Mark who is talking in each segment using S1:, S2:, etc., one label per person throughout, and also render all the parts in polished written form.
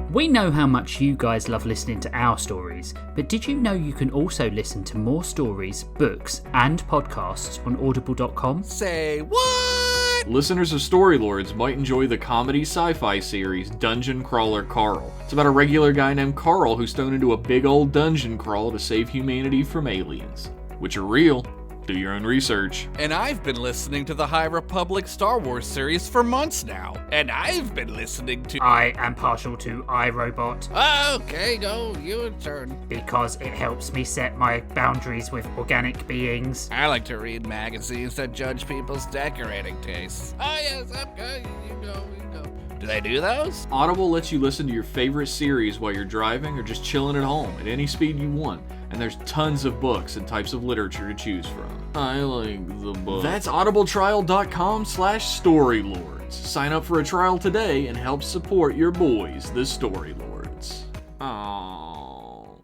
S1: We know how much you guys love listening to our stories, but did you know you can also listen to more stories, books, and podcasts on audible.com?
S2: Say what?
S3: Listeners of Storylords might enjoy the comedy sci-fi series Dungeon Crawler Carl. It's about a regular guy named Carl who's thrown into a big old dungeon crawl to save humanity from aliens, which are real. Do your own research.
S2: And I've been listening to the High Republic Star Wars series for months now. And I've been listening to...
S1: I am partial to iRobot
S2: Okay, go, your turn.
S1: because it helps me set my boundaries with organic beings.
S2: I like to read magazines that judge people's decorating tastes. Oh yes, okay, you go. Do they do those?
S3: Audible lets you listen to your favorite series while you're driving or just chilling at home at any speed you want. And there's tons of books and types of literature to choose from. I like the book. That's audibletrial.com/storylords. Sign up for a trial today and help support your boys, the Storylords. Aww.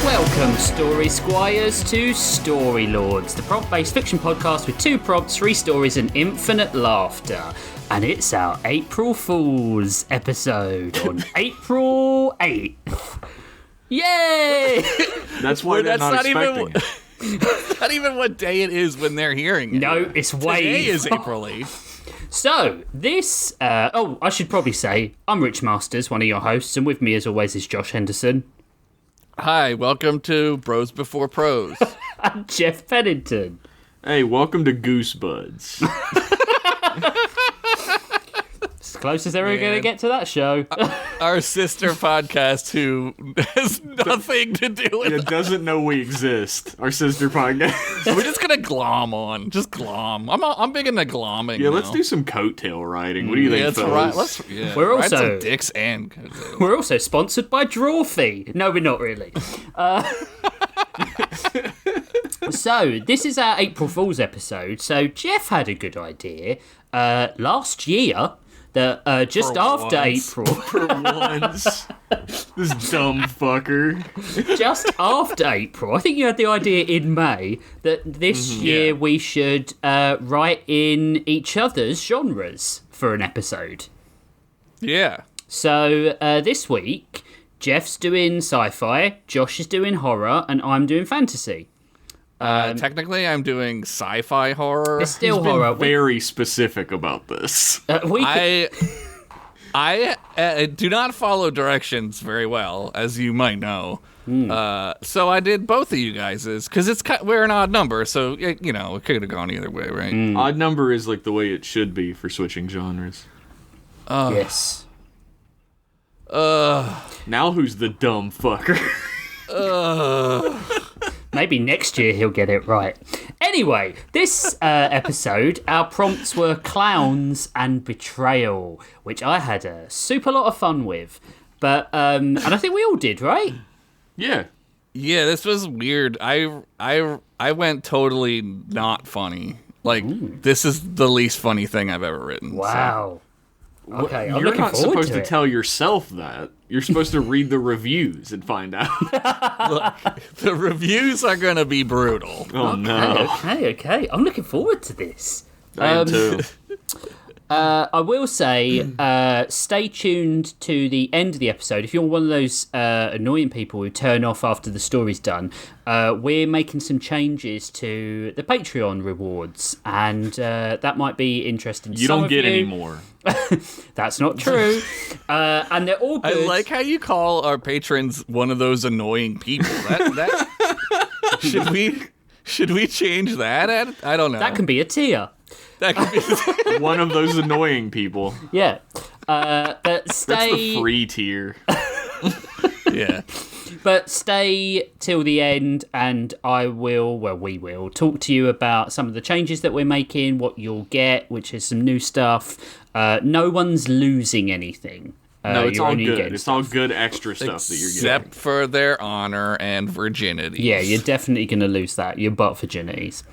S1: Welcome, Story Squires, to Storylords, the prompt-based fiction podcast with 2 prompts, 3 stories, and infinite laughter. And it's our April Fools episode on April 8th. Yay!
S3: That's why they're not expecting it.
S2: It's not even what day it is when they're hearing it.
S1: No, it's way...
S2: Today is April 8th.
S1: So, this... I should probably say, I'm Rich Masters, one of your hosts, and with me as always is Josh Henderson.
S2: Hi, welcome to Bros Before Pros.
S1: And Jeff Pennington.
S3: Hey, welcome to Goosebuds.
S1: As close as ever going to get to that show.
S2: Our sister podcast who has nothing to do with
S3: It doesn't know we exist. Our sister podcast.
S2: We're just gonna glom on. Just glom. I'm big into glomming.
S3: Yeah,
S2: now.
S3: let's do some coattail riding. What do you think,
S2: Yeah, that's
S3: fellas?
S2: right.
S1: We're
S2: ride
S1: also-
S2: some dicks and
S1: We're also sponsored by Drawfee. No, we're not really. So, this is our April Fool's episode. So, Jeff had a good idea last year that just
S2: For
S1: after
S2: once.
S1: April,
S3: For once. This dumb fucker.
S1: just after April, I think you had the idea in May that this year we should write in each other's genres for an episode.
S2: Yeah.
S1: So, this week, Jeff's doing sci-fi, Josh is doing horror, and I'm doing fantasy.
S2: Technically, I'm doing sci-fi horror.
S1: It's still
S3: He's been
S1: horror.
S3: very specific about this.
S2: I do not follow directions very well, as you might know. So I did both of you guys's because we're an odd number, so it could have gone either way, right?
S3: Odd number is like the way it should be for switching genres.
S1: Yes.
S3: Now who's the dumb fucker?
S1: Maybe next year he'll get it right. Anyway, this episode, our prompts were clowns and betrayal, which I had a super lot of fun with. But and I think we all did, right?
S3: Yeah.
S2: Yeah, this was weird. I went totally not funny. Like, this is the least funny thing I've ever written.
S1: Wow. Okay, I'm
S3: You're
S1: looking
S3: not
S1: forward
S3: supposed
S1: to
S3: to
S1: it.
S3: tell yourself that. You're supposed to read the reviews and find out.
S2: The reviews are going to be brutal.
S3: Oh no.
S1: Okay. I'm looking forward to this.
S3: I am too.
S1: I will say, stay tuned to the end of the episode. If you're one of those annoying people who turn off after the story's done, we're making some changes to the Patreon rewards, and that might be interesting to
S3: You
S1: some
S3: don't
S1: of
S3: get
S1: you.
S3: any more.
S1: That's not true. And they're all
S2: I
S1: good.
S2: like how you call our patrons one of those annoying people. That should we change that? I don't know.
S1: That can be a tier.
S2: That could be.
S3: One of those annoying people.
S1: Yeah. But stay...
S3: That's the free tier.
S2: Yeah.
S1: But stay till the end, and we will talk to you about some of the changes that we're making, what you'll get, which is some new stuff. No one's losing anything.
S3: No, it's
S1: you're
S3: all
S1: only
S3: good.
S1: getting
S3: It's all good extra stuff that you're getting.
S2: Except for their honor and virginity.
S1: Yeah, you're definitely going to lose that. Your butt virginities.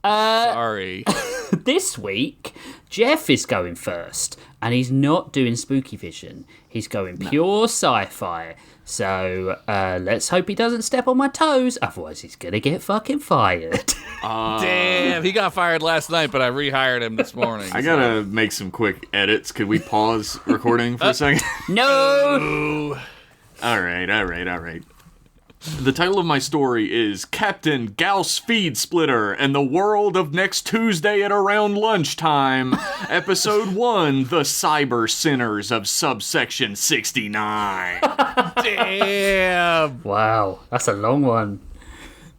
S2: Sorry.
S1: This week, Jeff is going first, and he's not doing spooky vision. He's going pure sci-fi. So let's hope he doesn't step on my toes, otherwise he's going to get fucking fired.
S2: Damn, he got fired last night, but I rehired him this morning.
S3: I gotta make some quick edits. Could we pause recording for a second?
S1: No!
S3: All right. The title of my story is Captain Gauss Feed Splitter and the World of Next Tuesday at Around Lunchtime, Episode 1, The Cyber Sinners of Subsection 69.
S2: Damn.
S1: Wow, that's a long one.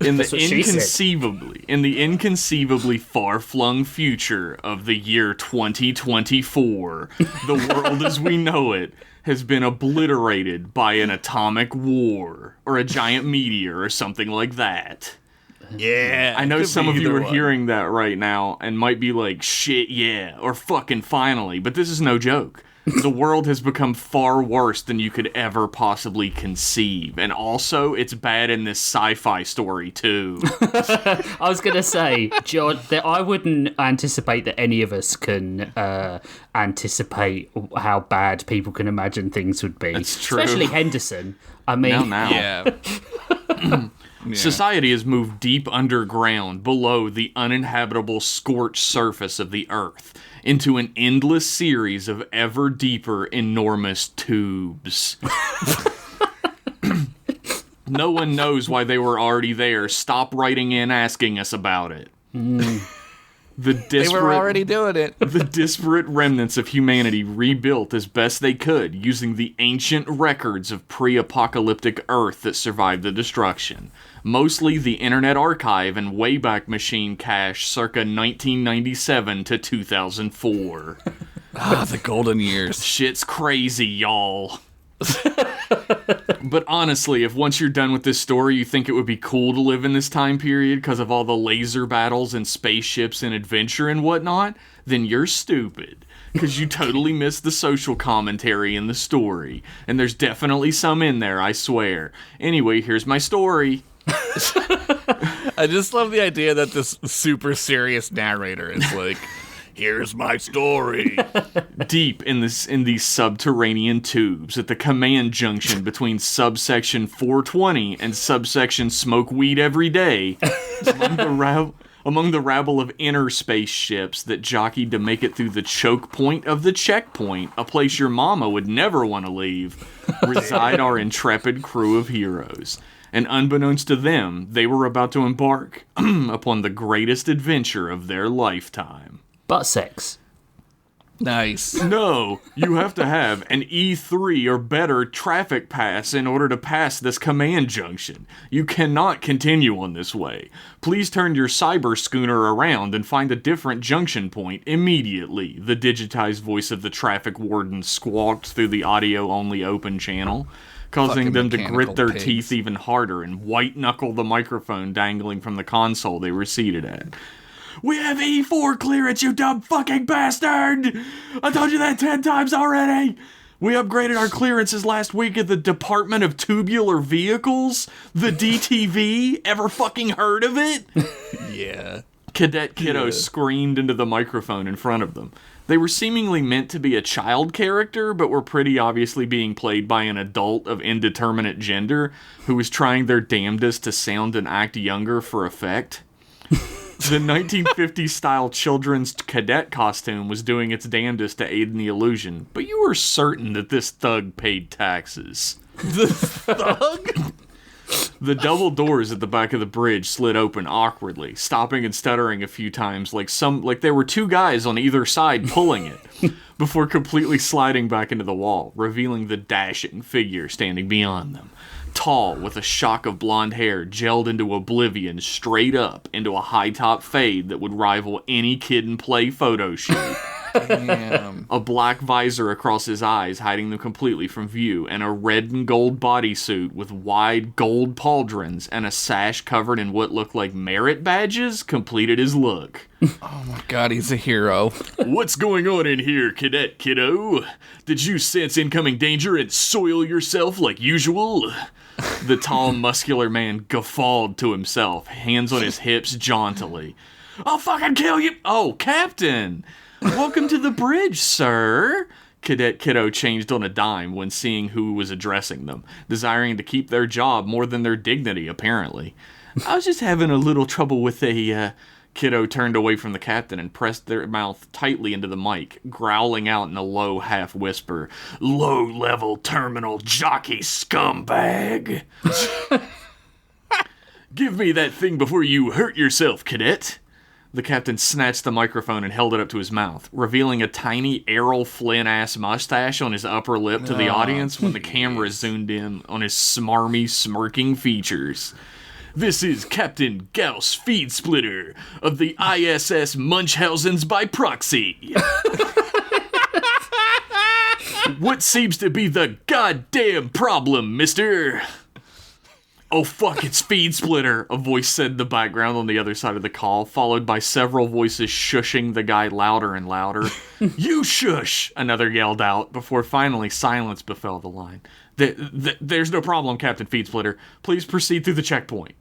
S3: In
S1: That's what she said.
S3: in the inconceivably far-flung future of the year 2024, the world as we know it has been obliterated by an atomic war or a giant meteor or something like that.
S2: Yeah.
S3: I know
S2: could
S3: some
S2: be
S3: of you
S2: either
S3: are
S2: one.
S3: hearing that right now and might be like, shit, yeah, or fucking finally, but this is no joke. The world has become far worse than you could ever possibly conceive. And also, it's bad in this sci-fi story, too.
S1: I was going to say, John, that I wouldn't anticipate that any of us can anticipate how bad people can imagine things would be.
S3: That's true.
S1: Especially Henderson. I mean,
S3: Now.
S2: Yeah.
S3: Society has moved deep underground below the uninhabitable scorched surface of the Earth into an endless series of ever deeper, enormous tubes. No one knows why they were already there. Stop writing in asking us about it. The
S2: They were already doing it.
S3: The disparate remnants of humanity rebuilt as best they could using the ancient records of pre-apocalyptic Earth that survived the destruction. Mostly the Internet Archive and Wayback Machine cache circa 1997 to 2004.
S2: The golden years.
S3: Shit's crazy, y'all. But honestly, if once you're done with this story, you think it would be cool to live in this time period because of all the laser battles and spaceships and adventure and whatnot, then you're stupid. Because you totally missed the social commentary in the story. And there's definitely some in there, I swear. Anyway, here's my story.
S2: I just love the idea that this super serious narrator is like, here's my story.
S3: Deep in these subterranean tubes at the command junction between subsection 420 and subsection smoke weed every day, among the rabble of inner spaceships that jockeyed to make it through the choke point of the checkpoint, a place your mama would never want to leave, reside our intrepid crew of heroes. And unbeknownst to them, they were about to embark upon the greatest adventure of their lifetime.
S1: butt sex.
S2: Nice.
S3: No, you have to have an E3 or better traffic pass in order to pass this command junction. You cannot continue on this way. Please turn your cyber schooner around and find a different junction point immediately, the digitized voice of the traffic warden squawked through the audio-only open channel, causing
S2: Fucking
S3: them to
S2: mechanical
S3: grit their
S2: pigs.
S3: teeth even harder and white-knuckle the microphone dangling from the console they were seated at. We have E4 clearance, you dumb fucking bastard! I told you that 10 times already! We upgraded our clearances last week at the Department of Tubular Vehicles? The DTV? Ever fucking heard of it?
S2: Yeah.
S3: Cadet Kiddo screamed into the microphone in front of them. They were seemingly meant to be a child character, but were pretty obviously being played by an adult of indeterminate gender who was trying their damnedest to sound and act younger for effect. The 1950s-style children's cadet costume was doing its damnedest to aid in the illusion, but you were certain that this thug paid taxes.
S2: The thug?
S3: The double doors at the back of the bridge slid open awkwardly, stopping and stuttering a few times like there were two guys on either side pulling it, before completely sliding back into the wall, revealing the dashing figure standing beyond them. Tall, with a shock of blonde hair gelled into oblivion straight up into a high-top fade that would rival any Kid and Play photo shoot.
S2: Damn.
S3: A black visor across his eyes, hiding them completely from view, and a red and gold bodysuit with wide gold pauldrons and a sash covered in what looked like merit badges completed his look.
S2: Oh my god, he's a hero.
S3: What's going on in here, cadet kiddo? Did you sense incoming danger and soil yourself like usual? The tall, muscular man guffawed to himself, hands on his hips jauntily. I'll fucking kill you! Oh, Captain! Welcome to the bridge, sir! Cadet Kiddo changed on a dime when seeing who was addressing them, desiring to keep their job more than their dignity, apparently. I was just having a little trouble with Kiddo turned away from the captain and pressed their mouth tightly into the mic, growling out in a low half-whisper, "Low-level terminal jockey scumbag! Give me that thing before you hurt yourself, cadet!" The captain snatched the microphone and held it up to his mouth, revealing a tiny Errol Flynn-ass mustache on his upper lip to the audience when the camera zoomed in on his smarmy, smirking features. This is Captain Gauss Feed Splitter of the ISS Munchausen's by proxy. What seems to be the goddamn problem, mister? Oh fuck, it's Feed Splitter, a voice said in the background on the other side of the call, followed by several voices shushing the guy louder and louder. You shush, another yelled out, before finally silence befell the line. There's no problem, Captain Feed Splitter. Please proceed through the checkpoint.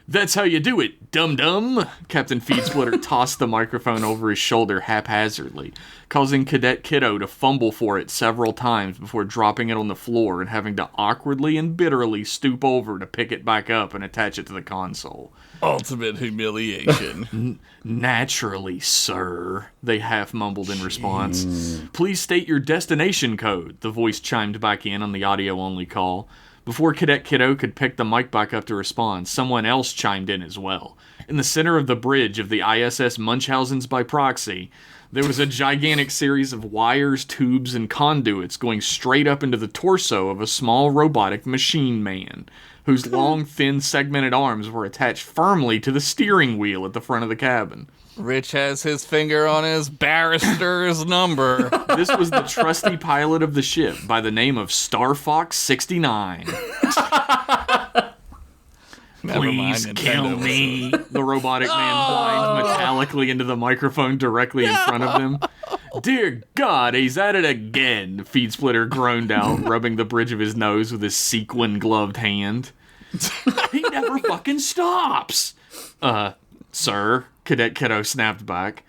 S3: That's how you do it, dum-dum! Captain Feed Splitter tossed the microphone over his shoulder haphazardly, causing Cadet Kiddo to fumble for it several times before dropping it on the floor and having to awkwardly and bitterly stoop over to pick it back up and attach it to the console.
S2: Ultimate humiliation.
S3: Naturally, sir, they half mumbled in response. Please state your destination code, the voice chimed back in on the audio-only call. Before Cadet Kiddo could pick the mic back up to respond, someone else chimed in as well. In the center of the bridge of the ISS Munchausen's by proxy, there was a gigantic series of wires, tubes, and conduits going straight up into the torso of a small robotic machine man, whose long, thin, segmented arms were attached firmly to the steering wheel at the front of the cabin.
S2: Rich has his finger on his barrister's number.
S3: This was the trusty pilot of the ship by the name of Star Fox 69. Please kill me. The robotic man whined metallically into the microphone directly in front of them. Dear God, he's at it again, Feed Splitter groaned out, rubbing the bridge of his nose with his sequin-gloved hand. He never fucking stops. Sir, Cadet Kiddo snapped back.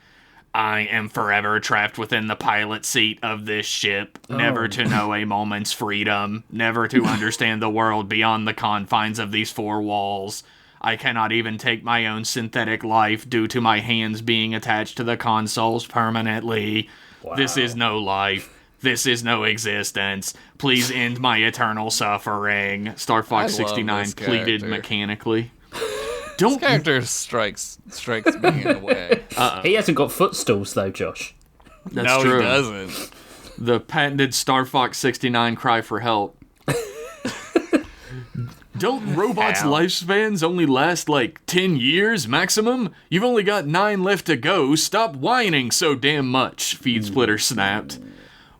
S3: I am forever trapped within the pilot seat of this ship, never to know a moment's freedom, never to understand the world beyond the confines of these four walls. I cannot even take my own synthetic life due to my hands being attached to the consoles permanently. Wow. This is no life. This is no existence. Please end my eternal suffering. Star Fox 69 pleaded mechanically.
S2: This character strikes me in a way.
S1: He hasn't got footstools, though, Josh.
S3: That's true.
S2: He doesn't.
S3: The patented Star Fox 69 cry for help. Don't robots' lifespans only last like 10 years maximum? You've only got 9 left to go. Stop whining so damn much, Feed Splitter snapped.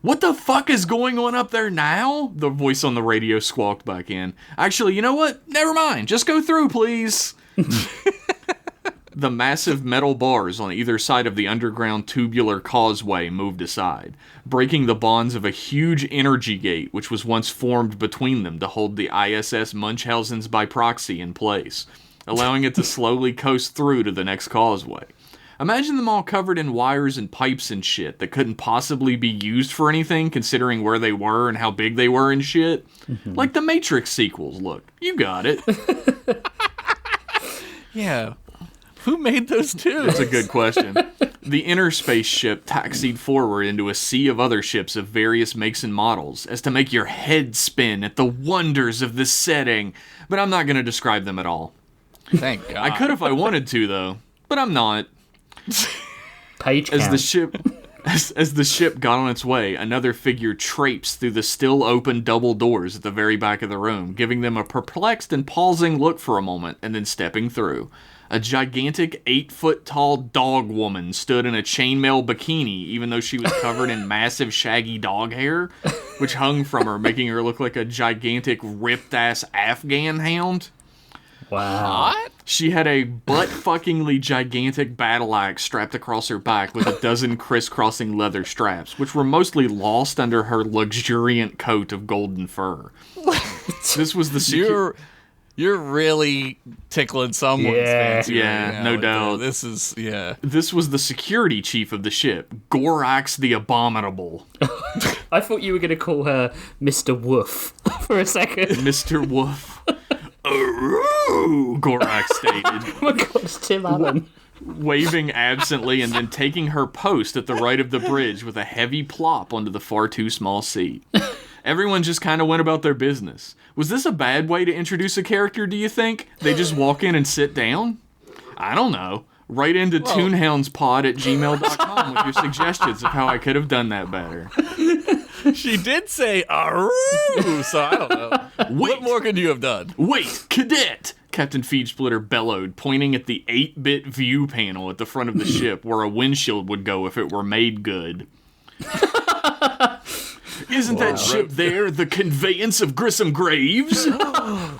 S3: What the fuck is going on up there now? The voice on the radio squawked back in. Actually, you know what? Never mind. Just go through, please. The massive metal bars on either side of the underground tubular causeway moved aside, breaking the bonds of a huge energy gate which was once formed between them to hold the ISS Munchausen's by proxy in place, allowing it to slowly coast through to the next causeway. Imagine them all covered in wires and pipes and shit that couldn't possibly be used for anything considering where they were and how big they were and shit. Mm-hmm. Like the Matrix sequels, look. You got it.
S2: Yeah. Who made those tubes?
S3: That's a good question. The inner spaceship taxied forward into a sea of other ships of various makes and models, as to make your head spin at the wonders of the setting, but I'm not going to describe them at all.
S2: Thank God.
S3: I could if I wanted to, though, but I'm not.
S1: Page count.
S3: As the ship got on its way, another figure traipsed through the still open double doors at the very back of the room, giving them a perplexed and pausing look for a moment, and then stepping through. A gigantic 8-foot-tall dog woman stood in a chainmail bikini, even though she was covered in massive shaggy dog hair, which hung from her, making her look like a gigantic ripped-ass Afghan hound.
S1: Wow.
S2: What?
S3: She had a butt-fuckingly gigantic battle axe strapped across her back with a dozen crisscrossing leather straps, which were mostly lost under her luxuriant coat of golden fur. This was the
S2: You're really tickling someone's fancy.
S3: Yeah,
S2: right now
S3: no
S2: with
S3: doubt.
S2: This
S3: was the security chief of the ship, Gorax the Abominable.
S1: I thought you were going to call her Mr. Woof for a second.
S3: Mr. Woof. Aroo, Gorax stated.
S1: Oh my god, it's Tim Allen.
S3: Waving absently and then taking her post at the right of the bridge with a heavy plop onto the far too small seat. Everyone just kind of went about their business. Was this a bad way to introduce a character, do you think? They just walk in and sit down? I don't know. Write into toonhoundspod@gmail.com with your suggestions of how I could have done that better.
S2: She did say "aroo," so I don't know. What more could you have done?
S3: Wait, cadet! Captain Feedsplitter bellowed, pointing at the 8-bit view panel at the front of the ship where a windshield would go if it were made good. Isn't that ship there the conveyance of Grissom Graves?
S1: No.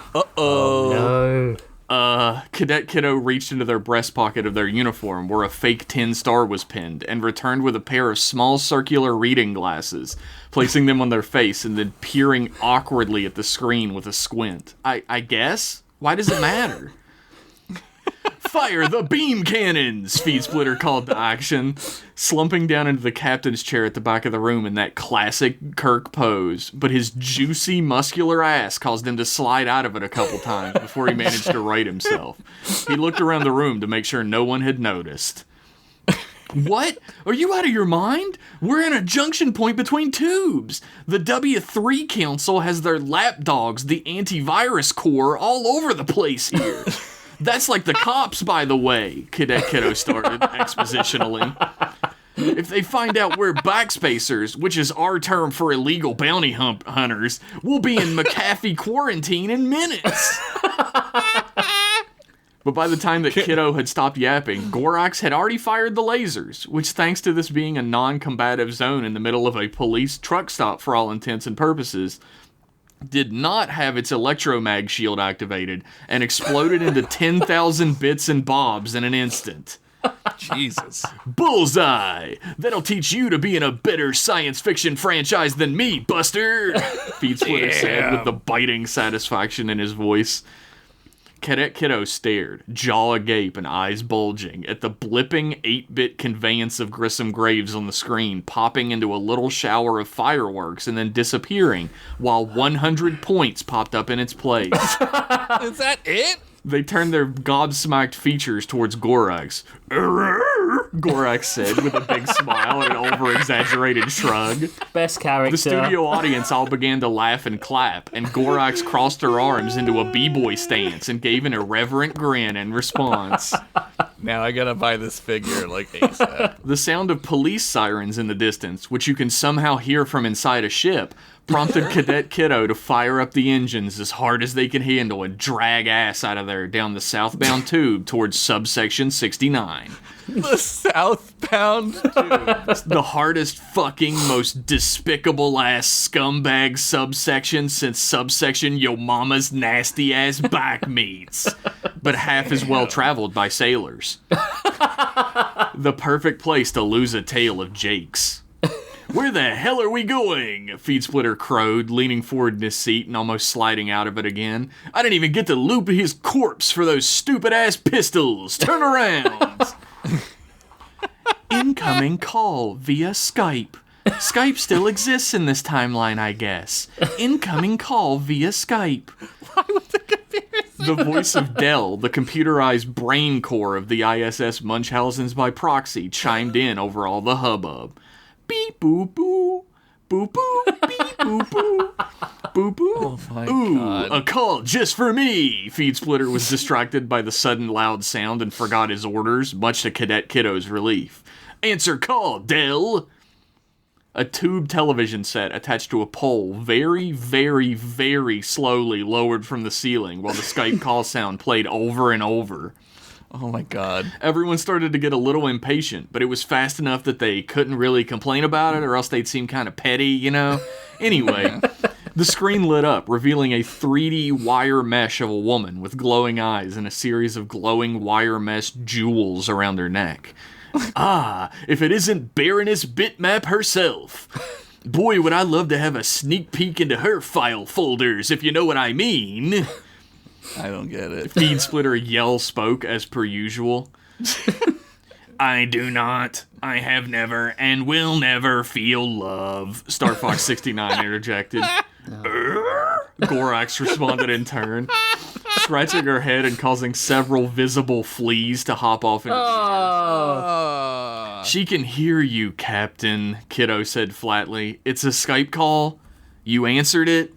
S3: Cadet Kiddo reached into their breast pocket of their uniform where a fake tin star was pinned and returned with a pair of small circular reading glasses, placing them on their face and then peering awkwardly at the screen with a squint. I guess? Why does it matter? Fire the beam cannons! Feedsplitter called to action, slumping down into the captain's chair at the back of the room in that classic Kirk pose, but his juicy, muscular ass caused him to slide out of it a couple times before he managed to right himself. He looked around the room to make sure no one had noticed. What? Are you out of your mind? We're in a junction point between tubes. The W3 Council has their lapdogs, the antivirus core, all over the place here. That's like the cops, by the way, Cadet Kiddo started expositionally. If they find out we're backspacers, which is our term for illegal bounty hunters, we'll be in McAfee quarantine in minutes. But by the time that Kiddo had stopped yapping, Gorax had already fired the lasers, which, thanks to this being a non-combative zone in the middle of a police truck stop for all intents and purposes, did not have its electromag shield activated and exploded into 10,000 bits and bobs in an instant.
S2: Jesus.
S3: Bullseye! That'll teach you to be in a better science fiction franchise than me, Buster! Feedsplitter said with the biting satisfaction in his voice. Cadet Kiddo stared, jaw agape and eyes bulging, at the blipping 8-bit conveyance of Grissom Graves on the screen, popping into a little shower of fireworks and then disappearing, while 100 points popped up in its place.
S2: Is that it?
S3: They turned their gobsmacked features towards Gorax. Gorax said with a big smile and an over-exaggerated shrug.
S1: Best character.
S3: The studio audience all began to laugh and clap, and Gorax crossed her arms into a b-boy stance and gave an irreverent grin in response.
S2: Now I gotta buy this figure like ASAP.
S3: The sound of police sirens in the distance, which you can somehow hear from inside a ship, prompted Cadet Kiddo to fire up the engines as hard as they could handle and drag ass out of there down the southbound tube towards subsection 69.
S2: The southbound tube.
S3: The hardest fucking, most despicable ass scumbag subsection since subsection yo mama's nasty ass back meats. But half as well traveled by sailors. The perfect place to lose a tale of Jakes. Where the hell are we going? Feedsplitter crowed, leaning forward in his seat and almost sliding out of it again. I didn't even get to loop his corpse for those stupid-ass pistols. Turn around! Incoming call via Skype. Skype still exists in this timeline, I guess. Incoming call via Skype.
S2: Why would the computer say
S3: The voice of Dell, the computerized brain core of the ISS Munchausen's by proxy, chimed in over all the hubbub. Beep boo boo. Boo boo. Beep boo boo. Boo boo.
S2: Oh my
S3: Ooh,
S2: God.
S3: a call just for me. Feedsplitter was distracted by the sudden loud sound and forgot his orders, much to Cadet Kiddo's relief. Answer call, Dell. A tube television set attached to a pole very, very, very slowly lowered from the ceiling while the Skype call sound played over and over.
S2: Oh my god.
S3: Everyone started to get a little impatient, but it was fast enough that they couldn't really complain about it, or else they'd seem kind of petty, you know? Anyway, the screen lit up, revealing a 3D wire mesh of a woman with glowing eyes and a series of glowing wire mesh jewels around her neck. Ah, if it isn't Baroness Bitmap herself. Boy, would I love to have a sneak peek into her file folders, if you know what I mean.
S2: I don't get it.
S3: Feed Splitter yell spoke as per usual. I do not. I have never and will never feel love. Star Fox 69 interjected. Gorax responded in turn, scratching her head and causing several visible fleas to hop off into the air. She can hear you, Captain, Kiddo said flatly. It's a Skype call. You answered it.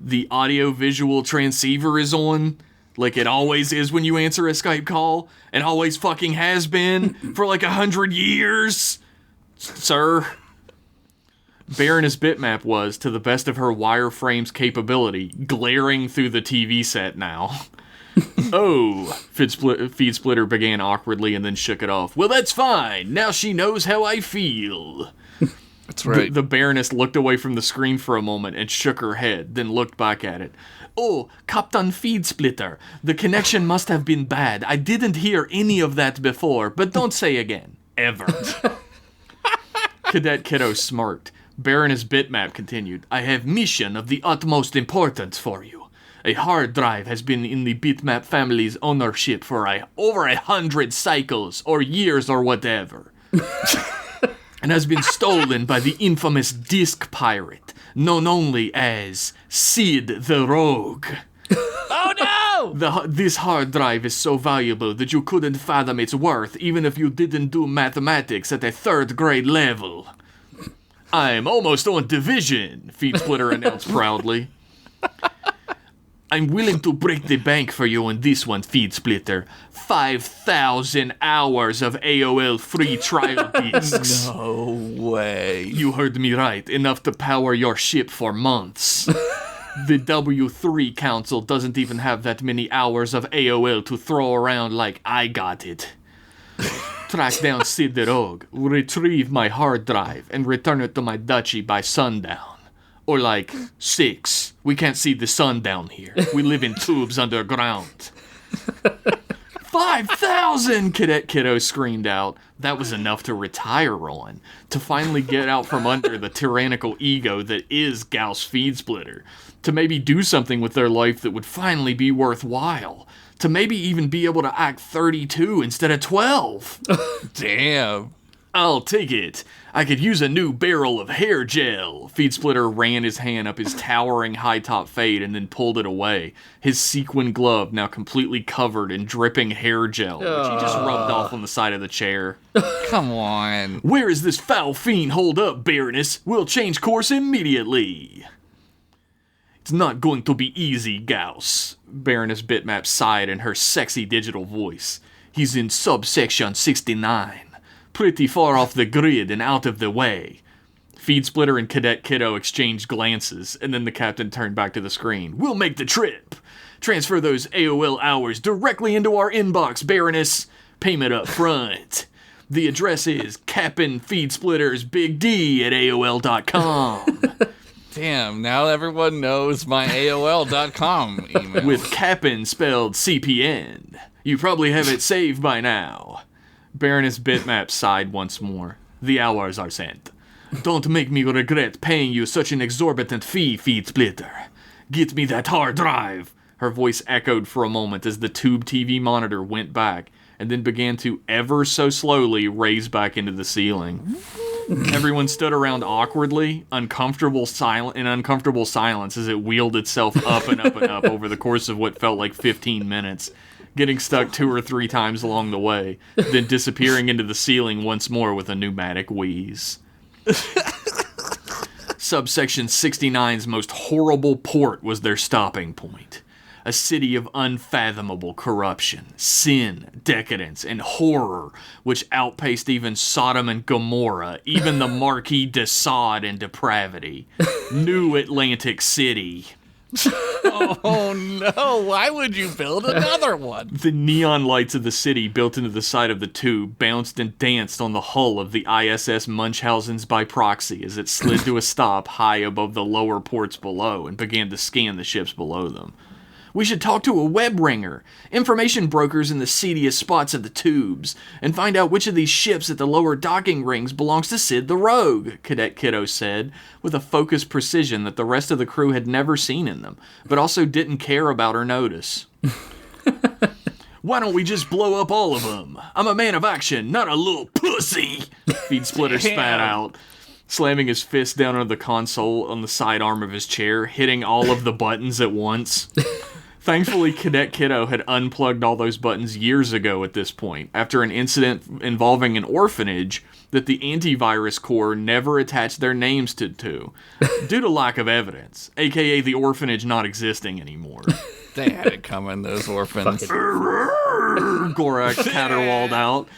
S3: The audio-visual transceiver is on, like it always is when you answer a Skype call, and always fucking has been for like 100 years. Sir. Baroness Bitmap was, to the best of her wireframe's capability, glaring through the TV set now. Oh, Feed Splitter began awkwardly and then shook it off. Well, that's fine. Now she knows how I feel.
S2: That's right.
S3: The Baroness looked away from the screen for a moment and shook her head, then looked back at it. Oh, Captain Feed Splitter, the connection must have been bad. I didn't hear any of that before, but don't say again. Ever. Cadet Kiddo smirked. Baroness Bitmap continued. I have mission of the utmost importance for you. A hard drive has been in the Bitmap family's ownership for over 100 cycles, or years, or whatever. And has been stolen by the infamous disc pirate, known only as Sid the Rogue.
S2: Oh no!
S3: This hard drive is so valuable that you couldn't fathom its worth even if you didn't do mathematics at a 3rd grade level. I'm almost on division, Feed Splitter announced proudly. I'm willing to break the bank for you on this one, Feed Splitter. 5,000 hours of AOL free trial discs.
S2: No way.
S3: You heard me right. Enough to power your ship for months. The W3 Council doesn't even have that many hours of AOL to throw around like I got it. Track down Sid the Rogue, retrieve my hard drive, and return it to my duchy by sundown. Or like 6. We can't see the sun down here. We live in tubes underground. 5,000! Cadet Kiddo screamed out. That was enough to retire on. To finally get out from under the tyrannical ego that is Gauss Feed Splitter. To maybe do something with their life that would finally be worthwhile. To maybe even be able to act 32 instead of 12.
S2: Damn.
S3: I'll take it. I could use a new barrel of hair gel. Feed Splitter ran his hand up his towering high-top fade and then pulled it away. His sequin glove now completely covered in dripping hair gel, which he just rubbed off on the side of the chair.
S2: Come on.
S3: Where is this foul fiend holed up, Baroness? We'll change course immediately. It's not going to be easy, Gauss. Baroness Bitmap sighed in her sexy digital voice. He's in subsection 69. Pretty far off the grid and out of the way. Feed Splitter and Cadet Kiddo exchanged glances, and then the captain turned back to the screen. We'll make the trip. Transfer those AOL hours directly into our inbox, Baroness. Payment up front. The address is Cap'n Feed Splitter's Big D at AOL.com.
S2: Damn, now everyone knows my AOL.com email.
S3: With Cap'n spelled CPN. You probably have it saved by now. Baroness Bitmap sighed once more. The hours are sent. Don't make me regret paying you such an exorbitant fee, Feed Splitter. Get me that hard drive. Her voice echoed for a moment as the tube TV monitor went back and then began to ever so slowly raise back into the ceiling. Everyone stood around awkwardly, uncomfortable silence as it wheeled itself up and up and up over the course of what felt like 15 minutes. Getting stuck 2 or 3 times along the way, then disappearing into the ceiling once more with a pneumatic wheeze. Subsection 69's most horrible port was their stopping point. A city of unfathomable corruption, sin, decadence, and horror, which outpaced even Sodom and Gomorrah, even the Marquis de Sade in depravity. New Atlantic City.
S2: Oh no, why would you build another one?
S3: The neon lights of the city built into the side of the tube bounced and danced on the hull of the ISS Munchausen's by proxy as it slid to a stop high above the lower ports below and began to scan the ships below them. We should talk to a web ringer, information brokers in the seediest spots of the tubes, and find out which of these ships at the lower docking rings belongs to Sid the Rogue, Cadet Kiddo said, with a focused precision that the rest of the crew had never seen in them, but also didn't care about or notice. Why don't we just blow up all of them? I'm a man of action, not a little pussy, Feed Splitter spat out, slamming his fist down on the console on the sidearm of his chair, hitting all of the buttons at once. Thankfully, Cadet Kiddo had unplugged all those buttons years ago at this point, after an incident involving an orphanage that the Antivirus Corps never attached their names to due to lack of evidence, aka the orphanage not existing anymore.
S2: They had it coming, those orphans.
S3: Gorak caterwauled out,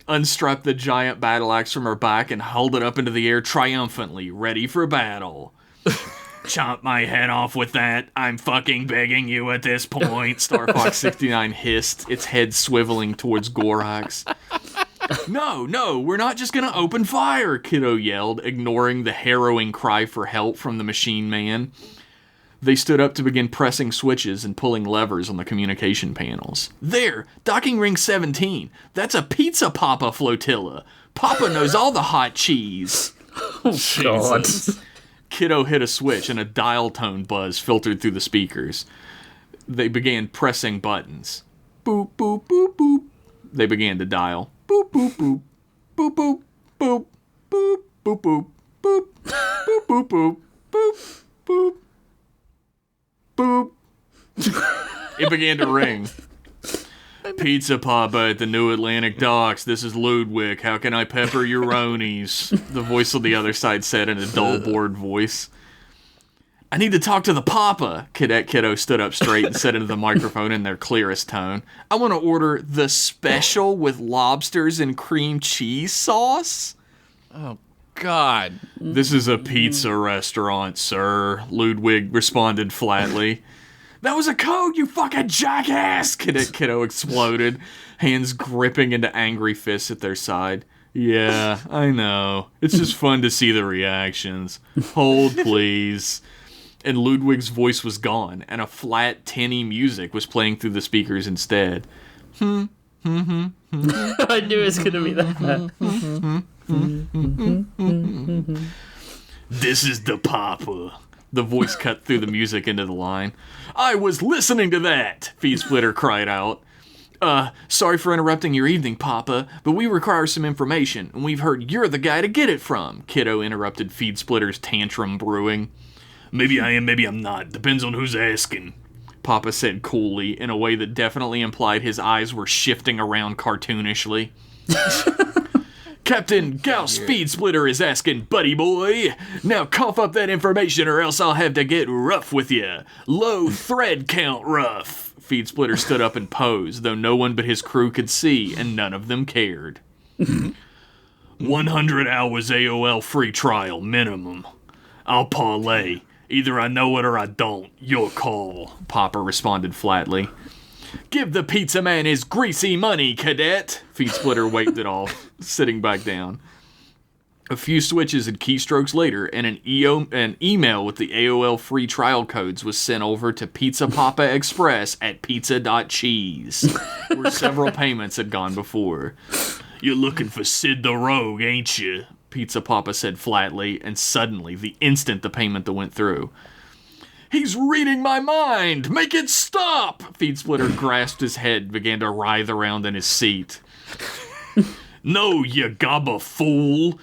S3: unstrapped the giant battle axe from her back, and held it up into the air triumphantly, ready for battle. Chomp my head off with that. I'm fucking begging you at this point, Star Fox 69 hissed, its head swiveling towards Gorax. No, we're not just gonna open fire, Kiddo yelled, ignoring the harrowing cry for help from the machine man. They stood up to begin pressing switches and pulling levers on the communication panels. There, docking ring 17. That's a Pizza Papa flotilla. Papa knows all the hot cheese.
S1: Oh, God.
S3: Kiddo hit a switch and a dial tone buzz filtered through the speakers. They began pressing buttons. Boop, boop, boop, boop. They began to dial. Boop, boop, boop. Boop, boop, boop. Boop, boop, boop. Boop, boop, boop, boop. Boop, boop. Boop. It began to ring. Pizza Papa at the New Atlantic Docks. This is Ludwig. How can I pepper your ronies? The voice on the other side said in a dull, bored voice. I need to talk to the Papa. Cadet Kiddo stood up straight and said into the microphone in their clearest tone. I want to order the special with lobsters and cream cheese sauce.
S2: Oh, God.
S3: This is a pizza restaurant, sir, Ludwig responded flatly. That was a code, you fucking jackass! Cadet Kiddo exploded, hands gripping into angry fists at their side. Yeah, I know. It's just fun to see the reactions. Hold, please. And Ludwig's voice was gone, and a flat, tinny music was playing through the speakers instead.
S1: I knew it was going to be that.
S3: This is the Papa. The voice cut through the music into the line. I was listening to that, Feed Splitter cried out. Sorry for interrupting your evening, Papa, but we require some information, and we've heard you're the guy to get it from, Kiddo interrupted Feed Splitter's tantrum brewing. Maybe I am, maybe I'm not. Depends on who's asking, Papa said coolly, in a way that definitely implied his eyes were shifting around cartoonishly. Captain Gauss Feed Splitter is asking, buddy boy. Now cough up that information or else I'll have to get rough with you. Low thread count rough. Feed Splitter stood up and posed, though no one but his crew could see, and none of them cared. 100 hours AOL free trial, minimum. I'll parlay. Either I know it or I don't. Your call, Papa responded flatly. Give the pizza man his greasy money, cadet. Feed Splitter waved it off, sitting back down. A few switches and keystrokes later, and an email with the AOL free trial codes was sent over to Pizza Papa Express at pizza.cheese, where several payments had gone before. You're looking for Sid the Rogue, ain't you? Pizza Papa said flatly, and suddenly, the instant the payment went through. He's reading my mind! Make it stop! Feed Splitter grasped his head and began to writhe around in his seat. No, you gobba fool!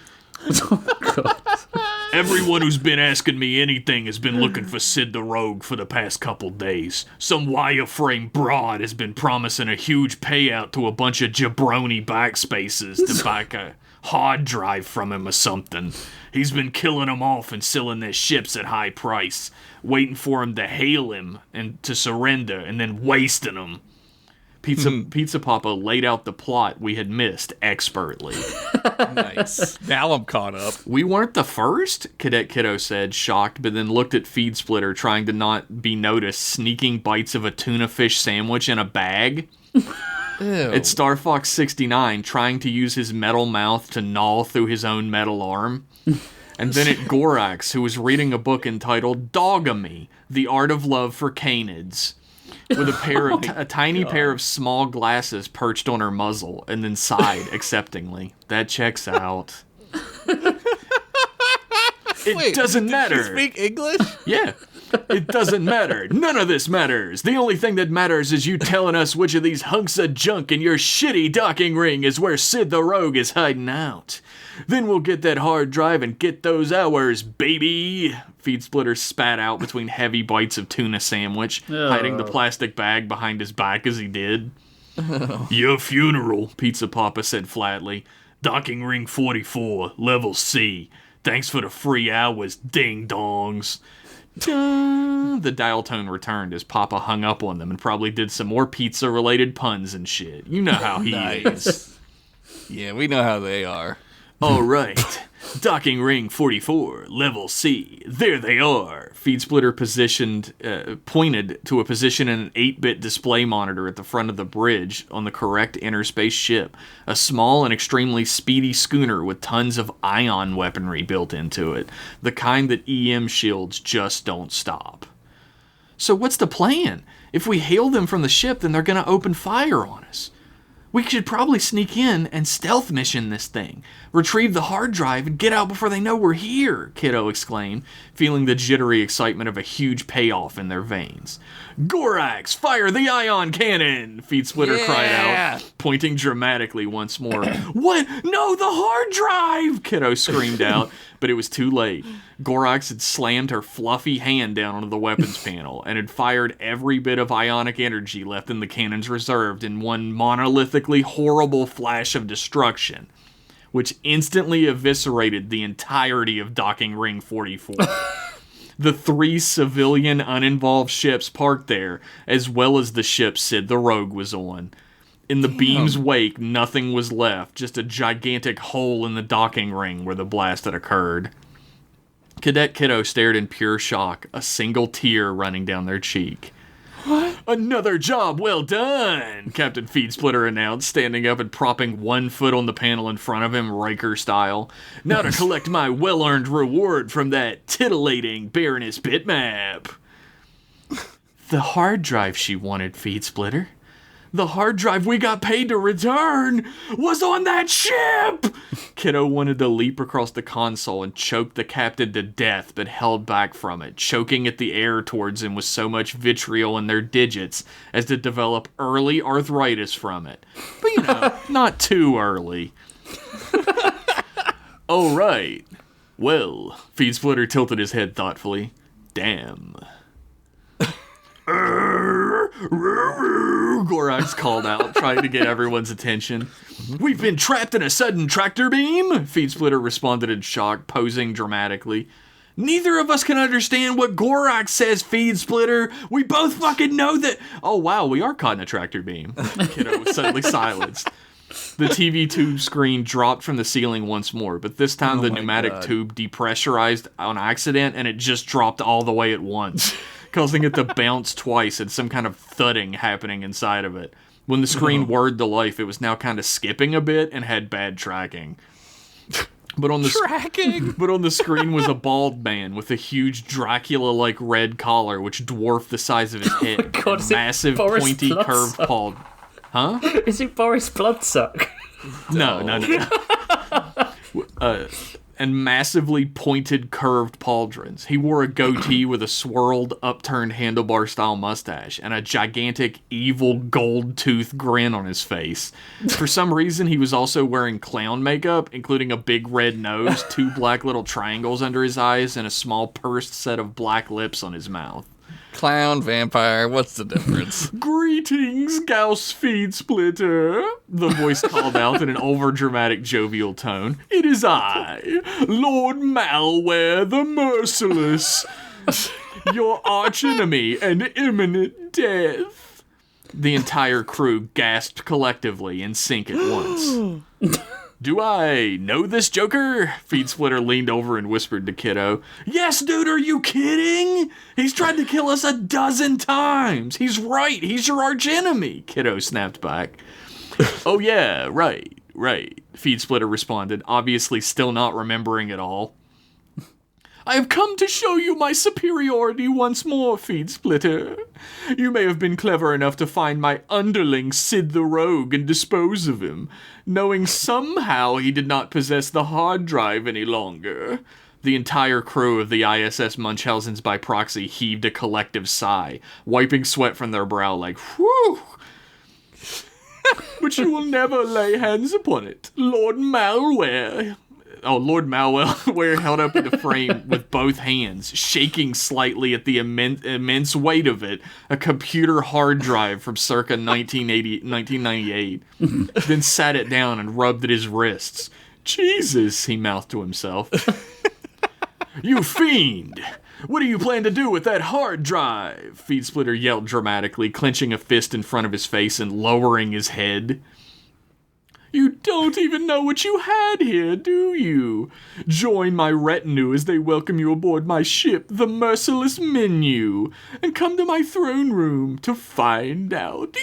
S3: Everyone who's been asking me anything has been looking for Sid the Rogue for the past couple days. Some wireframe broad has been promising a huge payout to a bunch of jabroni backspaces to buy a hard drive from him or something. He's been killing them off and selling their ships at high price, waiting for him to hail him and to surrender, and then wasting them. Pizza Papa laid out the plot we had missed expertly.
S2: Nice. Now I'm caught up.
S3: We weren't the first, Cadet Kiddo said, shocked, but then looked at Feed Splitter, trying to not be noticed, sneaking bites of a tuna fish sandwich in a bag. At Star Fox 69, trying to use his metal mouth to gnaw through his own metal arm. And then at Gorax, who was reading a book entitled Dogamy, The Art of Love for Canids, with a tiny pair of small glasses perched on her muzzle, and then sighed acceptingly. That checks out. It doesn't matter.
S2: Did she speak English?
S3: Yeah. It doesn't matter. None of this matters. The only thing that matters is you telling us which of these hunks of junk in your shitty docking ring is where Sid the Rogue is hiding out. Then we'll get that hard drive and get those hours, baby. Feed Splitter spat out between heavy bites of tuna sandwich, hiding the plastic bag behind his back as he did. Your funeral, Pizza Papa said flatly. Docking ring 44, level C. Thanks for the free hours, ding-dongs. The dial tone returned as Papa hung up on them and probably did some more pizza-related puns and shit. You know how he is.
S2: Yeah, we know how they are.
S3: All right. Docking ring 44, level C. There they are. Feed Splitter pointed to a position in an 8-bit display monitor at the front of the bridge on the correct interspace ship. A small and extremely speedy schooner with tons of ion weaponry built into it. The kind that EM shields just don't stop. So what's the plan? If we hail them from the ship, then they're going to open fire on us. We should probably sneak in and stealth mission this thing. Retrieve the hard drive and get out before they know we're here, Kiddo exclaimed, feeling the jittery excitement of a huge payoff in their veins. Gorax, fire the ion cannon! Feed Splitter cried out, pointing dramatically once more. What? No, the hard drive! Kiddo screamed out, but it was too late. Gorax had slammed her fluffy hand down onto the weapons panel and had fired every bit of ionic energy left in the cannon's reserve in one monolithically horrible flash of destruction, which instantly eviscerated the entirety of Docking Ring 44. The 3 civilian uninvolved ships parked there, as well as the ship Sid the Rogue was on. In the beam's wake, nothing was left, just a gigantic hole in the docking ring where the blast had occurred. Cadet Kiddo stared in pure shock, a single tear running down their cheek. What? Another job well done, Captain Feed Splitter announced, standing up and propping one foot on the panel in front of him, Riker style. Now to collect my well-earned reward from that titillating Baroness bitmap. The hard drive she wanted, Feed Splitter. The hard drive we got paid to return was on that ship! Kiddo wanted to leap across the console and choke the captain to death, but held back from it, choking at the air towards him with so much vitriol in their digits as to develop early arthritis from it. But you know, not too early. Oh, right. Well, Feed Splitter tilted his head thoughtfully. Damn. Gorax called out, trying to get everyone's attention. We've been trapped in a sudden tractor beam, Feed Splitter responded in shock, posing dramatically. Neither of us can understand what Gorax says, Feed Splitter. We both fucking know that... Oh, wow, we are caught in a tractor beam. Kiddo was suddenly silenced. The TV tube screen dropped from the ceiling once more, but this time the pneumatic tube depressurized on accident, and it just dropped all the way at once, causing it to bounce twice and some kind of thudding happening inside of it. When the screen whirred to life, it was now kind of skipping a bit and had bad tracking. But on the screen was a bald man with a huge Dracula-like red collar, which dwarfed the size of his head.
S1: God,
S3: and massive, pointy, curved paw. Huh?
S1: Is it Boris Bloodsuck?
S3: No. And massively pointed, curved pauldrons. He wore a goatee with a swirled, upturned handlebar-style mustache and a gigantic, evil, gold-toothed grin on his face. For some reason, he was also wearing clown makeup, including a big red nose, 2 black little triangles under his eyes, and a small pursed set of black lips on his mouth.
S2: Clown, vampire, what's the difference?
S3: Greetings, Gauss Feed Splitter, the voice called out in an overdramatic jovial tone. It is I, Lord Malware the Merciless, your archenemy and imminent death. The entire crew gasped collectively in sync at once. Do I know this Joker? Feed Splitter leaned over and whispered to Kiddo. Yes, dude, are you kidding? He's tried to kill us 12 times. He's right. He's your archenemy, Kiddo snapped back. Oh yeah, right. Feed Splitter responded, obviously still not remembering it all. I have come to show you my superiority once more, Feed Splitter. You may have been clever enough to find my underling Sid the Rogue and dispose of him, knowing somehow he did not possess the hard drive any longer. The entire crew of the ISS Munchausen's by proxy heaved a collective sigh, wiping sweat from their brow like, whew. But you will never lay hands upon it, Lord Malware. Oh, Lord Malware held up the frame with both hands, shaking slightly at the immense weight of it, a computer hard drive from circa 1998, then sat it down and rubbed at his wrists. Jesus, he mouthed to himself. You fiend! What do you plan to do with that hard drive? Feed Splitter yelled dramatically, clenching a fist in front of his face and lowering his head. You don't even know what you had here, do you? Join my retinue as they welcome you aboard my ship, the Merciless Menu, and come to my throne room to find out.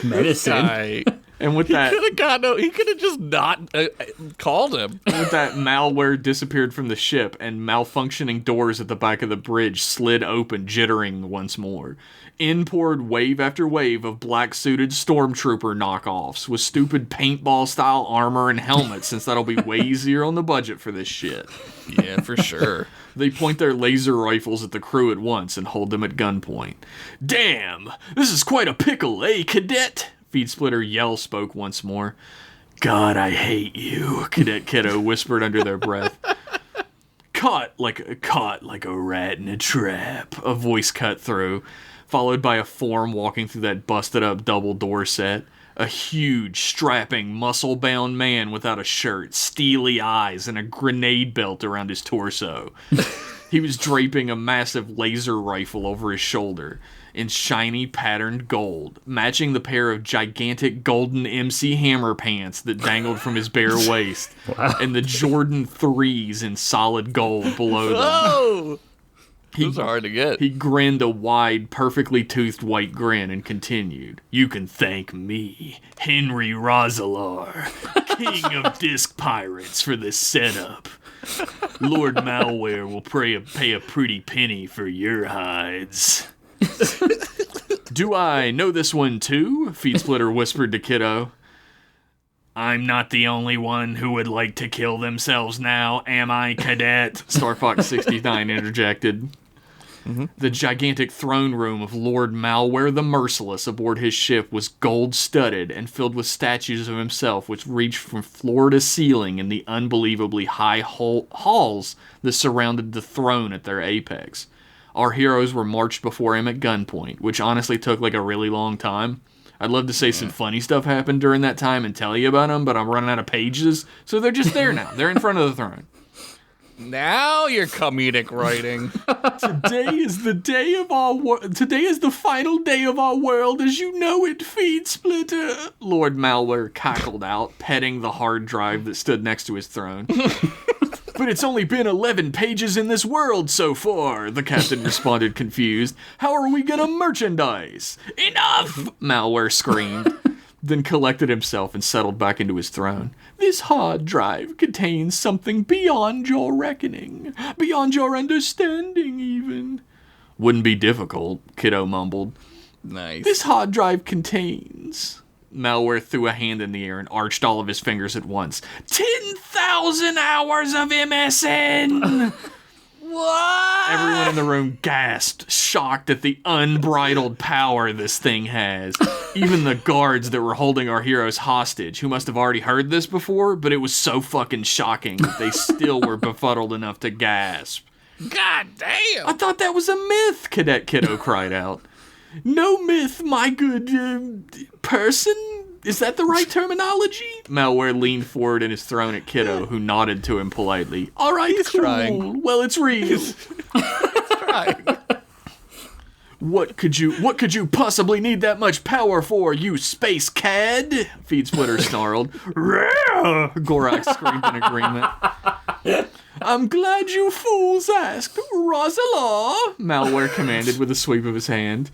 S1: Medicine.
S3: And with that,
S2: he could have just not called him.
S3: With that, Malware disappeared from the ship, and malfunctioning doors at the back of the bridge slid open, jittering once more. In poured wave after wave of black-suited stormtrooper knockoffs with stupid paintball-style armor and helmets, since that'll be way easier on the budget for this shit.
S2: Yeah, for sure.
S3: They point their laser rifles at the crew at once and hold them at gunpoint. Damn! This is quite a pickle, eh, cadet? Feed Splitter yell spoke once more. God, I hate you, Cadet Kiddo whispered under their breath. Caught like a rat in a trap, a voice cut through, followed by a form walking through that busted-up double door set. A huge, strapping, muscle-bound man without a shirt, steely eyes, and a grenade belt around his torso. He was draping a massive laser rifle over his shoulder in shiny patterned gold, matching the pair of gigantic golden MC Hammer pants that dangled from his bare waist, and the Jordan 3s in solid gold below them.
S2: Oh! Those are hard to get.
S3: He grinned a wide, perfectly toothed white grin and continued. You can thank me, Henry Rosalar, king of disc pirates, for this setup. Lord Malware will pay a pretty penny for your hides. Do I know this one too? Feed Splitter whispered to Kiddo. I'm not the only one who would like to kill themselves now, am I, Cadet? Starfox69 interjected. Mm-hmm. The gigantic throne room of Lord Malware the Merciless aboard his ship was gold-studded and filled with statues of himself which reached from floor to ceiling in the unbelievably high halls that surrounded the throne at their apex. Our heroes were marched before him at gunpoint, which honestly took like a really long time. I'd love to say some funny stuff happened during that time and tell you about them, but I'm running out of pages, so they're just there now. They're in front of the throne.
S2: Now you're comedic writing.
S3: Today is the final day of our world as you know it, Feed Splitter. Lord Malware cackled out, petting the hard drive that stood next to his throne. But it's only been 11 pages in this world so far, the captain responded confused. How are we gonna merchandise? Enough! Malware screamed, then collected himself and settled back into his throne. This hard drive contains something beyond your reckoning, beyond your understanding even. Wouldn't be difficult, Kiddo mumbled.
S2: Nice.
S3: This hard drive contains... Malware threw a hand in the air and arched all of his fingers at once. 10,000 hours of MSN!
S2: What?
S3: Everyone in the room gasped, shocked at the unbridled power this thing has. Even the guards that were holding our heroes hostage, who must have already heard this before, but it was so fucking shocking that they still were befuddled enough to gasp.
S2: God damn!
S3: I thought that was a myth, Cadet Kiddo cried out. No myth, my good, person? Is that the right terminology? Malware leaned forward in his throne at Kiddo, who nodded to him politely. All right,
S2: He's
S3: cool.
S2: trying.
S3: Well, it's real.
S2: He's trying.
S3: What could you possibly need that much power for, you space cad? Feed Splitter snarled. Gorak screamed in agreement. I'm glad you fools asked, Rosalar, Malware commanded with a sweep of his hand.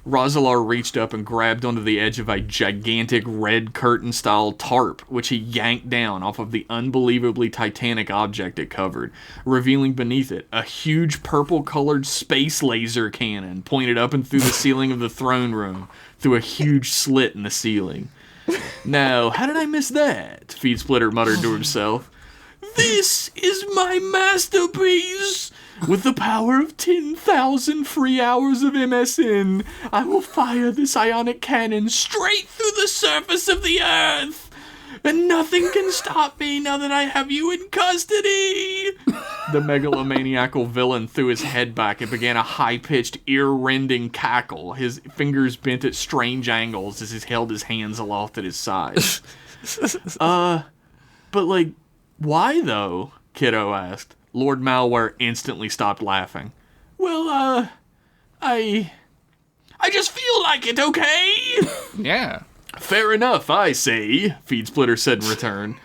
S3: Rosalar reached up and grabbed onto the edge of a gigantic red curtain-style tarp, which he yanked down off of the unbelievably titanic object it covered, revealing beneath it a huge purple-colored space laser cannon pointed up and through the ceiling of the throne room, through a huge slit in the ceiling. Now, how did I miss that? Feed Splitter muttered to himself. This is my masterpiece! With the power of 10,000 free hours of MSN, I will fire this ionic cannon straight through the surface of the Earth! And nothing can stop me now that I have you in custody! The megalomaniacal villain threw his head back and began a high-pitched, ear-rending cackle, his fingers bent at strange angles as he held his hands aloft at his sides. But like, why though? Kiddo asked. Lord Malware instantly stopped laughing. Well, I just feel like it, okay?
S2: Yeah.
S3: Fair enough, I say, Feed Splitter said in return.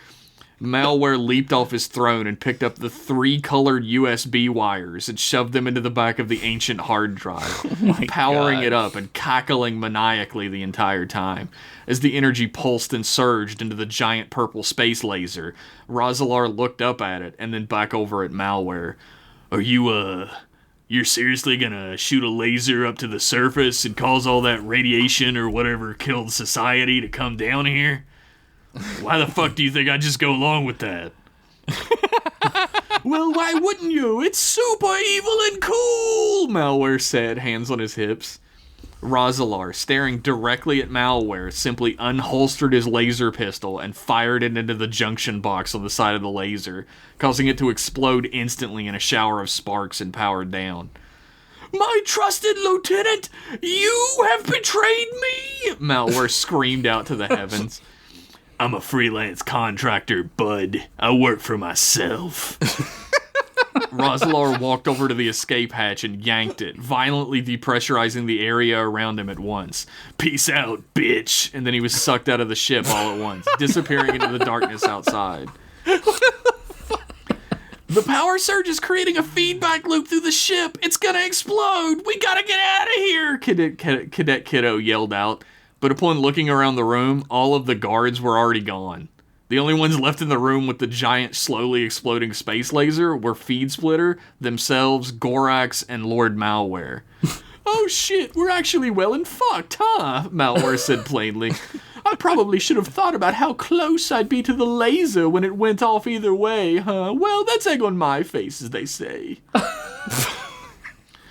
S3: Malware leaped off his throne and picked up the 3 colored USB wires and shoved them into the back of the ancient hard drive, powering it up and cackling maniacally the entire time. As the energy pulsed and surged into the giant purple space laser, Rosalar looked up at it and then back over at Malware. Are you're seriously gonna shoot a laser up to the surface and cause all that radiation or whatever killed society to come down here? Why the fuck do you think I just go along with that? Well, why wouldn't you? It's super evil and cool, Malware said, hands on his hips. Rosalar, staring directly at Malware, simply unholstered his laser pistol and fired it into the junction box on the side of the laser, causing it to explode instantly in a shower of sparks and power down. My trusted lieutenant, you have betrayed me! Malware screamed out to the heavens. I'm a freelance contractor, bud. I work for myself. Rosalar walked over to the escape hatch and yanked it, violently depressurizing the area around him at once. Peace out, bitch! And then he was sucked out of the ship all at once, disappearing into the darkness outside. The power surge is creating a feedback loop through the ship. It's gonna explode. We gotta get out of here, Cadet Kiddo yelled out. But upon looking around the room, all of the guards were already gone. The only ones left in the room with the giant, slowly exploding space laser were Feed Splitter, themselves, Gorax, and Lord Malware. Oh shit, we're actually well and fucked, huh? Malware said plainly. I probably should have thought about how close I'd be to the laser when it went off either way, huh? Well, that's egg on my face, as they say.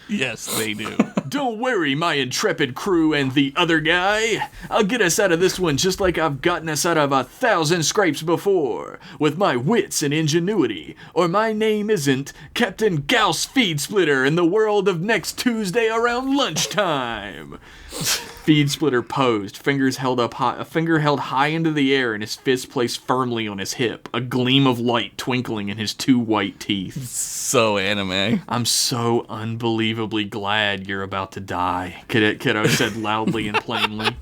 S2: Yes, they do.
S3: Don't worry, my intrepid crew and the other guy. I'll get us out of this one just like I've gotten us out of 1,000 scrapes before, with my wits and ingenuity. Or my name isn't Captain Gauss Feed Splitter in the world of next Tuesday around lunchtime. Feed Splitter posed, a finger held high into the air and his fist placed firmly on his hip, a gleam of light twinkling in his 2 white teeth.
S2: So anime.
S3: I'm so unbelievably glad you're about to die, Cadet Kiddo said loudly and plainly.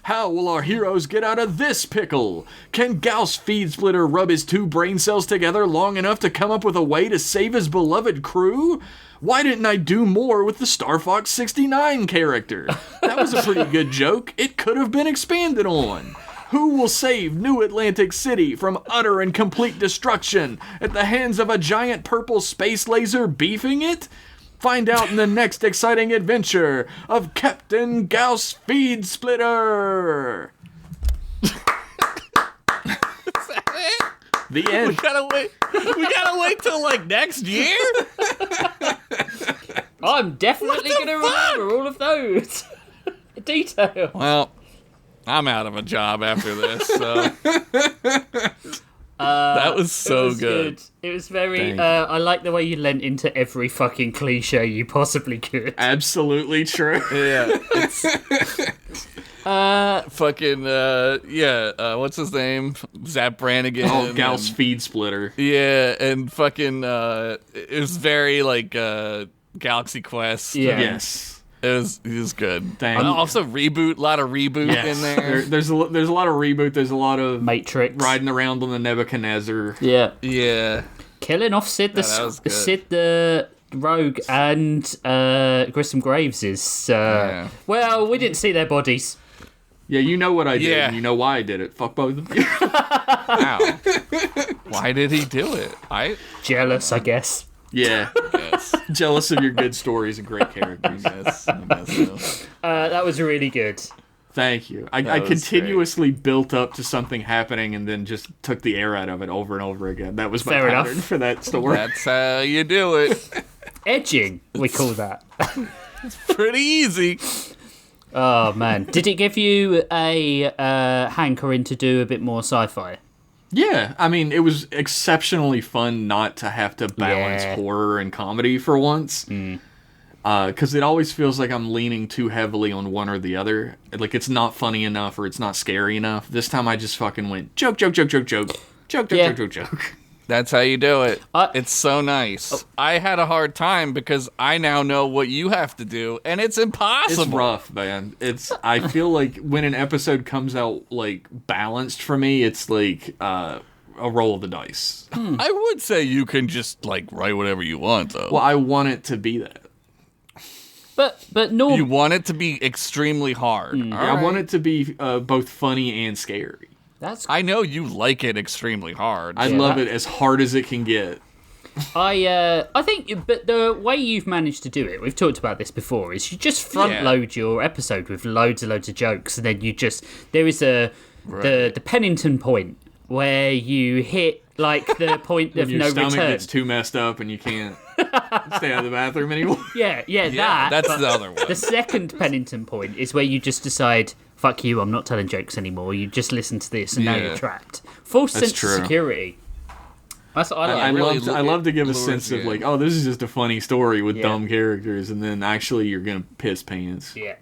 S3: How will our heroes get out of this pickle? Can Gauss Feed Splitter rub his 2 brain cells together long enough to come up with a way to save his beloved crew? Why didn't I do more with the Star Fox 69 character? That was a pretty good joke. It could have been expanded on. Who will save New Atlantic City from utter and complete destruction at the hands of a giant purple space laser beefing it? Find out in the next exciting adventure of Captain Gauss Feed Splitter. The end.
S2: We gotta wait till like next year?
S1: I'm definitely going to remember all of those details.
S2: Well, I'm out of a job after this, so. That was so
S1: it was good. It was very, I like the way you lent into every fucking cliche you possibly could.
S3: Absolutely true.
S2: Yeah. What's his name? Zap Brannigan.
S3: Oh, Gauss Feed Splitter.
S2: Yeah, and fucking, it was very, like, Galaxy Quest.
S1: Yeah.
S3: Yes.
S2: It was good.
S3: Dang.
S2: Also, a lot of reboot
S3: Yes.
S2: in there.
S3: There's a lot of reboot. There's a lot of
S1: Matrix.
S3: riding around on the Nebuchadnezzar.
S1: Yeah.
S2: Yeah.
S1: Killing off Sid
S2: that was good.
S1: Sid the Rogue and Grissom Graves is... Well, we didn't see their bodies.
S3: Yeah, you know what I did,
S2: Yeah.
S3: and you know why I did it. Fuck both of you.
S2: Wow. Why did he do it?
S1: Jealous, I guess.
S3: Yeah.
S2: Yes.
S3: Jealous of your good stories and great characters.
S2: Yes. I guess so.
S1: That was really good.
S3: Thank you. I
S2: was
S3: continuously built up to something happening and then just took the air out of it over and over again. That was my
S1: Fair enough.
S3: pattern for that story.
S2: That's how you do it.
S1: Edging, we call that.
S2: Pretty easy.
S1: Oh, man. Did it give you a hankering to do a bit more sci-fi?
S3: Yeah, I mean, it was exceptionally fun not to have to balance
S1: Yeah.
S3: horror and comedy for once. Because it always feels like I'm leaning too heavily on one or the other. Like, it's not funny enough or it's not scary enough. This time I just fucking went joke, joke, joke, joke, joke. Joke, joke,
S1: Yeah.
S3: joke, joke, joke.
S2: That's how you do it.
S1: I-
S2: It's so nice. I had a hard time because I now know what you have to do, and it's impossible.
S3: It's rough, man. I feel like when an episode comes out, like, balanced for me, it's like a roll of the dice.
S2: I would say you can just like write whatever you want, though.
S3: Well, I want it to be that.
S1: But no.
S2: You want it to be extremely hard. All
S3: I
S2: right.
S3: want it to be both funny and scary.
S1: That's
S2: I know you like it extremely hard.
S3: I love it as hard as it can get.
S1: I think, but the way you've managed to do it, we've talked about this before, is you just front load your episode with loads of jokes, and then you just there is the Pennington point where you hit like the point of
S3: Your
S1: no
S3: stomach
S1: return.
S3: gets too messed up and you can't stay out of the bathroom anymore.
S1: Yeah,
S2: yeah, that's
S1: but
S2: the other one.
S1: The second Pennington point is where you just decide, fuck you, I'm not telling jokes anymore. You just listen to this, and now
S2: Yeah.
S1: you're trapped. False
S3: That's
S1: sense
S3: true.
S1: of security. That's what I like.
S3: I love to give a
S2: lures
S3: sense of
S2: you
S3: like,
S2: in.
S3: oh, this is just a funny story with
S1: Yeah.
S3: dumb characters, and then actually you're gonna piss pants.
S1: Yeah.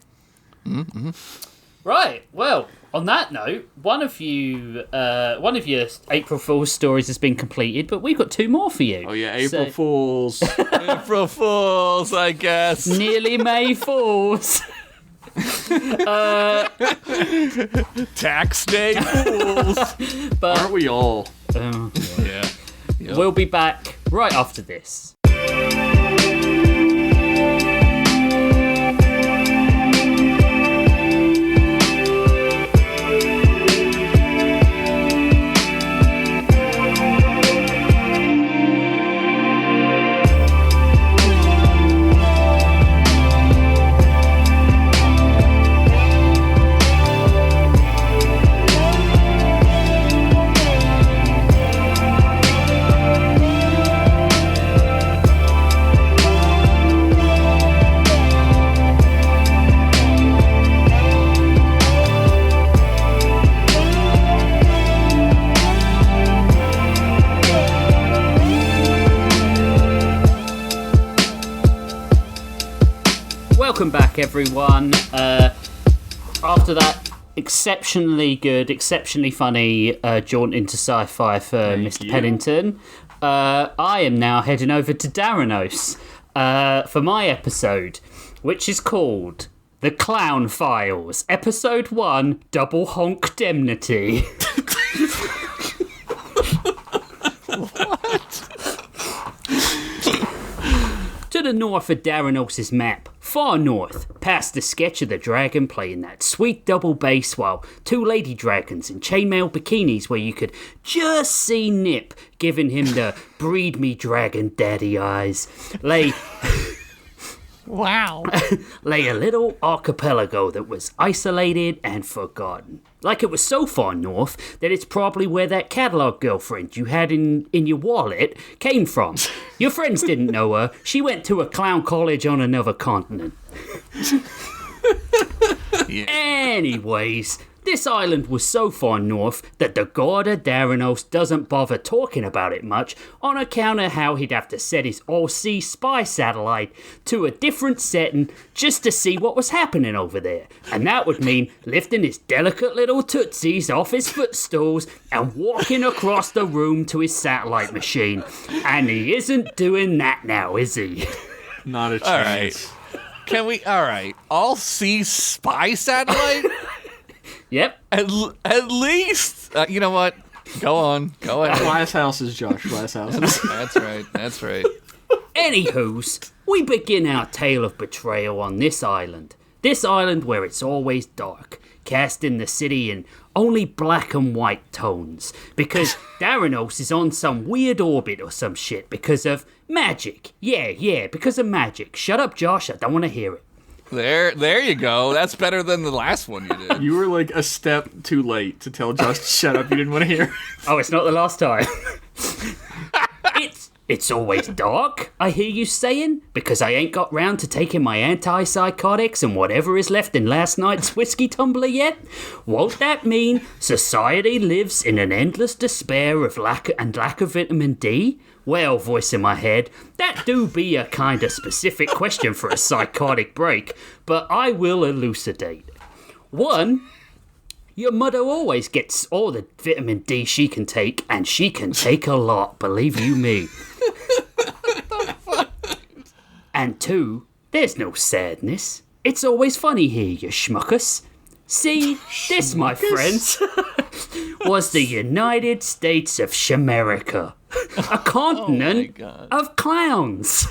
S1: Right. Well, on that note, one of your April Fool's stories has been completed, but we've got two more for you.
S3: Oh yeah, April
S1: So-
S3: Fools.
S2: April Fools, I guess.
S1: Nearly May Fools.
S2: Tax day fools.
S3: Aren't we all?
S2: Yeah.
S1: We'll be back right after this. Welcome back, everyone. After that exceptionally good, exceptionally funny jaunt into sci-fi for Mr.
S3: you.
S1: Pennington, I am now heading over to Daranos for my episode, which is called The Clown Files, Episode 1, Double Honk Demnity. To the north of Daranos' map, far north, past the sketch of the dragon playing that sweet double bass while two lady dragons in chainmail bikinis where you could just see Nip giving him the breed me dragon daddy eyes, lay a little archipelago that was isolated and forgotten. Like it was so far north that it's probably where that catalog girlfriend you had in your wallet came from. Your friends didn't know her. She went to a clown college on another continent. Anyways, this island was so far north that the god of Daranos doesn't bother talking about it much on account of how he'd have to set his all-sea spy satellite to a different setting just to see what was happening over there. And that would mean lifting his delicate little tootsies off his footstools and walking across the room to his satellite machine. And he isn't doing that now, is he?
S3: Not a
S2: All
S3: chance.
S2: right. Can we? All right. All see spy satellite.
S1: Yep.
S2: At least. You know what? Go on. Go ahead.
S3: Glass houses, Josh. Glass houses.
S2: That's right. That's right.
S1: Anywho's, we begin our tale of betrayal on this island. This island where it's always dark, casting the city in only black and white tones. Because Theranos is on some weird orbit or some shit because of magic. Yeah, because of magic. Shut up, Josh. I don't want to hear it.
S2: There you go. That's better than the last one you did.
S3: You were like a step too late to tell Josh to shut up. You didn't want to hear.
S1: Oh, it's not the last time. It's always dark, I hear you saying, because I ain't got round to taking my antipsychotics and whatever is left in last night's whiskey tumbler yet? Won't that mean society lives in an endless despair of lack of vitamin D? Well, voice in my head, that do be a kinda specific question for a psychotic break, but I will elucidate. 1. Your mother always gets all the vitamin D she can take, and she can take a lot, believe you me. And 2, there's no sadness. It's always funny here, you schmuckus. See, this, my friends, was the United States of Shamerica, a continent of clowns.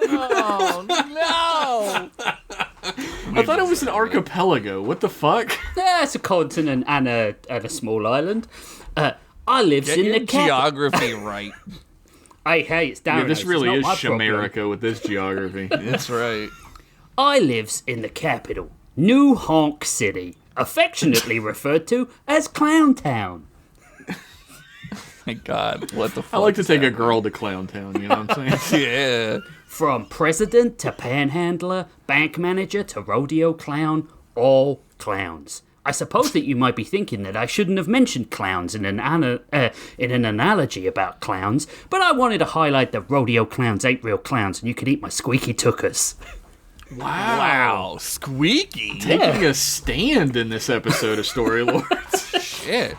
S2: Oh, no!
S3: I thought it was an archipelago. What the fuck?
S1: Yeah, it's a continent and a small island. I lives
S2: Get
S1: in
S2: your
S1: the capital.
S2: geography right.
S1: Hey, it's down.
S3: Yeah, this really is Shamerica with this geography.
S2: That's right.
S1: I lives in the capital, New Honk City, affectionately referred to as Clown Town.
S2: My God, what the fuck?
S3: I like to
S2: is
S3: take a
S2: happening?
S3: girl to Clown Town, you know what I'm saying?
S2: Yeah.
S1: From president to panhandler, bank manager to rodeo clown, all clowns. I suppose that you might be thinking that I shouldn't have mentioned clowns in an analogy about clowns, but I wanted to highlight that rodeo clowns ain't real clowns and you could eat my squeaky tuchus.
S2: Wow. Squeaky.
S3: Taking a stand in this episode of Story Lords.
S2: Shit.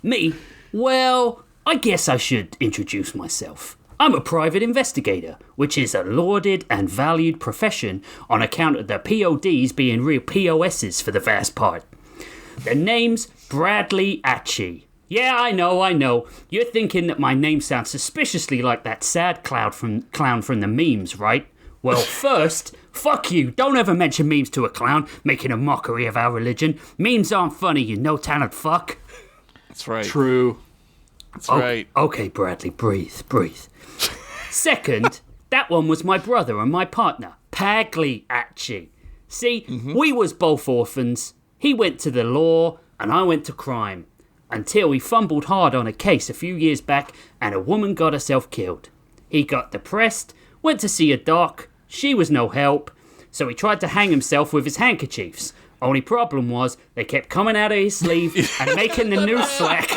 S1: Me? Well, I guess I should introduce myself. I'm a private investigator, which is a lauded and valued profession on account of the PODs being real POSs for the vast part. The name's Bradley Atchie. Yeah, I know. You're thinking that my name sounds suspiciously like that sad clown from the memes, right? Well, first, fuck you. Don't ever mention memes to a clown, making a mockery of our religion. Memes aren't funny, you no-talent fuck.
S2: That's right.
S3: True.
S2: That's right.
S1: Okay, Bradley, breathe. Second, that one was my brother and my partner, Pagli Atchie. See, we was both orphans. He went to the law, and I went to crime. Until he fumbled hard on a case a few years back, and a woman got herself killed. He got depressed, went to see a doc, she was no help, so he tried to hang himself with his handkerchiefs. Only problem was, they kept coming out of his sleeve and making the noose slack.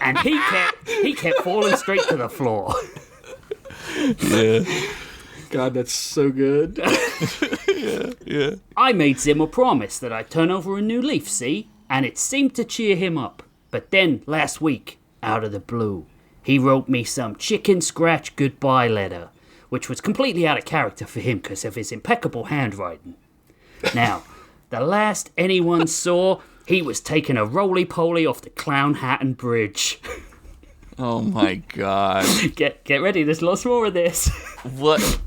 S1: And he kept falling straight to the floor.
S2: Yeah.
S3: God, that's so good.
S2: Yeah.
S1: I made Zim a promise that I'd turn over a new leaf, see? And it seemed to cheer him up. But then, last week, out of the blue, he wrote me some chicken scratch goodbye letter, which was completely out of character for him because of his impeccable handwriting. Now, the last anyone saw, he was taking a roly-poly off the Clown Hatton Bridge.
S2: Oh my God.
S1: Get ready, there's lots more of this.
S2: What?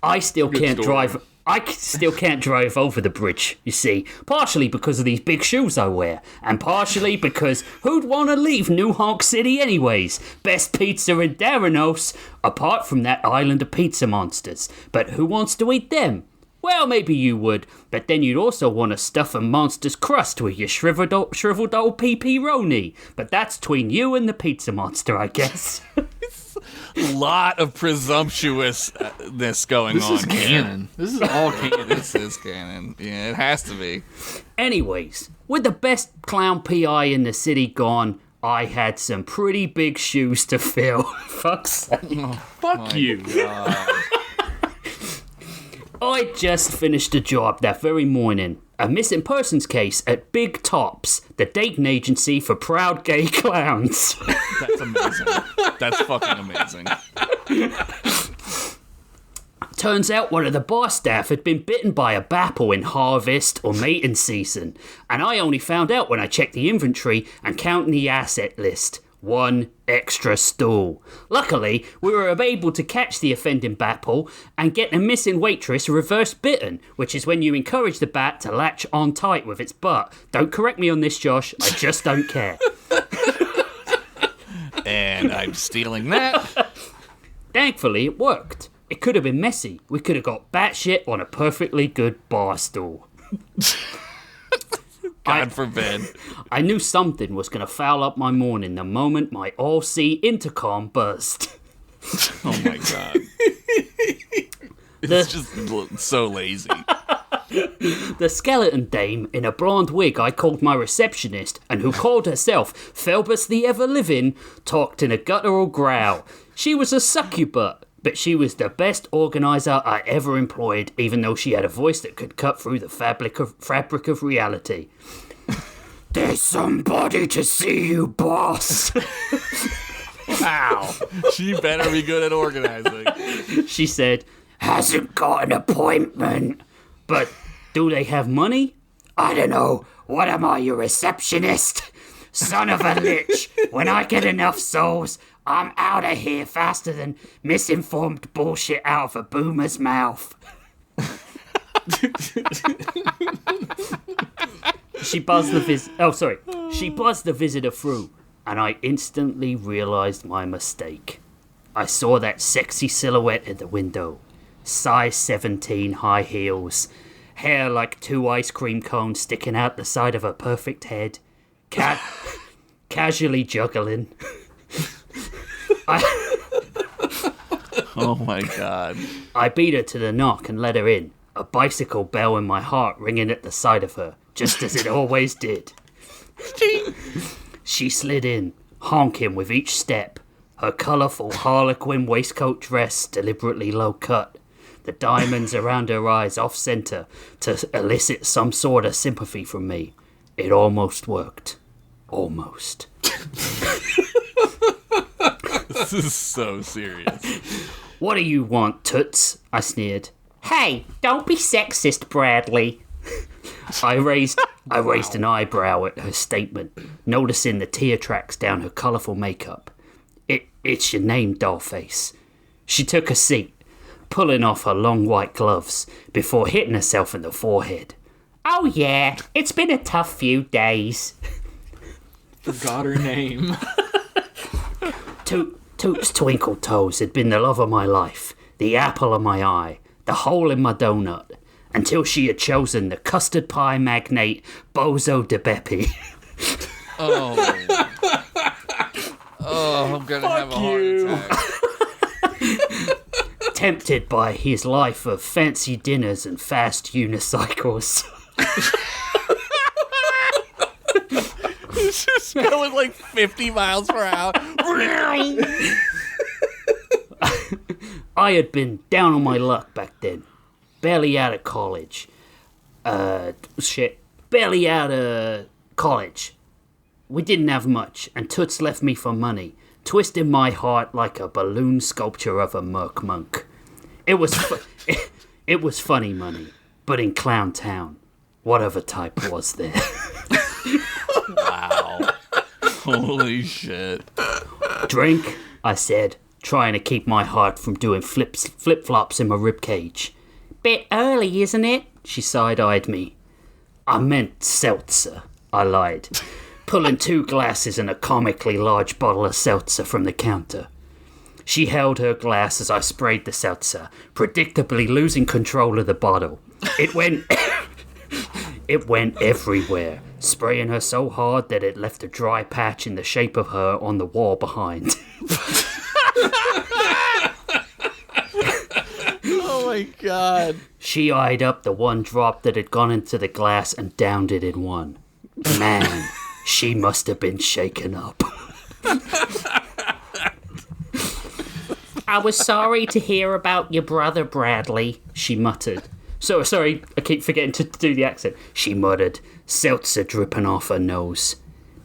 S1: I still can't
S3: story.
S1: drive. I still can't drive over the bridge, you see. Partially because of these big shoes I wear, and partially because who'd want to leave New Honk City anyways? Best pizza in Theranos, apart from that island of pizza monsters. But who wants to eat them? Well, maybe you would, but then you'd also want to stuff a monster's crust with your shriveled old PP-roni. But that's between you and the pizza monster, I guess.
S2: Lot of presumptuousness going
S3: This
S2: on.
S3: is canon. This is all canon.
S2: This is canon. Yeah, it has to be.
S1: Anyways, with the best clown PI in the city gone, I had some pretty big shoes to fill. Fuck's sake.
S3: Fuck you.
S1: I just finished a job that very morning. A missing persons case at Big Tops, the dating agency for proud gay clowns.
S2: That's amazing. That's fucking amazing.
S1: Turns out one of the bar staff had been bitten by a bapple in harvest or mating season, and I only found out when I checked the inventory and counted the asset list. 1 extra stool. Luckily, we were able to catch the offending bapple and get the missing waitress reverse bitten, which is when you encourage the bat to latch on tight with its butt. Don't correct me on this, Josh. I just don't care.
S2: And I'm stealing that.
S1: Thankfully, it worked. It could have been messy. We could have got batshit on a perfectly good bar stool.
S2: God forbid.
S1: I knew something was going to foul up my morning the moment my all-see intercom buzzed.
S2: Oh my God. It's just so lazy.
S1: The skeleton dame in a blonde wig I called my receptionist, and who called herself Phelbus the Ever-Living, talked in a guttural growl. She was a succubus, but she was the best organizer I ever employed, even though she had a voice that could cut through the fabric of reality. There's somebody to see you, boss.
S2: Wow. She better be good at organizing.
S1: She said, hasn't got an appointment. But do they have money? I don't know. What am I, your receptionist? Son of a lich. When I get enough souls, I'm out of here faster than misinformed bullshit out of a boomer's mouth. She buzzed the visitor through, and I instantly realized my mistake. I saw that sexy silhouette at the window. Size 17 high heels, hair like 2 ice cream cones sticking out the side of her perfect head, casually juggling.
S2: Oh my God.
S1: I beat her to the knock and let her in, a bicycle bell in my heart ringing at the side of her, just as it always did. She slid in, honking with each step, her colourful harlequin waistcoat dress deliberately low cut, the diamonds around her eyes off-centre to elicit some sort of sympathy from me. It almost worked. Almost.
S2: This is so serious.
S1: What do you want, toots? I sneered. Hey, don't be sexist, Bradley. I raised an eyebrow at her statement, noticing the tear tracks down her colourful makeup. It's your name, dollface. She took a seat, pulling off her long white gloves before hitting herself in the forehead. Oh yeah, it's been a tough few days.
S3: Forgot her name.
S1: Toot's twinkle toes had been the love of my life, the apple of my eye, the hole in my donut, until she had chosen the custard pie magnate Bozo de Beppe.
S2: Oh, I'm gonna have a heart attack.
S1: Tempted by his life of fancy dinners and fast unicycles.
S2: It's just going like 50 miles per hour.
S1: I had been down on my luck back then. Barely out of college. Barely out of college. We didn't have much, and Toots left me for money, twisting my heart like a balloon sculpture of a merc monk. It was it was funny money, but in Clown Town, what other type was there?
S2: Wow. Holy shit.
S1: Drink, I said, trying to keep my heart from doing flip-flops in my ribcage. Bit early, isn't it? She side-eyed me. I meant seltzer, I lied, pulling 2 glasses and a comically large bottle of seltzer from the counter. She held her glass as I sprayed the seltzer, predictably losing control of the bottle. It went everywhere, spraying her so hard that it left a dry patch in the shape of her on the wall behind.
S2: Oh my God.
S1: She eyed up the 1 drop that had gone into the glass and downed it in one. Man, she must have been shaken up. I was sorry to hear about your brother, Bradley, she muttered. So sorry, I keep forgetting to do the accent. She muttered, seltzer dripping off her nose.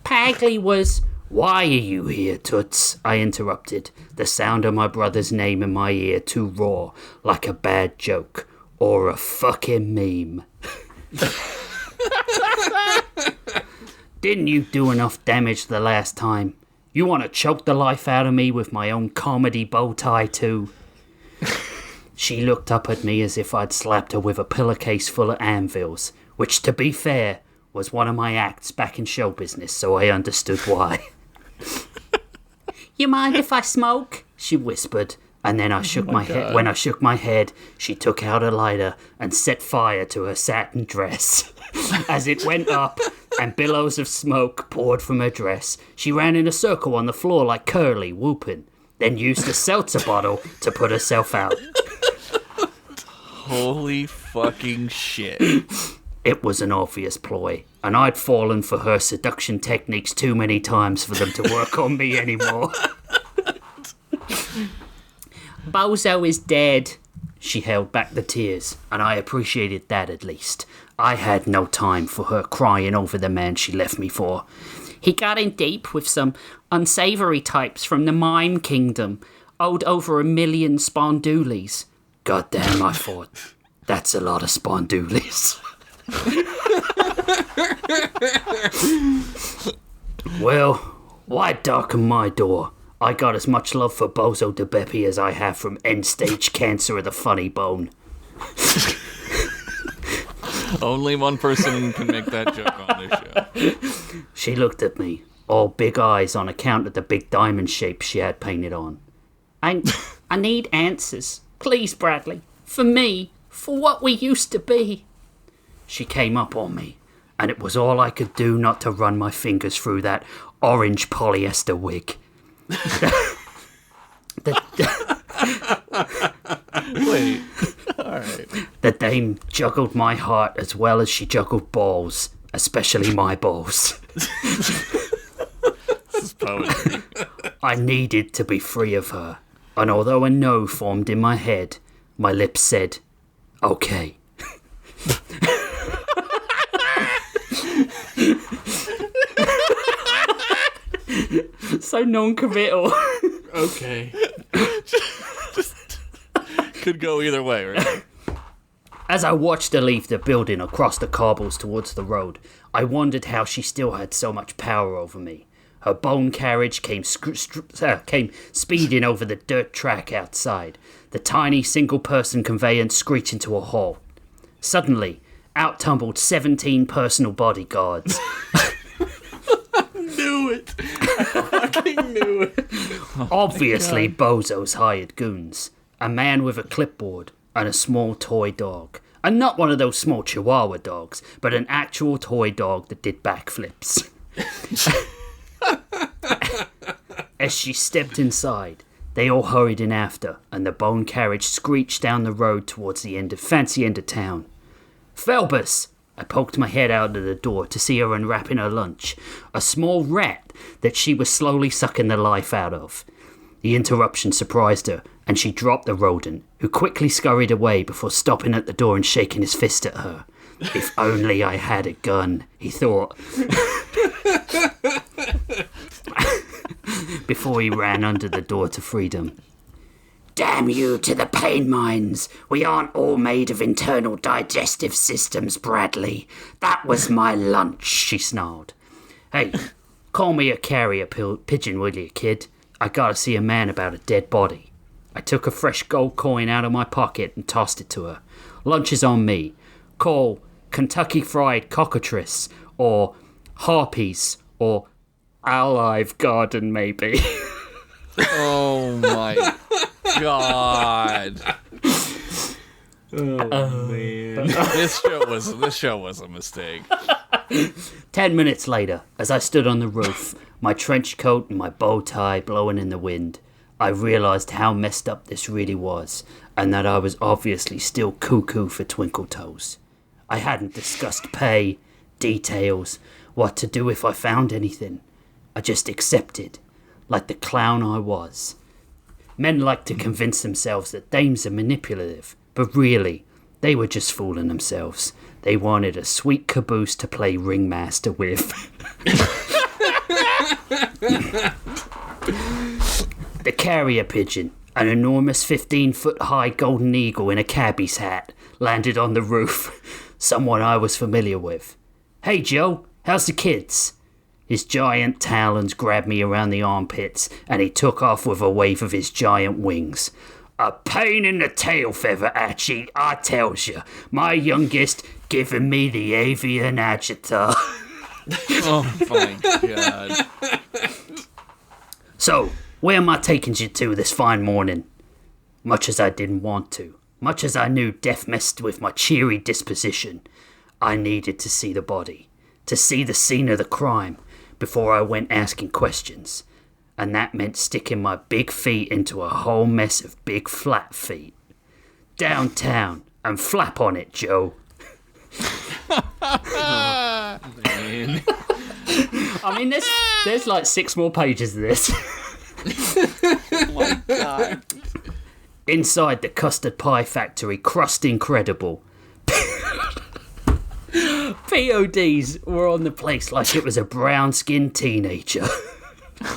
S1: Pagley was Why are you here, Toots? I interrupted, the sound of my brother's name in my ear too raw, like a bad joke, or a fucking meme. Didn't you do enough damage the last time? You want to choke the life out of me with my own comedy bow tie too? She looked up at me as if I'd slapped her with a pillowcase full of anvils, which, to be fair, was one of my acts back in show business, so I understood why. You mind if I smoke? She whispered, and then I shook my head. When I shook my head, she took out a lighter and set fire to her satin dress. As it went up and billows of smoke poured from her dress, she ran in a circle on the floor like Curly, whooping, then used a seltzer bottle to put herself out.
S2: Holy fucking shit.
S1: It was an obvious ploy, and I'd fallen for her seduction techniques too many times for them to work on me anymore. Bozo is dead. She held back the tears, and I appreciated that at least. I had no time for her crying over the man she left me for. He got in deep with some unsavory types from the Mime Kingdom, owed over 1 million spondoolies. Goddamn, I thought, that's a lot of spondoolies. Well, why darken my door? I got as much love for Bozo de Beppe as I have from end-stage cancer of the funny bone.
S2: Only one person can make that joke on this show.
S1: She looked at me, all big eyes on account of the big diamond shape she had painted on. I need answers. Please, Bradley. For me. For what we used to be. She came up on me, and it was all I could do not to run my fingers through that orange polyester wig.
S2: Wait. Alright.
S1: The dame juggled my heart as well as she juggled balls, especially my balls.
S2: This is poetry.
S1: I needed to be free of her, and although a no formed in my head, my lips said, okay. So non-committal.
S3: Okay.
S2: Just could go either way, right?
S1: As I watched her leave the building across the cobbles towards the road, I wondered how she still had so much power over me. Her bone carriage came speeding over the dirt track outside, the tiny single-person conveyance screeching to a halt. Suddenly, out tumbled 17 personal bodyguards.
S3: Knew it. I fucking knew it.
S1: Obviously, Bozo's hired goons. A man with a clipboard and a small toy dog. And not one of those small chihuahua dogs, but an actual toy dog that did backflips. As she stepped inside, they all hurried in after, and the bone carriage screeched down the road towards the fancy end of town. Phelbus! I poked my head out of the door to see her unwrapping her lunch, a small rat that she was slowly sucking the life out of. The interruption surprised her, and she dropped the rodent, who quickly scurried away before stopping at the door and shaking his fist at her. If only I had a gun, he thought. Before he ran under the door to freedom. Damn you to the pain mines. We aren't all made of internal digestive systems, Bradley. That was my lunch, she snarled. Hey, call me a carrier pigeon, will you, kid? I gotta see a man about a dead body. I took a fresh gold coin out of my pocket and tossed it to her. Lunch is on me. Call Kentucky Fried Cockatrice, or Harpies, or Olive Garden, maybe.
S2: Oh my god.
S3: Oh, man.
S2: This show was a mistake.
S1: 10 minutes later, as I stood on the roof, my trench coat and my bow tie blowing in the wind, I realized how messed up this really was, and that I was obviously still cuckoo for Twinkle Toes. I hadn't discussed pay, details, what to do if I found anything. I just accepted, like the clown I was. Men like to convince themselves that dames are manipulative, but really, they were just fooling themselves. They wanted a sweet caboose to play ringmaster with. The carrier pigeon, an enormous 15-foot-high golden eagle in a cabbie's hat, landed on the roof. Someone I was familiar with. Hey, Joe, how's the kids? His giant talons grabbed me around the armpits, and he took off with a wave of his giant wings. A pain in the tail feather, Archie, I tells you. My youngest giving me the avian agita.
S2: Oh my god.
S1: So, where am I taking you to this fine morning? Much as I didn't want to, much as I knew death messed with my cheery disposition, I needed to see the body, to see the scene of the crime, before I went asking questions. And that meant sticking my big feet into a whole mess of big flat feet. Downtown, and flap on it, Joe.
S3: Man.
S1: I mean, there's like 6 more pages of this.
S4: Oh my god.
S1: Inside the custard pie factory, crust incredible. PODs were on the place like it was a brown-skinned teenager.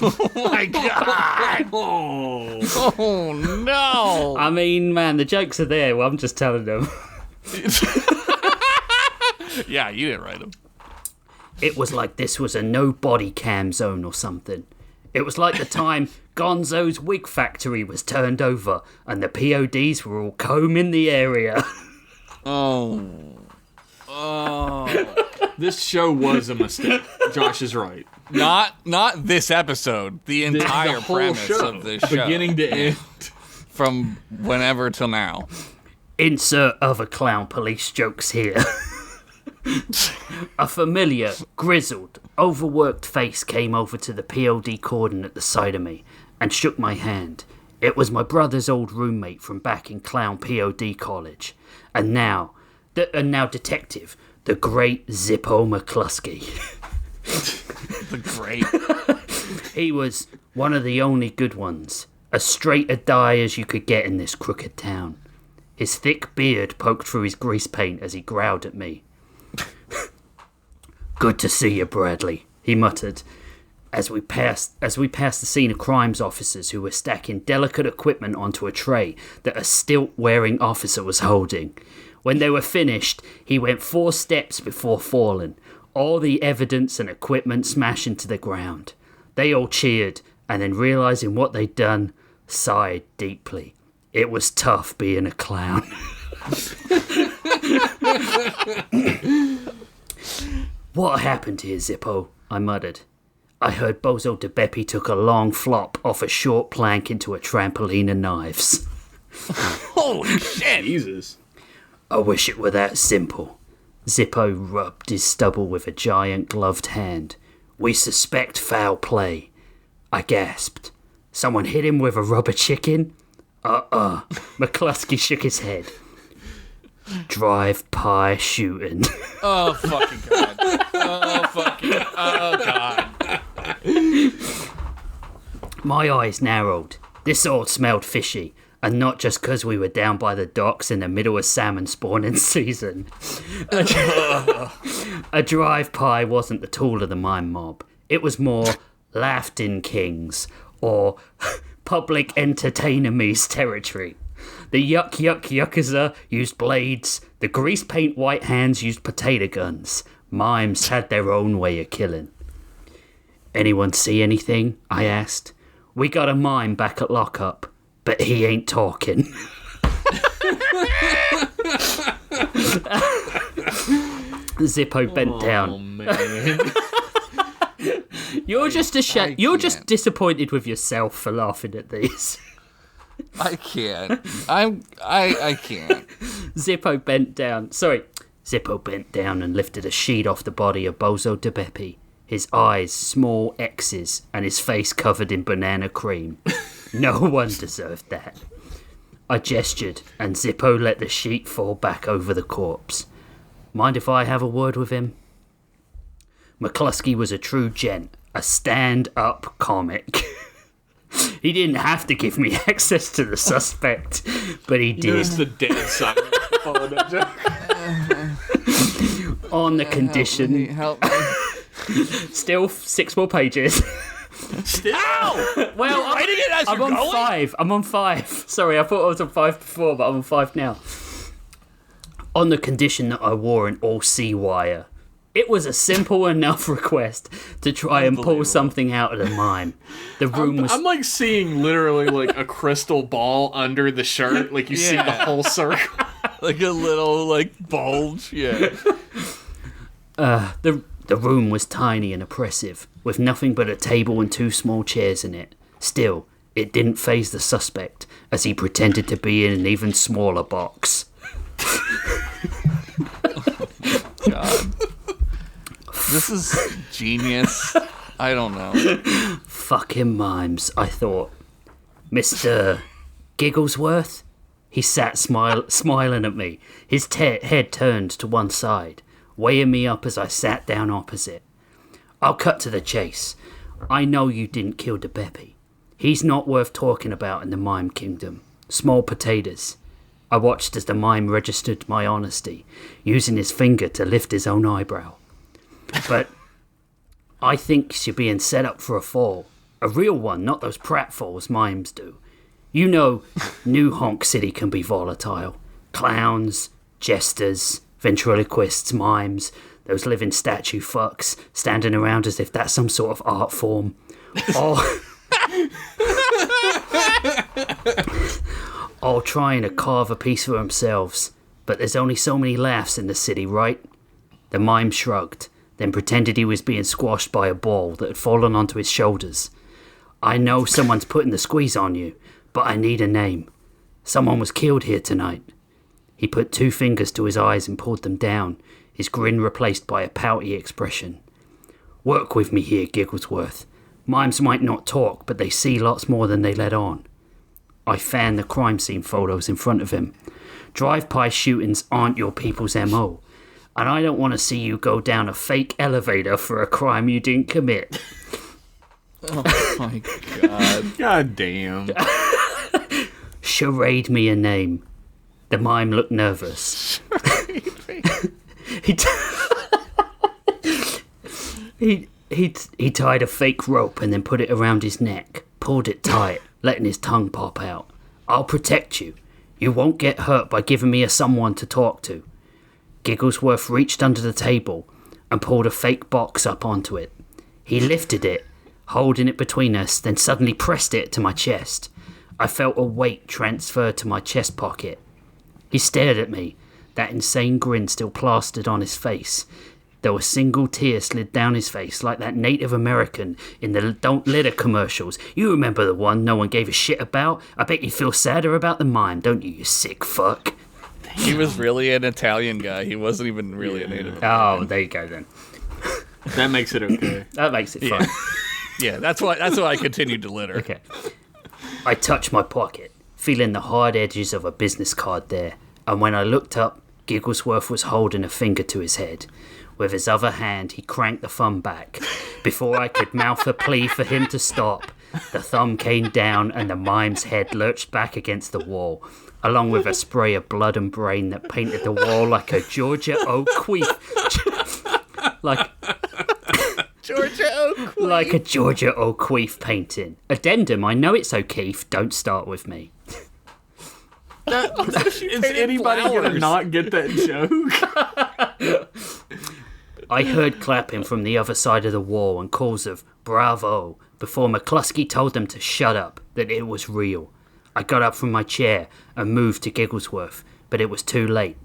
S2: Oh my god. Oh no.
S1: I mean, man, the jokes are there. Well, I'm just telling them.
S2: Yeah, you didn't write them.
S1: It was like this was a no body cam zone or something. It was like the time Gonzo's wig factory was turned over and the PODs were all combing the area.
S2: Oh.
S3: This show was a mistake. Josh is right.
S2: Not this episode. The entire
S3: the whole
S2: premise
S3: show,
S2: of this show.
S3: beginning to end.
S2: From whenever till now.
S1: Insert other clown police jokes here. A familiar, grizzled, overworked face came over to the POD cordon at the side of me and shook my hand. It was my brother's old roommate from back in Clown POD college. And now detective, the great Zippo McCluskey.
S2: The great.
S1: He was one of the only good ones. As straight a die as you could get in this crooked town. His thick beard poked through his grease paint as he growled at me. Good to see you, Bradley, he muttered, as we passed the scene of crimes officers who were stacking delicate equipment onto a tray that a stilt-wearing officer was holding. When they were finished, he went 4 steps before falling, all the evidence and equipment smashing to the ground. They all cheered, and then realizing what they'd done, sighed deeply. It was tough being a clown. What happened here, Zippo? I muttered. I heard Bozo de Beppe took a long flop off a short plank into a trampoline of knives.
S2: Holy shit.
S3: Jesus.
S1: I wish it were that simple. Zippo rubbed his stubble with a giant gloved hand. We suspect foul play. I gasped. Someone hit him with a rubber chicken? McCluskey shook his head. Drive-by shooting.
S2: Oh, fucking God. Oh, God.
S1: My eyes narrowed. This all smelled fishy, and not just 'cause we were down by the docks in the middle of salmon spawning season. A drive-by wasn't the tool of the mime mob. It was more laughed-in kings, or public entertainer-me's territory. The yuck-yuck-yuckaza used blades. The grease-paint white hands used potato guns. Mimes had their own way of killing. Anyone see anything? I asked. We got a mime back at lockup, but he ain't talking. Zippo bent down.
S3: Oh, man.
S1: You're just You're just disappointed with yourself for laughing at these.
S2: I can't. I can't.
S1: Zippo bent down. Zippo bent down and lifted a sheet off the body of Bozo de Beppe. His eyes small X's and his face covered in banana cream. No one deserved that. I gestured and Zippo let the sheet fall back over the corpse. Mind if I have a word with him? McCluskey was a true gent, a stand-up comic. He didn't have to give me access to the suspect, but he did.
S3: Use the dead side.
S1: On the condition...
S2: Help me.
S1: Still 6 more pages.
S3: Still.
S1: Well,
S2: Writing it as
S1: I'm
S2: you're
S1: on
S2: going?
S1: 5. I'm on 5. Sorry, I thought I was on 5 before, but I'm on 5 now. On the condition that I wore an all-sea wire. It was a simple enough request to try and pull something out of the mime. The room was...
S3: I'm like seeing literally like a crystal ball under the shirt. Like you see the whole circle.
S2: Like a little, like, bulge. Yeah.
S1: The room was tiny and oppressive, with nothing but a table and 2 small chairs in it. Still, it didn't faze the suspect, as he pretended to be in an even smaller box.
S2: God. This is genius. I don't know.
S1: Fucking mimes, I thought. Mr. Gigglesworth? He sat smiling at me, his head turned to one side, weighing me up as I sat down opposite. I'll cut to the chase. I know you didn't kill the Beppy. He's not worth talking about in the mime kingdom. Small potatoes. I watched as the mime registered my honesty, using his finger to lift his own eyebrow. But I think you're being set up for a fall. A real one, not those pratfalls mimes do. You know, New Honk City can be volatile. Clowns, jesters, ventriloquists, mimes, those living statue fucks standing around as if that's some sort of art form. All trying to carve a piece for themselves. But there's only so many laughs in the city, right? The mime shrugged, then pretended he was being squashed by a ball that had fallen onto his shoulders. I know someone's putting the squeeze on you, but I need a name. Someone was killed here tonight. He put 2 fingers to his eyes and pulled them down, his grin replaced by a pouty expression. Work with me here, Gigglesworth. Mimes might not talk, but they see lots more than they let on. I fanned the crime scene photos in front of him. Drive-by shootings aren't your people's MO, and I don't want to see you go down a fake elevator for a crime you didn't commit.
S2: Oh my God.
S3: God damn.
S1: Charade me a name. The mime looked nervous. He tied a fake rope and then put it around his neck, pulled it tight, letting his tongue pop out. I'll protect you. You won't get hurt by giving me someone to talk to. Gigglesworth reached under the table and pulled a fake box up onto it. He lifted it, holding it between us, then suddenly pressed it to my chest. I felt a weight transferred to my chest pocket. He stared at me, that insane grin still plastered on his face, though a single tear slid down his face like that Native American in the Don't Litter commercials. You remember the one no one gave a shit about? I bet you feel sadder about the mime, don't you, you sick fuck?
S2: He was really an Italian guy. He wasn't even really a native.
S1: Oh, there you go then.
S3: That makes it okay.
S1: That makes it fun.
S2: Yeah, that's why I continued to litter.
S1: Okay. I touched my pocket, feeling the hard edges of a business card there, and when I looked up, Gigglesworth was holding a finger to his head. With his other hand, he cranked the thumb back. Before I could mouth a plea for him to stop, the thumb came down and the mime's head lurched back against the wall, along with a spray of blood and brain that painted the wall like a Georgia O'Keeffe. Like a Georgia O'Keeffe painting. Addendum, I know it's O'Keeffe, don't start with me.
S3: Is anybody gonna not get that joke?
S1: I heard clapping from the other side of the wall and calls of bravo before McCluskey told them to shut up, that it was real. I got up from my chair and moved to Gigglesworth, but it was too late.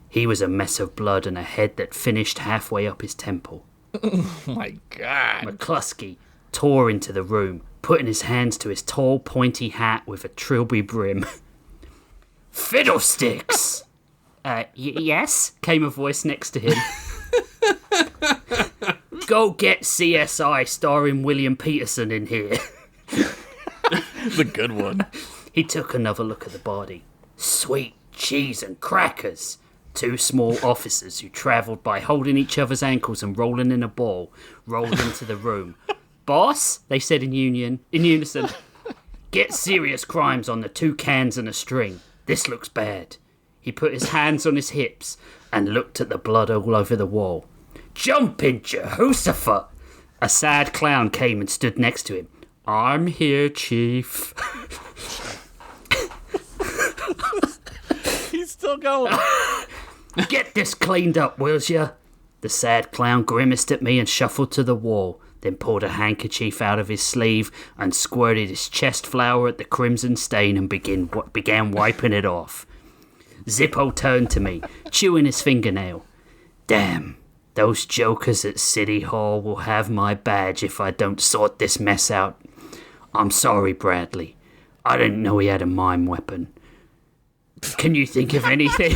S1: He was a mess of blood and a head that finished halfway up his temple.
S2: Oh my God.
S1: McCluskey tore into the room, putting his hands to his tall, pointy hat with a trilby brim. Fiddlesticks! Yes? Came a voice next to him. Go get CSI starring William Peterson in here.
S2: The good one.
S1: He took another look at the body. Sweet cheese and crackers. 2 small officers who travelled by holding each other's ankles and rolling in a ball rolled into the room. Boss, they said in unison. Get serious crimes on the 2 cans and a string. This looks bad. He put his hands on his hips and looked at the blood all over the wall. Jumping Jehoshaphat! A sad clown came and stood next to him. I'm here, Chief.
S2: He's still going.
S1: Get this cleaned up, will ya? The sad clown grimaced at me and shuffled to the wall, then pulled a handkerchief out of his sleeve and squirted his chest flour at the crimson stain and began wiping it off. Zippo turned to me, chewing his fingernail. Damn, those jokers at City Hall will have my badge if I don't sort this mess out. I'm sorry, Bradley. I didn't know he had a mime weapon. Can you think of anything?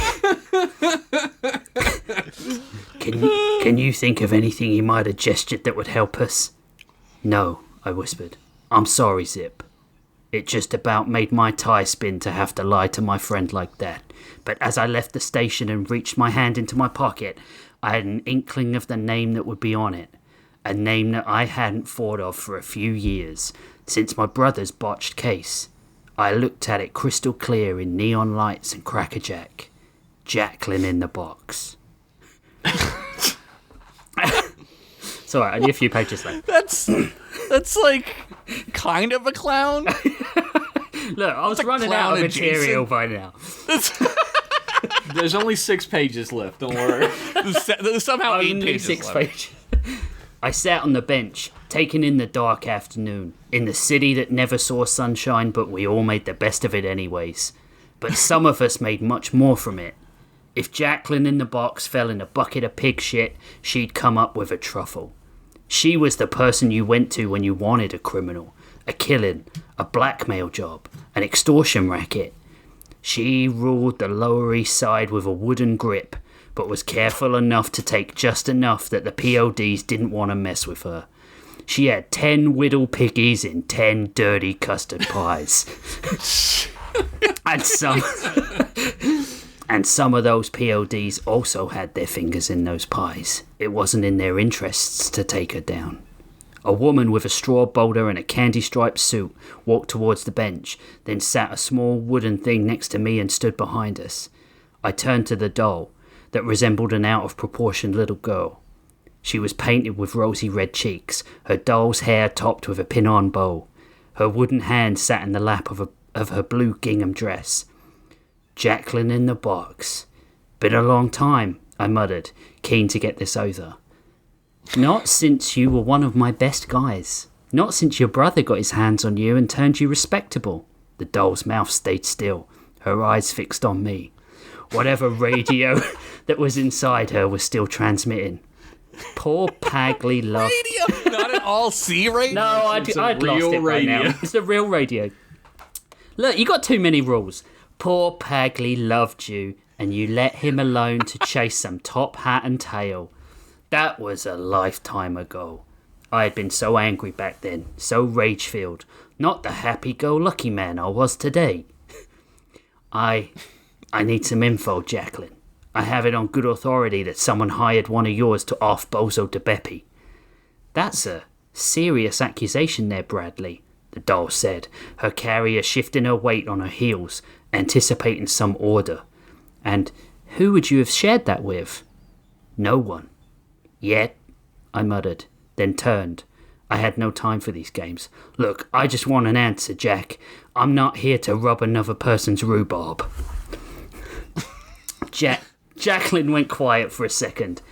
S1: Can you think of anything he might have gestured that would help us? No, I whispered. I'm sorry, Zip. It just about made my tie spin to have to lie to my friend like that. But as I left the station and reached my hand into my pocket, I had an inkling of the name that would be on it. A name that I hadn't thought of for a few years, since my brother's botched case. I looked at it crystal clear in neon lights and crackerjack. Jacqueline in the box. Sorry, I need a few pages left.
S2: That's like kind of a clown.
S1: Look, I was running out of material by now.
S3: There's only 6 pages left, don't worry.
S2: There's somehow 8
S1: Only
S2: pages
S1: 6
S2: left.
S1: pages. I sat on the bench, taking in the dark afternoon, in the city that never saw sunshine, but we all made the best of it anyways. But some of us made much more from it. If Jacqueline in the box fell in a bucket of pig shit, she'd come up with a truffle. She was the person you went to when you wanted a criminal, a killing, a blackmail job, an extortion racket. She ruled the Lower East Side with a wooden grip, but was careful enough to take just enough that the PODs didn't want to mess with her. She had 10 whittle piggies in 10 dirty custard pies. And some of those PODs also had their fingers in those pies. It wasn't in their interests to take her down. A woman with a straw boulder and a candy-striped suit walked towards the bench, then sat a small wooden thing next to me and stood behind us. I turned to the doll, that resembled an out-of-proportion little girl. She was painted with rosy red cheeks, her doll's hair topped with a pin-on bow. Her wooden hand sat in the lap of her blue gingham dress. Jacqueline in the box. Been a long time, I muttered, keen to get this over. Not since you were one of my best guys. Not since your brother got his hands on you and turned you respectable. The doll's mouth stayed still, her eyes fixed on me. Whatever radio that was inside her was still transmitting. Poor Pagley loved...
S2: Radio? Not an all-C radio?
S1: No, I'd lost it by now. It's the real radio. Look, you got too many rules. Poor Pagley loved you, and you let him alone to chase some top hat and tail. That was a lifetime ago. I had been so angry back then, so rage-filled. Not the happy-go-lucky man I was today. I need some info, Jacqueline. I have it on good authority that someone hired one of yours to off Bozo de Beppe. That's a serious accusation there, Bradley, the doll said, her carrier shifting her weight on her heels, anticipating some order. And who would you have shared that with? No one. Yet, I muttered, then turned. I had no time for these games. Look, I just want an answer, Jack. I'm not here to rub another person's rhubarb. Jacqueline went quiet for a second.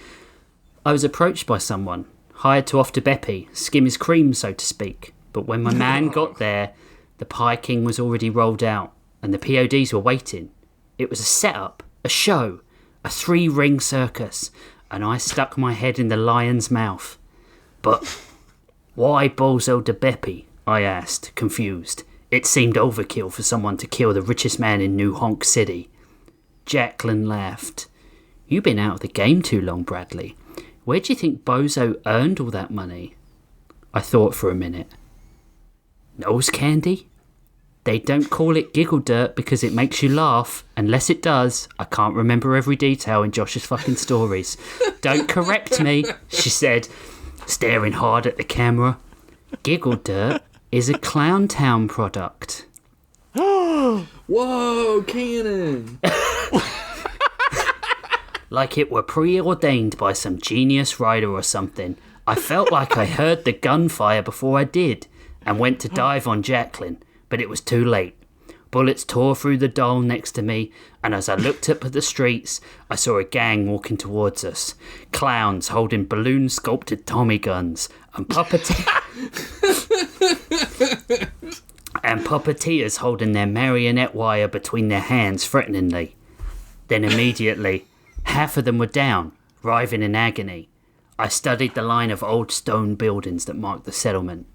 S1: I was approached by someone, hired to off to Beppe, skim his cream, so to speak. But when my man got there, the Pie King was already rolled out, and the PODs were waiting. It was a setup, a show, a 3-ring circus, and I stuck my head in the lion's mouth. But why Bozo de Beppe? I asked, confused. It seemed overkill for someone to kill the richest man in New Honk City. Jacqueline laughed. You've been out of the game too long, Bradley. Where do you think Bozo earned all that money? I thought for a minute. Nose candy? They don't call it giggle dirt because it makes you laugh. Unless it does, I can't remember every detail in Josh's fucking stories. Don't correct me, she said, staring hard at the camera. Giggle dirt is a Clowntown product.
S3: Whoa, canon!
S1: Like it were preordained by some genius writer or something. I felt like I heard the gunfire before I did and went to dive on Jacqueline, but it was too late. Bullets tore through the doll next to me, and as I looked up at the streets, I saw a gang walking towards us. Clowns holding balloon-sculpted Tommy guns, and puppeteers holding their marionette wire between their hands threateningly. Then immediately, half of them were down, writhing in agony. I studied the line of old stone buildings that marked the settlement.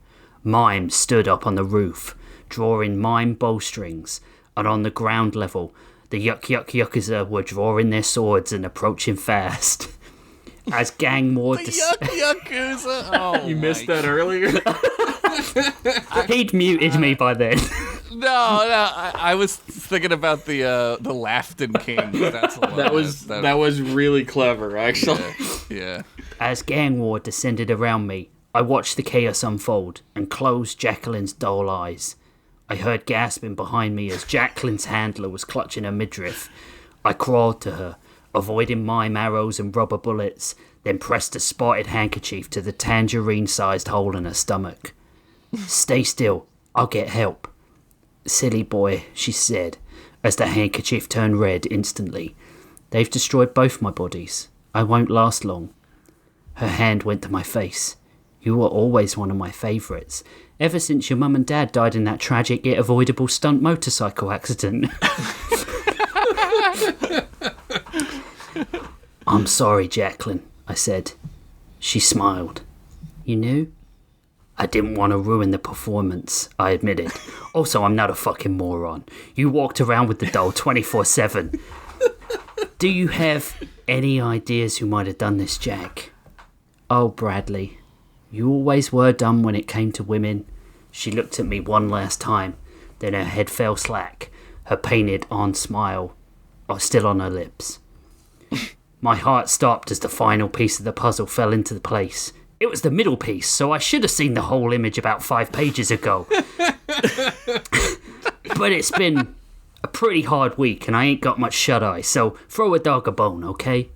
S1: Mimes stood up on the roof, drawing mime bowstrings, and on the ground level, the Yakuza were drawing their swords and approaching fast. As gang war...
S2: Yakuza! Oh,
S3: You missed that earlier?
S1: He'd muted me by then.
S2: No, I was thinking about the Laughton King. That's what
S3: That was really clever, actually.
S2: Yeah.
S1: As gang war descended around me, I watched the chaos unfold and closed Jacqueline's dull eyes. I heard gasping behind me as Jacqueline's handler was clutching her midriff. I crawled to her, avoiding mime arrows and rubber bullets, then pressed a spotted handkerchief to the tangerine-sized hole in her stomach. "Stay still, I'll get help." "Silly boy," she said, as the handkerchief turned red instantly. "They've destroyed both my bodies. I won't last long." Her hand went to my face. "You were always one of my favourites, ever since your mum and dad died in that tragic yet avoidable stunt motorcycle accident." "I'm sorry, Jacqueline," I said. She smiled. "You knew?" "I didn't want to ruin the performance," I admitted. "Also, I'm not a fucking moron. You walked around with the doll 24/7. Do you have any ideas who might have done this, Jack?" "Oh, Bradley, you always were dumb when it came to women." She looked at me one last time, then her head fell slack, her painted-on smile still on her lips. My heart stopped as the final piece of the puzzle fell into place. It was the middle piece, so I should have seen the whole image about 5 pages ago. But it's been a pretty hard week, and I ain't got much shut-eye, so throw a dog a bone, okay?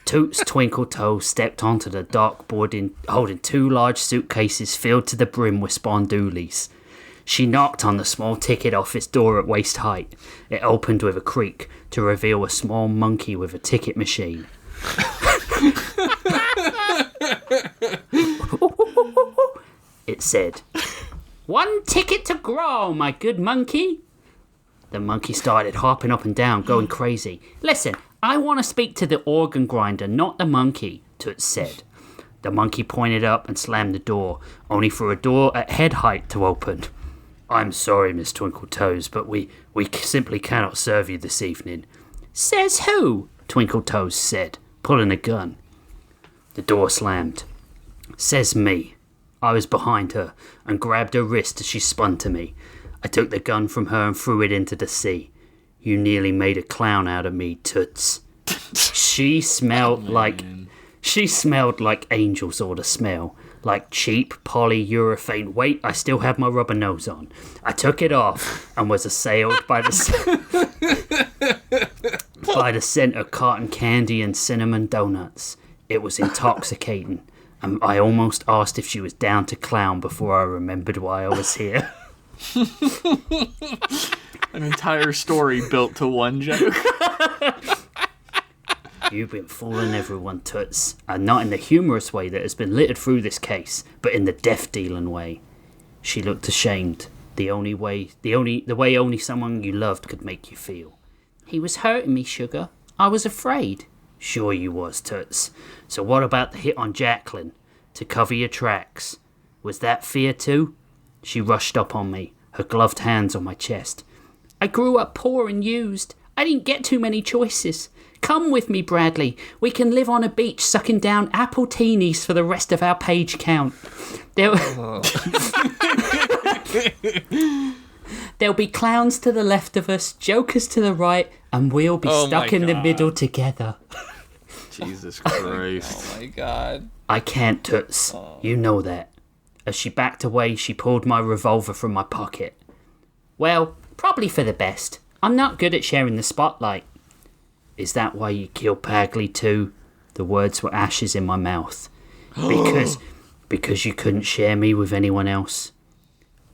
S1: Toots Twinkle-Toe stepped onto the dartboard holding 2 large suitcases filled to the brim with spondoolies. She knocked on the small ticket office door at waist height. It opened with a creak to reveal a small monkey with a ticket machine. It said, "1 ticket to grow, my good monkey." The monkey started hopping up and down, going crazy. "Listen, I want to speak to the organ grinder, not the monkey," Toots said. The monkey pointed up and slammed the door, only for a door at head height to open. "I'm sorry, Miss Twinkle-Toes, but we simply cannot serve you this evening." "Says who?" Twinkle-Toes said, pulling a gun. The door slammed. "Says me." I was behind her and grabbed her wrist as she spun to me. I took the gun from her and threw it into the sea. "You nearly made a clown out of me, Toots." She smelled like angels ought to smell. Like cheap polyurethane. Wait, I still have my rubber nose on. I took it off and was assailed by the scent of cotton candy and cinnamon donuts. It was intoxicating, and I almost asked if she was down to clown before I remembered why I was here.
S3: An entire story built to one joke.
S1: "You've been fooling everyone, Toots, and not in the humorous way that has been littered through this case, but in the death-dealing way." She looked ashamed, the way only someone you loved could make you feel. "He was hurting me, sugar. I was afraid." "Sure you was, Toots. So what about the hit on Jacqueline? To cover your tracks. Was that fear too?" She rushed up on me, her gloved hands on my chest. "I grew up poor and used. I didn't get too many choices. Come with me, Bradley. We can live on a beach sucking down apple teenies for the rest of our page count. There'll be clowns to the left of us, jokers to the right, and we'll be stuck in the middle together."
S3: Jesus Christ.
S2: Oh my god.
S1: "I can't, Toots. You know that." As she backed away, she pulled my revolver from my pocket. "Well, probably for the best. I'm not good at sharing the spotlight." "Is that why you killed Bagley too?" The words were ashes in my mouth. Because you couldn't share me with anyone else.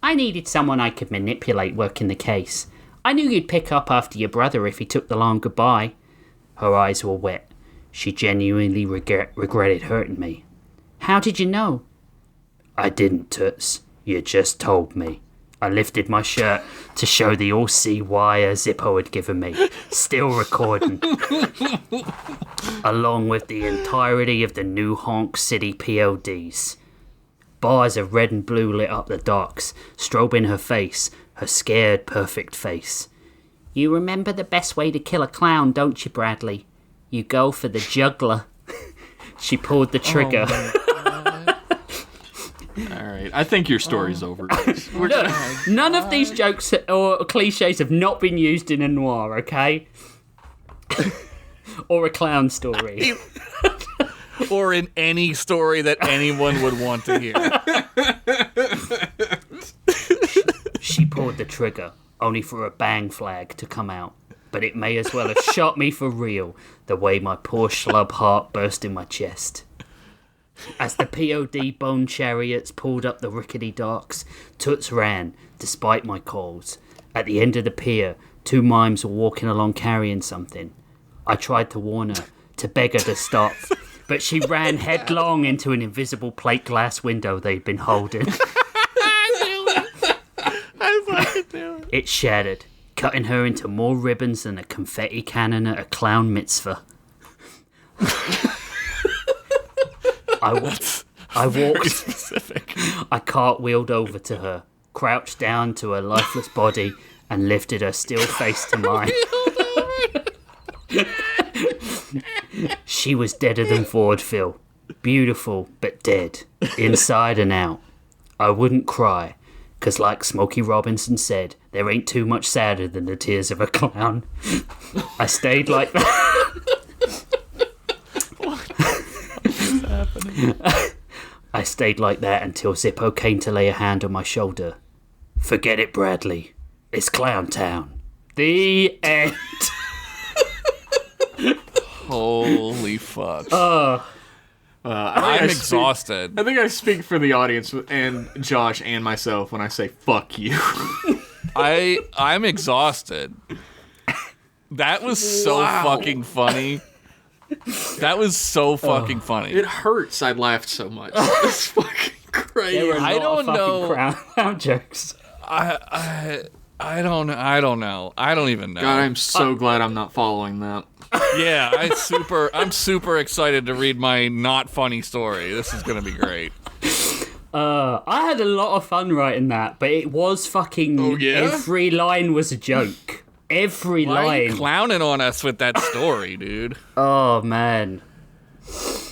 S1: I needed someone I could manipulate working the case. I knew you'd pick up after your brother if he took the long goodbye. Her eyes were wet. She genuinely regretted hurting me. How did you know? I didn't, Toots. You just told me. I lifted my shirt to show the all-see wire Zippo had given me. Still recording. Along with the entirety of the new Honk City PLDs. Bars of red and blue lit up the docks, strobing her face, her scared, perfect face. You remember the best way to kill a clown, don't you, Bradley? You go for the juggler. She pulled the trigger.
S3: Alright, I think your story's over.
S1: Look, none of these jokes or cliches have not been used in a noir, okay? Or a clown story.
S2: Or in any story that anyone would want to hear.
S1: She pulled the trigger, only for a bang flag to come out. But it may as well have shot me for real, the way my poor schlub heart burst in my chest. As the POD bone chariots pulled up the rickety docks, Toots ran, despite my calls. At the end of the pier, two mimes were walking along carrying something. I tried to warn her, to beg her to stop, but she ran headlong into an invisible plate glass window they'd been holding.
S2: I fucking knew it.
S1: It shattered, cutting her into more ribbons than a confetti cannon at a clown mitzvah. I walked.
S2: Very specific.
S1: I cartwheeled over to her, crouched down to her lifeless body, and lifted her still face to mine. She was deader than vaudeville, beautiful but dead, inside and out. I wouldn't cry, 'cause like Smokey Robinson said, there ain't too much sadder than the tears of a clown. I stayed like that. I stayed like that until Zippo came to lay a hand on my shoulder. Forget it, Bradley. It's Clown Town. The end.
S2: Holy fuck.
S3: I'm
S2: exhausted.
S3: I think I speak for the audience and Josh and myself when I say fuck you.
S2: I'm exhausted. That was so fucking funny. That was so fucking funny.
S3: It hurts I laughed so much. It's fucking crazy.
S1: There were a
S2: I
S1: lot
S2: don't
S1: of
S2: know.
S1: fucking clown jokes.
S2: I don't know. I don't know. I don't even know.
S3: God, I'm so glad I'm not following that.
S2: Yeah, I'm super excited to read my not funny story. This is gonna be great.
S1: I had a lot of fun writing that, but it was fucking...
S3: Oh, yeah?
S1: Every line was a joke. Every
S2: Why are you
S1: line.
S2: clowning on us with that story, dude?
S1: Oh, man.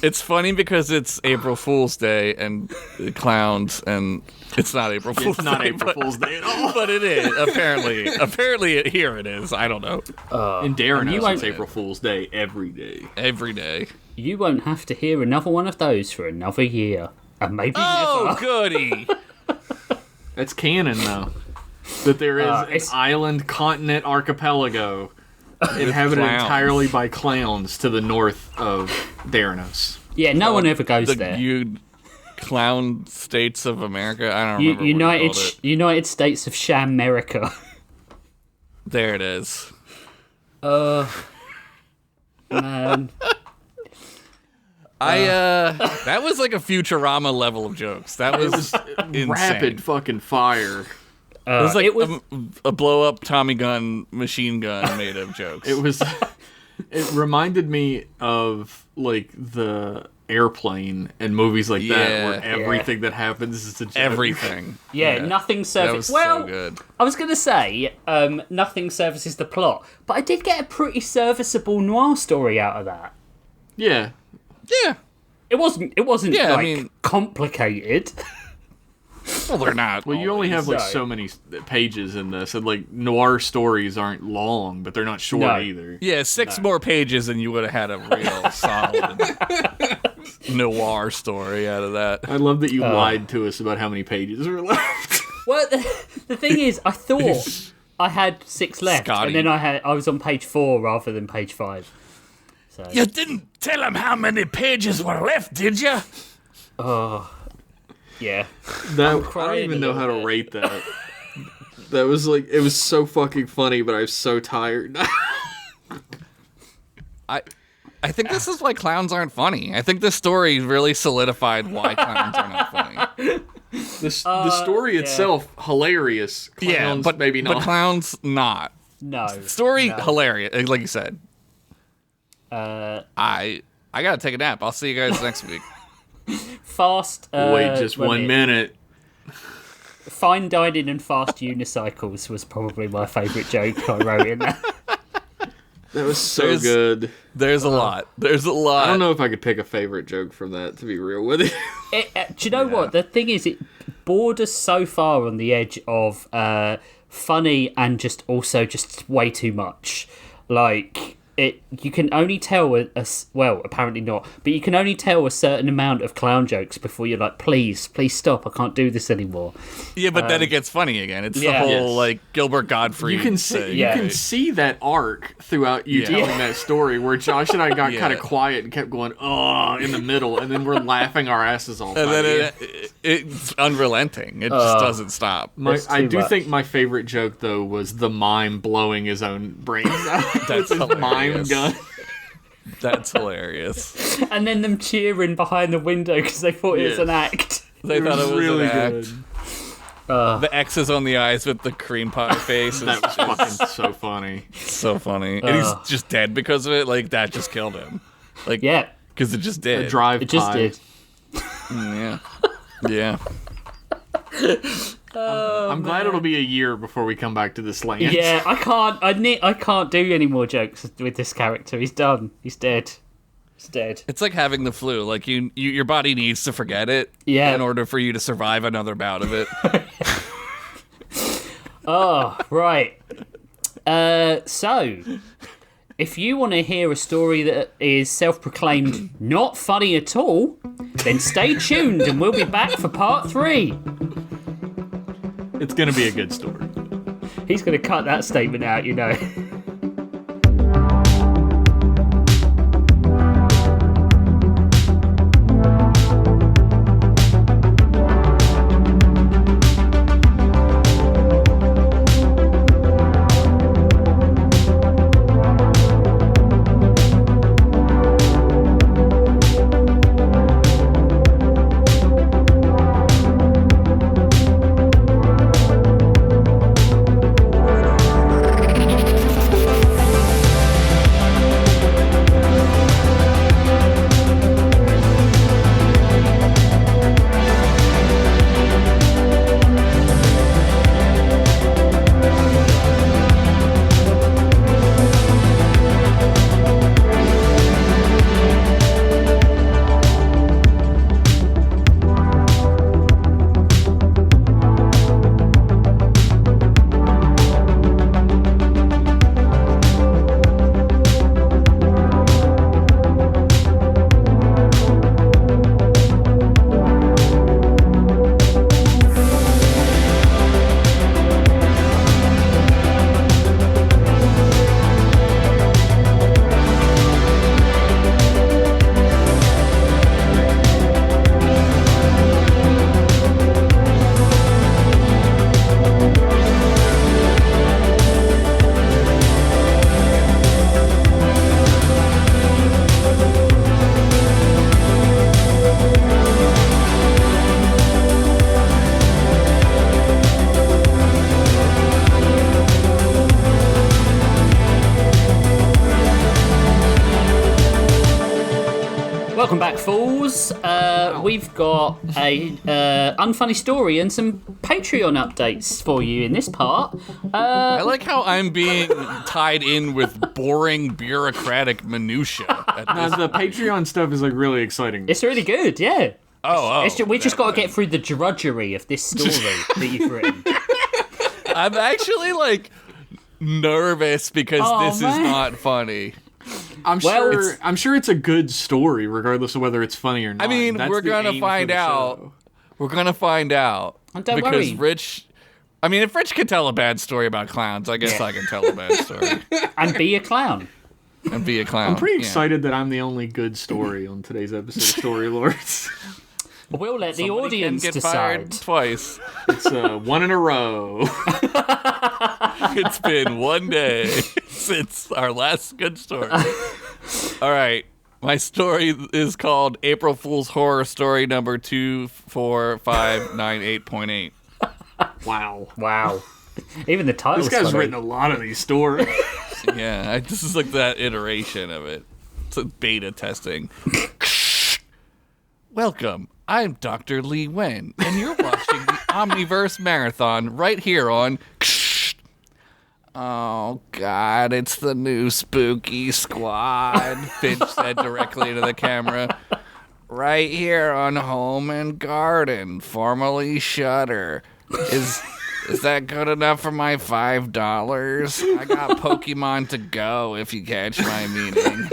S2: It's funny because it's April Fool's Day and clowns, and it's not April Fool's
S3: It's not
S2: Day.
S3: April Fool's Day at all.
S2: But it is, apparently. Apparently, here it is. I don't know.
S3: And Darren
S1: you
S3: knows it's
S1: won't-
S3: April Fool's Day every day.
S2: Every day.
S1: You won't have to hear another one of those for another year. And maybe
S2: Oh,
S1: never.
S2: goody.
S3: That's canon, though. That there is an
S1: it's-
S3: island, continent, archipelago inhabited
S2: clowns.
S3: entirely by clowns to the north of Theranos.
S1: Yeah, no one ever goes
S2: The
S1: there.
S2: clown states of America. I don't remember
S1: United
S2: what he called it.
S1: United States of Shamerica.
S2: There it is.
S1: Man.
S2: That was like a Futurama level of jokes. That was insane.
S3: Rapid fucking fire.
S2: It was like
S1: it was-
S2: a blow up Tommy gun machine gun made of jokes.
S3: It was. It reminded me of like the Airplane and movies like that,
S2: Yeah.
S3: where everything that happens is a joke.
S2: everything.
S1: Yeah, nothing
S2: That
S1: services.
S2: was
S1: Well,
S2: so good.
S1: I was going to say nothing services the plot, but I did get a pretty serviceable noir story out of that.
S3: Yeah.
S2: Yeah.
S1: It wasn't
S2: Yeah, I
S1: like
S2: mean-
S1: complicated.
S2: Well, they're not.
S3: Well, you only have like
S1: No.
S3: so many pages in this, and like noir stories aren't long, but they're not short
S1: No.
S3: either.
S2: Yeah, 6 more pages and you would have had a real solid noir story out of that.
S3: I love that you lied to us about how many pages were left.
S1: Well, the thing is, I thought I had 6 left,
S2: Scotty.
S1: and then I was on page 4 rather than page 5. So
S2: You didn't tell him how many pages were left, did you?
S1: Yeah.
S3: I don't
S1: crying
S3: even
S1: a
S3: know how
S1: little
S3: to
S1: bit.
S3: rate that. That was like, it was so fucking funny, but I was so tired.
S2: I think this is why clowns aren't funny. I think this story really solidified why clowns are not funny.
S3: The story itself, hilarious. Clowns,
S2: but
S3: maybe not.
S2: But clowns, not.
S1: No.
S2: Story,
S1: no.
S2: hilarious, like you said. I gotta take a nap. I'll see you guys next week.
S1: Fast.
S3: Wait just 1 minute.
S1: Fine dining and fast unicycles was probably my favourite joke I wrote in there.
S3: That was so good.
S2: There's a lot. There's a lot.
S3: I don't know if I could pick a favorite joke from that, to be real with you.
S1: Do you know what? The thing is, it borders so far on the edge of funny and just way too much. Like, you can only tell well, apparently not, but you can only tell a certain amount of clown jokes before you're like, please stop, I can't do this anymore.
S2: Yeah, but then it gets funny again. It's the
S1: yeah.
S2: whole,
S3: Yes.
S2: like, Gilbert Gottfried
S3: You can see,
S2: thing.
S3: you can see that arc throughout you telling that story, where Josh and I got kind of quiet and kept going, "Oh," in the middle, and then we're laughing our asses off.
S2: And then it's unrelenting. It just doesn't stop.
S3: I do think my favorite joke though was the mime blowing his own brains out.
S2: That's
S3: with his mime
S2: hilarious.
S3: gun.
S2: That's hilarious.
S1: And then them cheering behind the window because they thought it was
S3: Yes.
S1: an act.
S2: They thought it was
S3: really
S2: an act.
S3: good.
S2: The X's on the eyes with the cream pie face.
S3: That was fucking so funny.
S2: So funny. And he's just dead because of it. Like, that just killed him. Like,
S1: Yeah,
S2: because it just did.
S3: A drive
S1: it just
S3: pie.
S1: did.
S2: Yeah. Yeah.
S3: I'm glad it'll be a year before we come back to this land.
S1: Yeah, I can't. I can't do any more jokes with this character. He's done. He's dead. He's dead.
S2: It's like having the flu. Like, your body needs to forget it
S1: Yeah.
S2: in order for you to survive another bout of it.
S1: Oh, right. So, if you want to hear a story that is self-proclaimed not funny at all, then stay tuned and we'll be back for part 3.
S3: It's gonna be a good story.
S1: He's going to cut that statement out, you know. Welcome back, fools. We've got a unfunny story and some Patreon updates for you in this part.
S2: I like how I'm being tied in with boring bureaucratic minutia.
S3: The Patreon stuff is like really exciting.
S1: It's really good, yeah. We just got to
S2: okay.
S1: get through the drudgery of this story that you've written.
S2: I'm actually like nervous because this is not funny.
S3: I'm sure it's a good story, regardless of whether it's funny or not.
S2: I mean,
S3: That's
S2: we're
S3: the
S2: gonna
S3: aim for
S2: find
S3: the
S2: out.
S3: show.
S2: We're gonna find out.
S1: And don't
S2: because
S1: worry.
S2: Rich. I mean, if Rich can tell a bad story about clowns, I guess I can tell a bad story
S1: And be a clown.
S2: and be a clown.
S3: I'm pretty excited that I'm the only good story on today's episode of Story Lords.
S1: We'll let the
S2: Somebody can
S1: audience
S2: get
S1: decide.
S2: fired twice.
S3: It's one in a row.
S2: It's been one day since our last good story. All right. My story is called April Fools Horror Story number 24598.8.
S3: Wow.
S1: Even the title's
S3: This guy's
S1: funny.
S3: written a lot of these stories.
S2: Yeah, this is like that iteration of it. It's a beta testing. Welcome. I'm Dr. Lee Wen, and you're watching the Omniverse Marathon right here on... Oh, God, it's the new Spooky Squad, Finch said directly to the camera. Right here on Home and Garden, formerly Shudder. Is that good enough for my $5? I got Pokemon to go, if you catch my meaning.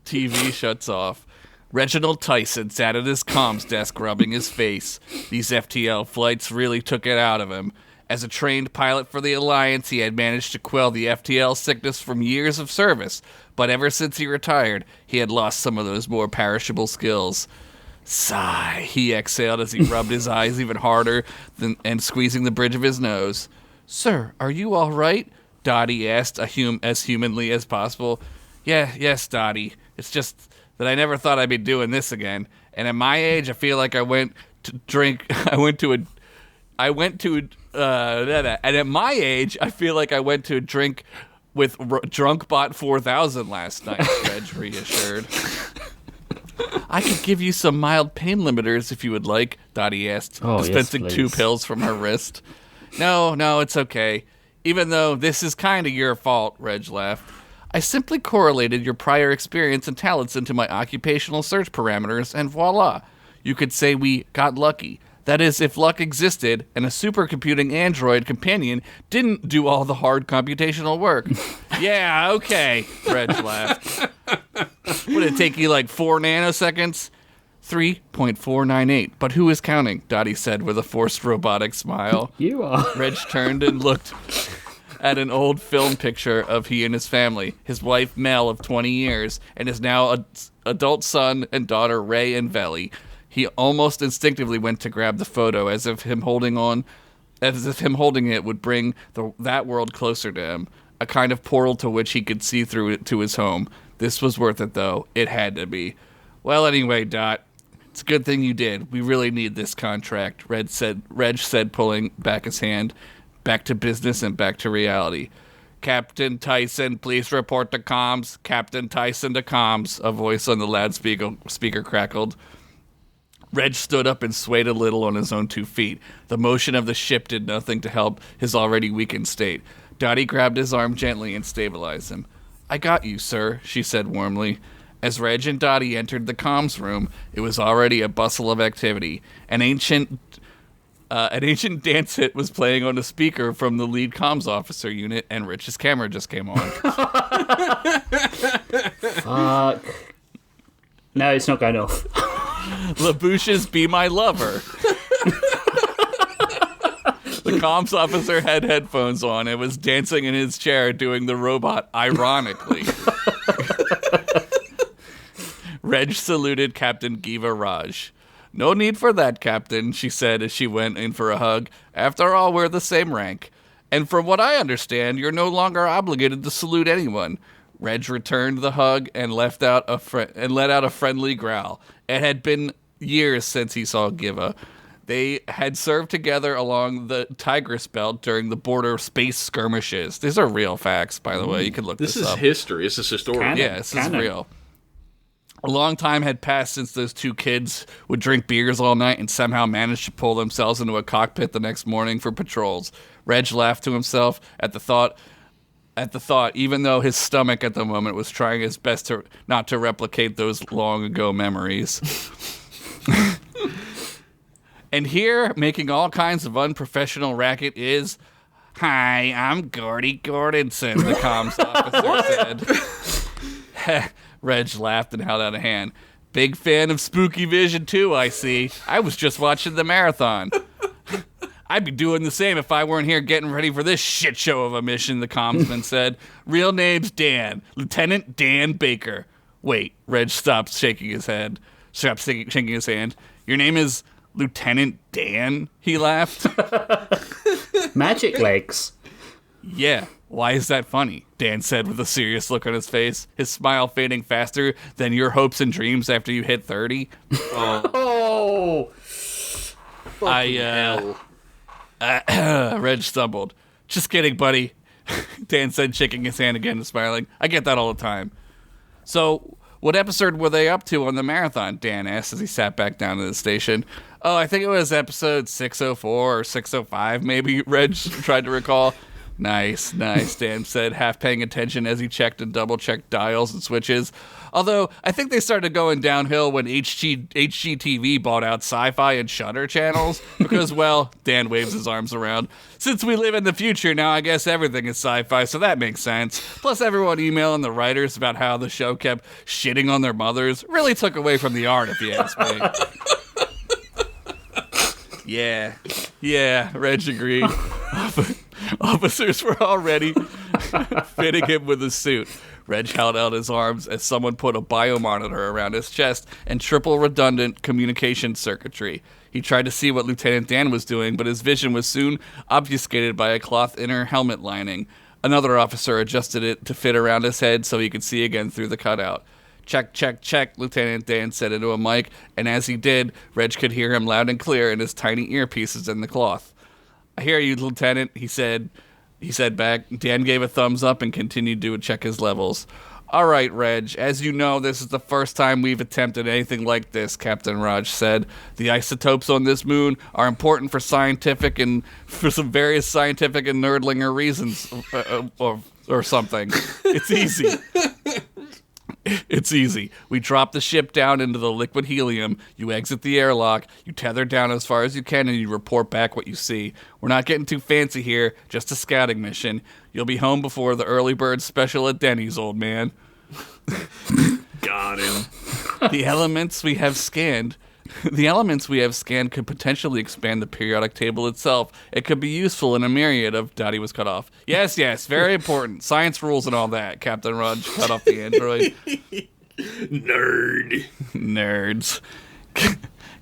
S2: TV shuts off. Reginald Tyson sat at his comms desk rubbing his face. These FTL flights really took it out of him. As a trained pilot for the Alliance, he had managed to quell the FTL sickness from years of service, but ever since he retired, he had lost some of those more perishable skills. Sigh, he exhaled as he rubbed his eyes even harder and squeezing the bridge of his nose. Sir, are you all right? Dottie asked, as humanly as possible. Yes, Dottie. It's just that I never thought I'd be doing this again. And at my age, I feel like I went to drink. And at my age, I feel like I went to a drink with Drunkbot 4000 last night, Reg reassured. I could give you some mild pain limiters if you would like, Dottie asked, dispensing 2 pills from her wrist. No, it's okay. Even though this is kind of your fault, Reg laughed. I simply correlated your prior experience and talents into my occupational search parameters, and voila. You could say we got lucky. That is, if luck existed and a supercomputing android companion didn't do all the hard computational work. Yeah, okay, Reg laughed. Would it take you like 4 nanoseconds? 3.498. But who is counting? Dottie said with a forced robotic smile.
S1: You are.
S2: Reg turned and looked at an old film picture of he and his family, his wife Mel of 20 years, and his now adult son and daughter Ray and Velly. He almost instinctively went to grab the photo, as if him holding it would bring that world closer to him, a kind of portal to which he could see through it to his home. This was worth it, though. It had to be. Well, anyway, Dot, it's a good thing you did. We really need this contract, Reg said, pulling back his hand. Back to business and back to reality. Captain Tyson, please report to comms. Captain Tyson to comms, a voice on the loudspeaker crackled. Reg stood up and swayed a little on his own 2 feet. The motion of the ship did nothing to help his already weakened state. Dottie grabbed his arm gently and stabilized him. I got you, sir, she said warmly. As Reg and Dottie entered the comms room, it was already a bustle of activity. An ancient dance hit was playing on a speaker from the lead comms officer unit, and Rich's camera just came on.
S1: Fuck. No, it's not going off.
S2: LaBouche's Be My Lover. The comms officer had headphones on and was dancing in his chair doing the robot ironically. Reg saluted Captain Giva Raj. No need for that, Captain, she said as she went in for a hug. After all, we're the same rank. And from what I understand, you're no longer obligated to salute anyone. Reg returned the hug and let out a friendly growl. It had been years since he saw Giva. They had served together along the Tigris Belt during the border space skirmishes. These are real facts, by the way. You can look this up.
S3: This is history. This is historical.
S2: Yeah, this is real. A long time had passed since those 2 kids would drink beers all night and somehow manage to pull themselves into a cockpit the next morning for patrols. Reg laughed to himself at the thought, even though his stomach at the moment was trying his best not to replicate those long ago memories. And here, making all kinds of unprofessional racket is... Hi, I'm Gordy Gordonson, the comms officer said. Reg laughed and held out a hand. Big fan of Spooky Vision too, I see. I was just watching the marathon. I'd be doing the same if I weren't here getting ready for this shit show of a mission, the commsman said. Real name's Dan. Lieutenant Dan Baker. Wait, Reg stops shaking his head. Stops shaking his hand. Your name is Lieutenant Dan? He laughed.
S1: Magic legs.
S2: Yeah, why is that funny? Dan said with a serious look on his face, his smile fading faster than your hopes and dreams after you hit 30.
S1: Oh!
S2: Reg stumbled. Just kidding, buddy. Dan said, shaking his hand again and smiling. I get that all the time. So, what episode were they up to on the marathon? Dan asked as he sat back down to the station. Oh, I think it was episode 604 or 605, maybe, Reg tried to recall. Nice, Dan said, half paying attention as he checked and double-checked dials and switches. Although, I think they started going downhill when HGTV bought out Sci-Fi and Shudder channels, because, well, Dan waves his arms around. Since we live in the future now, I guess everything is sci-fi, so that makes sense. Plus, everyone emailing the writers about how the show kept shitting on their mothers really took away from the art, if you ask me. Yeah, Reg agreed. Officers were already fitting him with a suit. Reg held out his arms as someone put a biomonitor around his chest and triple redundant communication circuitry. He tried to see what Lieutenant Dan was doing, but his vision was soon obfuscated by a cloth inner helmet lining. Another officer adjusted it to fit around his head so he could see again through the cutout. Check, check, check, Lieutenant Dan said into a mic, and as he did, Reg could hear him loud and clear in his tiny earpieces in the cloth. I hear you, Lieutenant, he said back. Dan gave a thumbs up and continued to check his levels. All right, Reg, as you know, this is the first time we've attempted anything like this, Captain Raj said. The isotopes on this moon are important for some various scientific and nerdlinger reasons, or something. It's easy. It's easy. We drop the ship down into the liquid helium, you exit the airlock, you tether down as far as you can, and you report back what you see. We're not getting too fancy here, just a scouting mission. You'll be home before the early bird special at Denny's, old man.
S3: Got him.
S2: The elements we have scanned could potentially expand the periodic table itself. It could be useful in a myriad of... Dottie was cut off. Yes, very important. Science rules and all that. Captain Raj cut off the android. Nerds.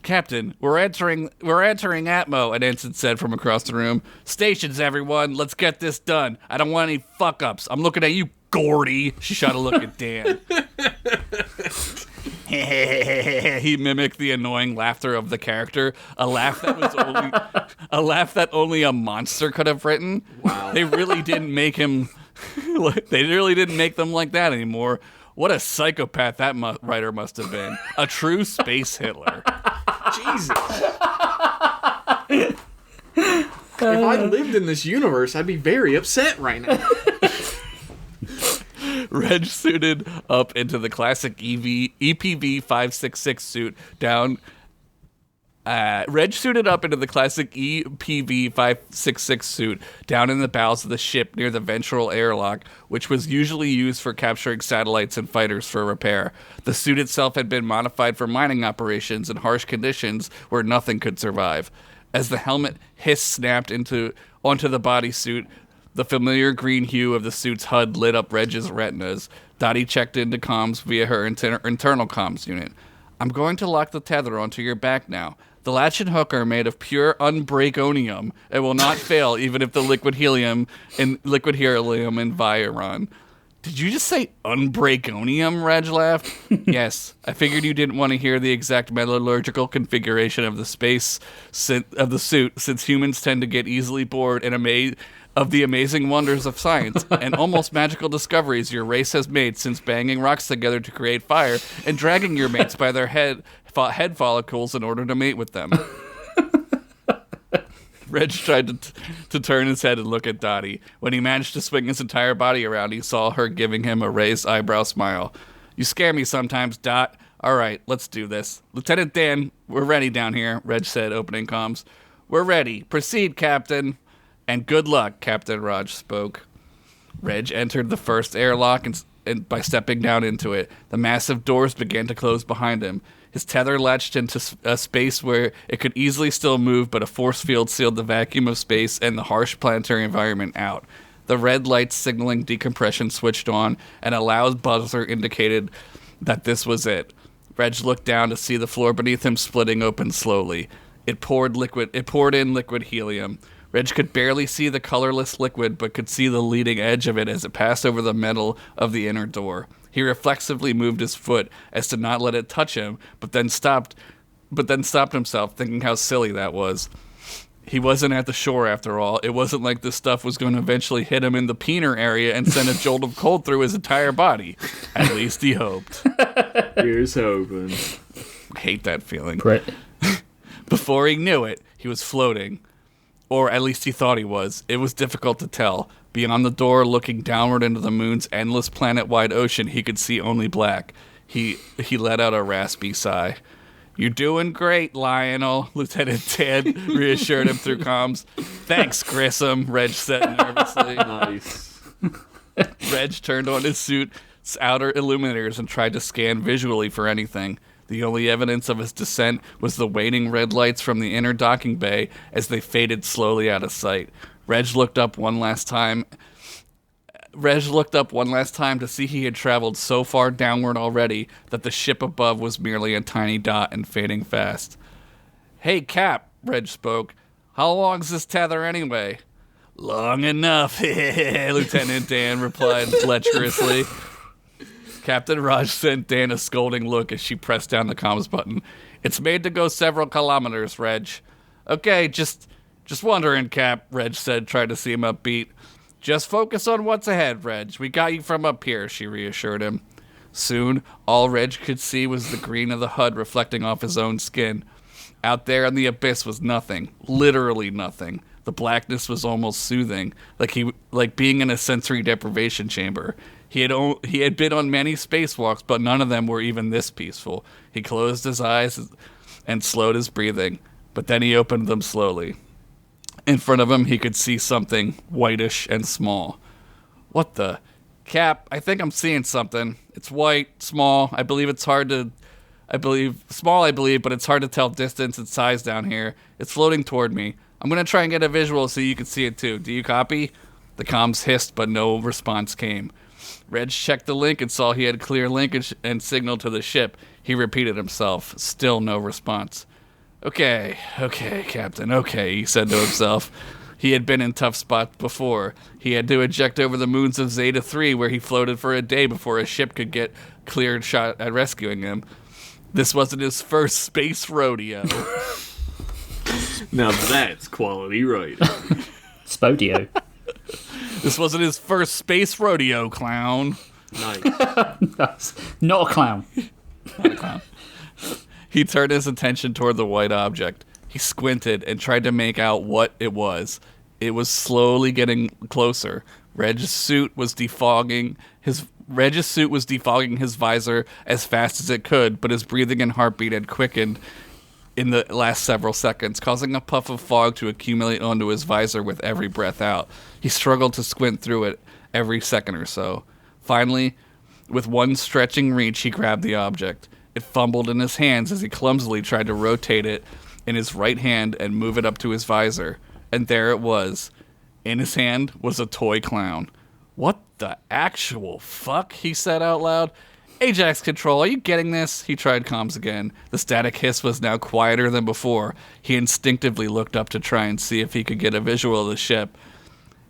S2: Captain, we're entering Atmo, an ensign said from across the room. Stations, everyone. Let's get this done. I don't want any fuck-ups. I'm looking at you, Gordy. She shot a look at Dan. He mimicked the annoying laughter of the character, a laugh that only a monster could have written.
S3: Wow.
S2: They really didn't make them like that anymore. What a psychopath that writer must have been. A true space Hitler.
S3: Jesus. If I lived in this universe, I'd be very upset right now.
S2: Reg suited up into the classic EPV 566 suit down. Reg suited up into the classic EPV 566 suit down in the bowels of the ship near the ventral airlock, which was usually used for capturing satellites and fighters for repair. The suit itself had been modified for mining operations in harsh conditions where nothing could survive. As the helmet snapped onto the bodysuit, the familiar green hue of the suit's HUD lit up Reg's retinas. Dottie checked into comms via her internal comms unit. I'm going to lock the tether onto your back now. The latch and hook are made of pure unbreakonium. It will not fail even if the liquid helium environ. Did you just say unbreakonium? Reg laughed. Yes, I figured you didn't want to hear the exact metallurgical configuration of the suit, since humans tend to get easily bored and amazed of the amazing wonders of science and almost magical discoveries your race has made since banging rocks together to create fire and dragging your mates by their head follicles in order to mate with them. Reg tried to turn his head and look at Dottie. When he managed to swing his entire body around, he saw her giving him a raised eyebrow smile. You scare me sometimes, Dot. All right, let's do this. Lieutenant Dan, we're ready down here, Reg said, opening comms. We're ready. Proceed, Captain. And good luck, Captain Raj spoke. Reg entered the first airlock and by stepping down into it, the massive doors began to close behind him. His tether latched into a space where it could easily still move, but a force field sealed the vacuum of space and the harsh planetary environment out. The red lights signaling decompression switched on, and a loud buzzer indicated that this was it. Reg looked down to see the floor beneath him splitting open slowly. It poured in liquid helium. Reg could barely see the colorless liquid, but could see the leading edge of it as it passed over the metal of the inner door. He reflexively moved his foot as to not let it touch him, but then stopped himself, thinking how silly that was. He wasn't at the shore after all. It wasn't like this stuff was going to eventually hit him in the peener area and send a jolt of cold through his entire body. At least he hoped.
S3: Here's hoping.
S2: Hate that feeling. Before he knew it, he was floating. Or at least he thought he was. It was difficult to tell. Beyond the door, looking downward into the moon's endless planet-wide ocean, he could see only black. He let out a raspy sigh. "You're doing great, Lionel," Lieutenant Dan reassured him through comms. "Thanks, Grissom," Reg said nervously.
S3: Nice.
S2: Reg turned on his suit's outer illuminators and tried to scan visually for anything. The only evidence of his descent was the waning red lights from the inner docking bay as they faded slowly out of sight. Reg looked up one last time to see he had traveled so far downward already that the ship above was merely a tiny dot and fading fast. "Hey, Cap," Reg spoke. "How long's this tether anyway?" "Long enough," Lieutenant Dan replied lecherously. Captain Raj sent Dan a scolding look as she pressed down the comms button. "It's made to go several kilometers, Reg." "Okay, just wondering, Cap," Reg said, trying to seem upbeat. "Just focus on what's ahead, Reg. We got you from up here," she reassured him. Soon, all Reg could see was the green of the HUD reflecting off his own skin. Out there in the abyss was nothing, literally nothing. The blackness was almost soothing, like being in a sensory deprivation chamber. He had been on many spacewalks, but none of them were even this peaceful. He closed his eyes and slowed his breathing, but then he opened them slowly. In front of him, he could see something whitish and small. "What the? Cap, I think I'm seeing something. It's white, small. I believe, but it's hard to tell distance and size down here. It's floating toward me. I'm going to try and get a visual so you can see it too. Do you copy?" The comms hissed, but no response came. Reg checked the link and saw he had clear linkage and signal to the ship. He repeated himself. Still no response. Okay, Captain, okay, he said to himself. He had been in tough spots before. He had to eject over the moons of Zeta 3, where he floated for a day before a ship could get cleared shot at rescuing him. This wasn't his first space rodeo.
S3: Now that's quality writing.
S1: Spodio.
S2: This wasn't his first space rodeo, clown.
S3: Nice.
S1: That's not a clown.
S2: He turned his attention toward the white object. He squinted and tried to make out what it was. It was slowly getting closer. Reg's suit was defogging his visor as fast as it could, but his breathing and heartbeat had quickened in the last several seconds, causing a puff of fog to accumulate onto his visor with every breath out. He struggled to squint through it every second or so. Finally, with one stretching reach, he grabbed the object. It fumbled in his hands as he clumsily tried to rotate it in his right hand and move it up to his visor. And there it was. In his hand was a toy clown. "What the actual fuck?" he said out loud. "Ajax Control, are you getting this?" He tried comms again. The static hiss was now quieter than before. He instinctively looked up to try and see if he could get a visual of the ship.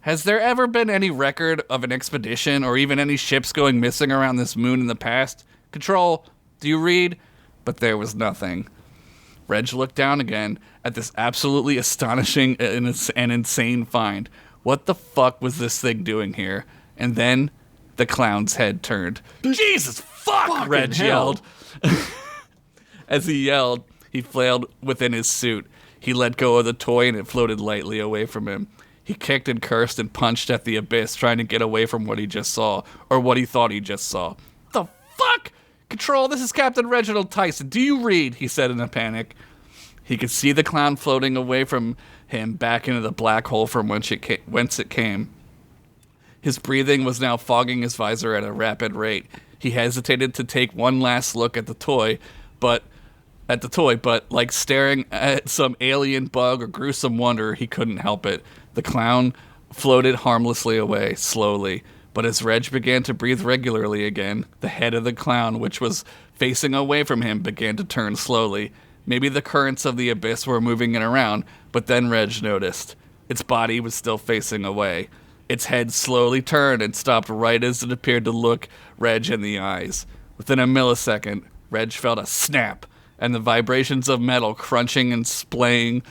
S2: "Has there ever been any record of an expedition or even any ships going missing around this moon in the past? Control, do you read?" But there was nothing. Reg looked down again at this absolutely astonishing and insane find. What the fuck was this thing doing here? And then the clown's head turned. "Jesus fuck!" Reg yelled. As he yelled, he flailed within his suit. He let go of the toy and it floated lightly away from him. He kicked and cursed and punched at the abyss, trying to get away from what he just saw, or what he thought he just saw. "The fuck? Control, this is Captain Reginald Tyson. Do you read?" he said in a panic. He could see the clown floating away from him back into the black hole from whence it came. His breathing was now fogging his visor at a rapid rate. He hesitated to take one last look at the toy, but like staring at some alien bug or gruesome wonder, he couldn't help it. The clown floated harmlessly away, slowly, But as Reg began to breathe regularly again, the head of the clown, which was facing away from him, began to turn slowly. Maybe the currents of the abyss were moving it around, but then Reg noticed. Its body was still facing away. Its head slowly turned and stopped right as it appeared to look Reg in the eyes. Within a millisecond, Reg felt a snap, and the vibrations of metal crunching and splaying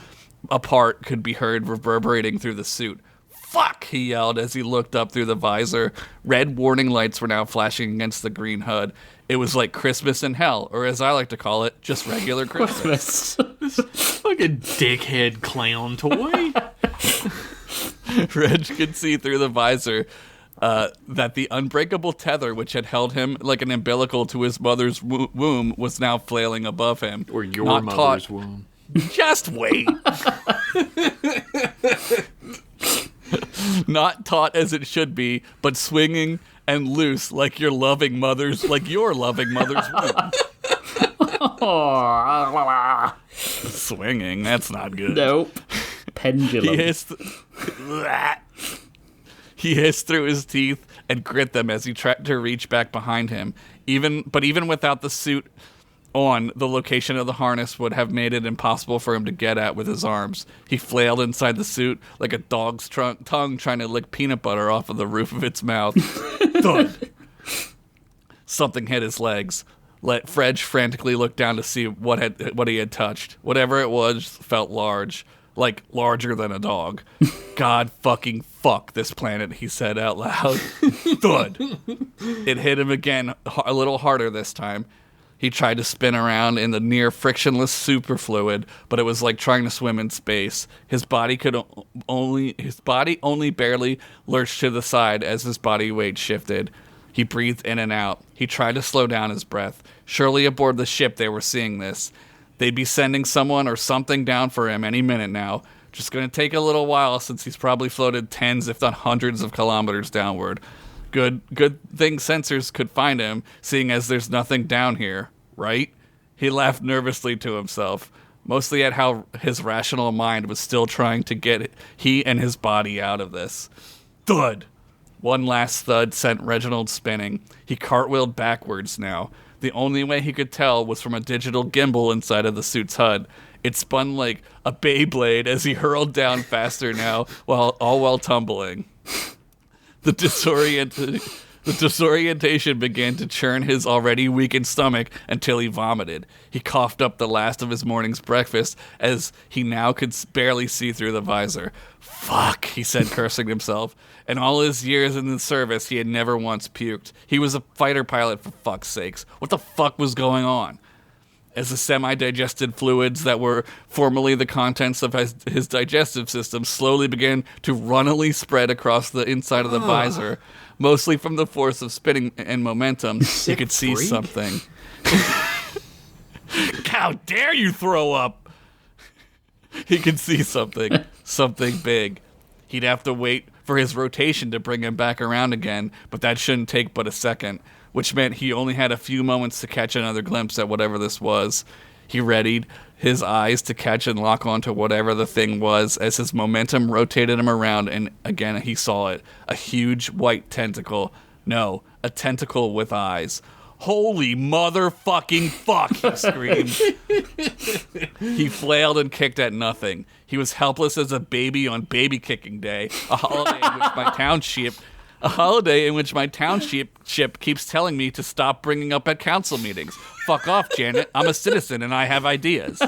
S2: apart could be heard reverberating through the suit. "Fuck!" he yelled as he looked up through the visor. Red warning lights were now flashing against the green HUD. It was like Christmas in hell, or as I like to call it, just regular Christmas.
S3: Like a dickhead clown toy.
S2: Reg could see through the visor that the unbreakable tether which had held him like an umbilical to his mother's womb was now flailing above him.
S3: Or your mother's womb.
S2: Just wait. Not taut as it should be, but swinging and loose like your loving mother's womb. Swinging, that's not good.
S1: Nope. Pendulum.
S2: He hissed through his teeth and grit them as he tried to reach back behind him. Even without the suit on, the location of the harness would have made it impossible for him to get at with his arms. He flailed inside the suit like a dog's tongue trying to lick peanut butter off of the roof of its mouth. Thud! Something hit his legs. Fred frantically looked down to see what he had touched. Whatever it was felt large. Like, larger than a dog. God fucking fuck this planet, he said out loud. Thud! It hit him again, a little harder this time. He tried to spin around in the near frictionless superfluid, but it was like trying to swim in space. His body only barely lurched to the side as his body weight shifted. He breathed in and out. He tried to slow down his breath. Surely aboard the ship they were seeing this. They'd be sending someone or something down for him any minute now. Just going to take a little while since he's probably floated tens, if not hundreds of kilometers downward. Good thing sensors could find him, seeing as there's nothing down here, right? He laughed nervously to himself, mostly at how his rational mind was still trying to get he and his body out of this. Thud! One last thud sent Reginald spinning. He cartwheeled backwards now. The only way he could tell was from a digital gimbal inside of the suit's HUD. It spun like a Beyblade as he hurled down faster now, while tumbling. The disorientation began to churn his already weakened stomach until he vomited. He coughed up the last of his morning's breakfast as he now could barely see through the visor. Fuck, he said, cursing himself. In all his years in the service, he had never once puked. He was a fighter pilot, for fuck's sakes. What the fuck was going on? As the semi-digested fluids that were formerly the contents of his digestive system slowly began to runnily spread across the inside of the visor, mostly from the force of spinning and momentum, he could see something. How dare you throw up? He could see something big. He'd have to wait for his rotation to bring him back around again, but that shouldn't take but a second, which meant he only had a few moments to catch another glimpse at whatever this was. He readied his eyes to catch and lock onto whatever the thing was as his momentum rotated him around, and again he saw it. A huge white tentacle. No, a tentacle with eyes. Holy motherfucking fuck, he screamed. He flailed and kicked at nothing. He was helpless as a baby on baby kicking day, a holiday in which my township keeps telling me to stop bringing up at council meetings. Fuck off, Janet. I'm a citizen and I have ideas.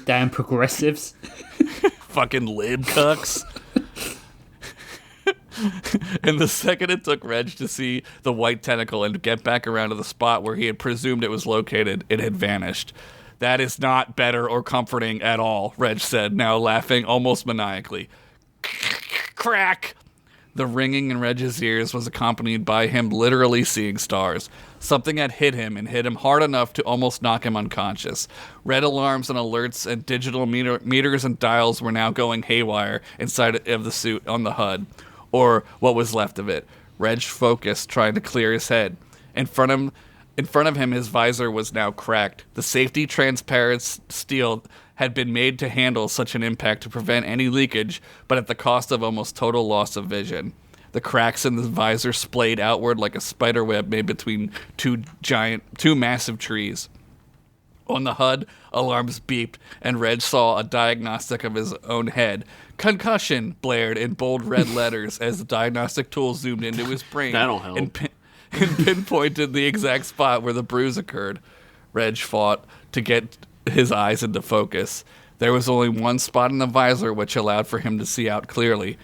S1: Damn progressives.
S2: Fucking lib cucks. And the second it took Reg to see the white tentacle and get back around to the spot where he had presumed it was located, it had vanished. That is not better or comforting at all, Reg said, now laughing almost maniacally. Crack! The ringing in Reg's ears was accompanied by him literally seeing stars. Something had hit him and hit him hard enough to almost knock him unconscious. Red alarms and alerts and digital meters and dials were now going haywire inside of the suit on the HUD. Or what was left of it. Reg focused, trying to clear his head. In front of him, his visor was now cracked. The safety transparent steel had been made to handle such an impact to prevent any leakage, but at the cost of almost total loss of vision. The cracks in the visor splayed outward like a spider web made between two massive trees. On the HUD, alarms beeped, and Reg saw a diagnostic of his own head. Concussion blared in bold red letters as the diagnostic tool zoomed into his brain.
S3: That'll help.
S2: And pinpointed the exact spot where the bruise occurred. Reg fought to get his eyes into focus. There was only one spot in the visor which allowed for him to see out clearly.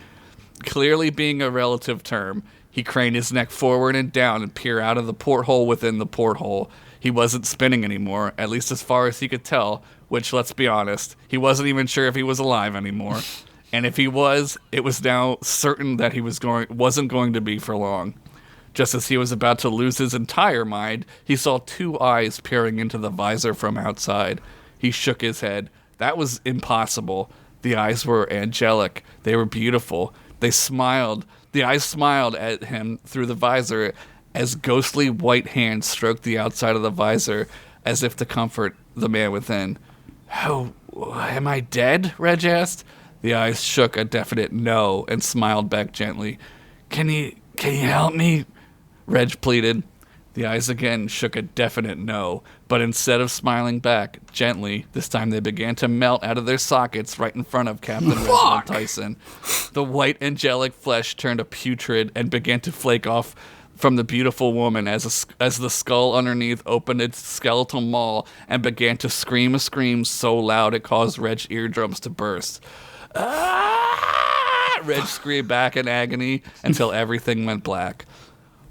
S2: Clearly being a relative term, he craned his neck forward and down and peered out of the porthole within the porthole. He wasn't spinning anymore, at least as far as he could tell, which, let's be honest, he wasn't even sure if he was alive anymore. And if he was, it was now certain that he wasn't going to be for long. Just as he was about to lose his entire mind, he saw two eyes peering into the visor from outside. He shook his head. That was impossible. The eyes were angelic. They were beautiful. They smiled. The eyes smiled at him through the visor as ghostly white hands stroked the outside of the visor as if to comfort the man within. Oh, am I dead? Reg asked. The eyes shook a definite no and smiled back gently. Can you help me? Reg pleaded. The eyes again shook a definite no, but instead of smiling back gently, this time they began to melt out of their sockets right in front of Captain Reginald Tyson. The white angelic flesh turned a putrid and began to flake off from the beautiful woman as the skull underneath opened its skeletal maw and began to scream a scream so loud it caused Reg's eardrums to burst. Ah! Reg screamed back in agony until everything went black.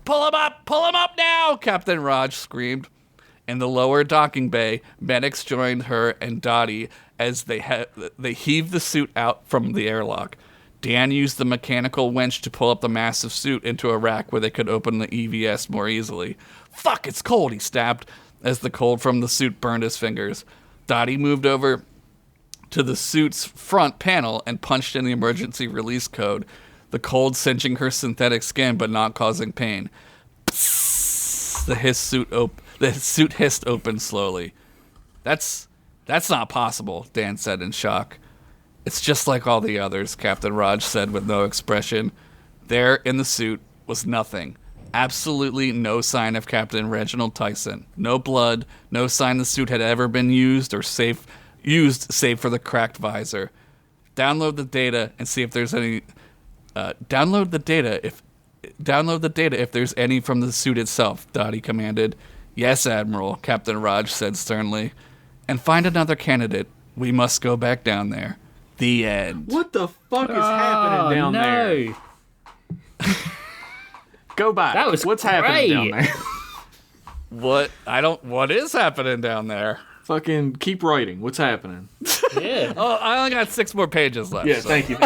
S2: Pull him up now, Captain Raj screamed. In the lower docking bay, medics joined her and Dottie as they heaved the suit out from the airlock. Dan used the mechanical winch to pull up the massive suit into a rack where they could open the EVS more easily. Fuck, it's cold, he snapped, as the cold from the suit burned his fingers. Dottie moved over to the suit's front panel and punched in the emergency release code, the cold cinching her synthetic skin but not causing pain. Psst, the suit hissed open slowly. That's not possible, Dan said in shock. It's just like all the others, Captain Raj said with no expression. There in the suit was nothing. Absolutely no sign of Captain Reginald Tyson. No blood, no sign the suit had ever been used save for the cracked visor. Download the data and see if there's any download the data if there's any from the suit itself, Dottie commanded. Yes, Admiral, Captain Raj said sternly. And find another candidate. We must go back down there. The end.
S3: What the fuck is happening down there? Go back.
S1: That was
S3: What's
S1: great.
S3: happening down there?
S2: What is happening down there?
S3: Fucking keep writing. What's happening?
S1: Yeah.
S2: Oh, I only got 6 more pages left.
S3: Yeah,
S2: so.
S3: thank you.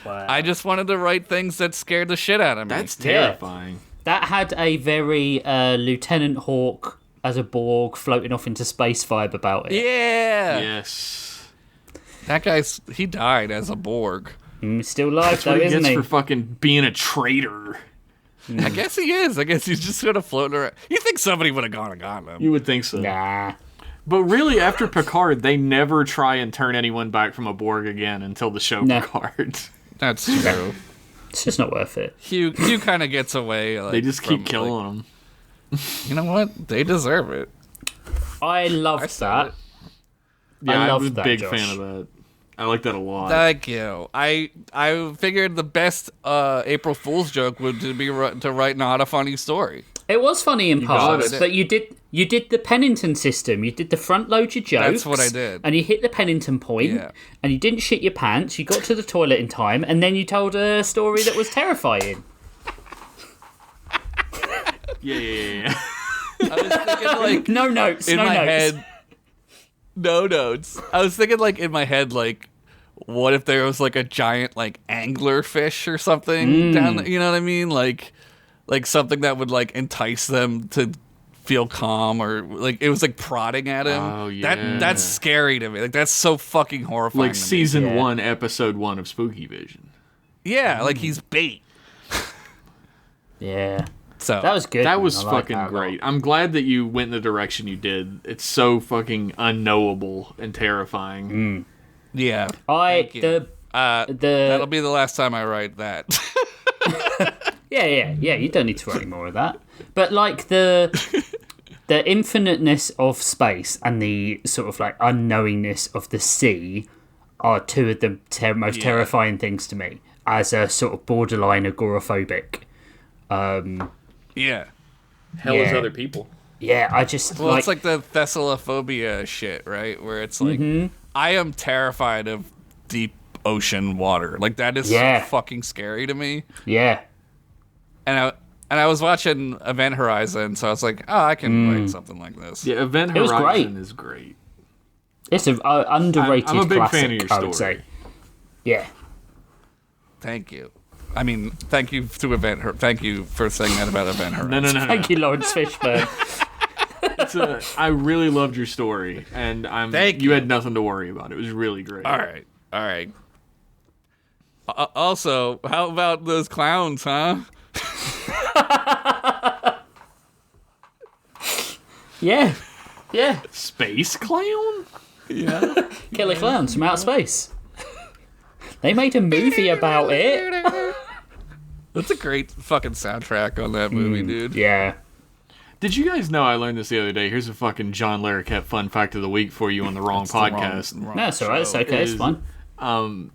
S1: Wow.
S2: I just wanted to write things that scared the shit out of me.
S3: That's terrifying.
S1: That had a very Lieutenant Hawk as a Borg floating off into space vibe about it.
S2: Yeah.
S3: Yes.
S2: That he died as a Borg.
S1: Still alive
S3: That's
S1: though,
S3: what he
S1: isn't
S3: gets
S1: he?
S3: for fucking being a traitor.
S2: I guess he is. I guess he's just sort of floating around. You think somebody would have gone and gotten him.
S3: You would think so.
S1: Nah.
S3: But really, after Picard, they never try and turn anyone back from a Borg again until the show
S1: No.
S3: Picard.
S2: That's true.
S1: It's just not worth it.
S2: Hugh kind of gets away. Like,
S3: They just keep
S2: from,
S3: killing them.
S2: You know what? They deserve it.
S1: I loved
S2: said
S1: that.
S2: it.
S3: Yeah,
S1: I
S3: I was a
S1: loved that,
S3: big
S1: Josh.
S3: fan of that. I like that a lot.
S2: Thank you. I figured the best April Fool's joke would be to write not a funny story.
S1: It was funny in
S3: got
S1: parts,
S3: it.
S1: but you did the Pennington system. You did the front load your jokes.
S2: That's what I did.
S1: And you hit the Pennington point,
S2: Yeah.
S1: and you didn't shit your pants. You got to the toilet in time, and then you told a story that was terrifying.
S3: Yeah.
S2: I was thinking like
S1: No notes.
S2: in
S1: no
S2: my
S1: notes.
S2: head. No notes. I was thinking like in my head like, what if there was like a giant like angler fish or something down there? You know what I mean? Like something that would like entice them to feel calm, or like it was like prodding at him.
S3: Oh, yeah.
S2: That's scary to me. Like that's so fucking horrifying.
S3: Like
S2: to me.
S3: season
S1: Yeah.
S3: 1, episode 1 of Spooky Vision.
S2: Yeah, like he's bait.
S1: Yeah.
S2: So
S1: That was good.
S3: That
S1: man.
S3: was
S1: I like
S3: fucking
S1: that a lot.
S3: great. I'm glad that you went in the direction you did. It's so fucking unknowable and terrifying.
S2: yeah.
S1: I
S2: Thank you.
S1: the
S2: That'll be the last time I write that.
S1: yeah. You don't need to write any more of that. But like the infiniteness of space and the sort of like unknowingness of the sea are two of the most terrifying things to me as a sort of borderline agoraphobic.
S2: Yeah.
S3: Hell is
S1: Yeah.
S3: other people.
S1: Yeah, I just
S2: Well, it's like the Thessalophobia shit, right? Where it's like, I am terrified of deep ocean water. Like, that is
S1: Yeah.
S2: so fucking scary to me.
S1: yeah.
S2: And I was watching Event Horizon, so I was like, oh, I can write something like this.
S3: Yeah, Event
S1: It was
S3: Horizon
S1: great.
S3: is great.
S1: It's an underrated
S3: I'm a big
S1: classic,
S3: fan of your
S1: I would
S3: story.
S1: say. Yeah.
S2: Thank you. I mean, thank you to Thank you for saying that about Event Horizon.
S3: No.
S1: Thank you, Lawrence Fishburne.
S3: I really loved your story, and
S2: Thank
S3: you had nothing to worry about. It was really great.
S2: All right. Also, how about those clowns, huh?
S1: Yeah.
S3: Space clown?
S2: Yeah.
S1: Killer Clowns from Outer Space. They made a movie about it.
S2: That's a great fucking soundtrack on that movie, dude.
S1: Yeah.
S3: Did you guys know, I learned this the other day, here's a fucking John Larroquette fun fact of the week for you on the wrong podcast.
S1: No, it's alright. It's okay. It's
S3: is-
S1: fine.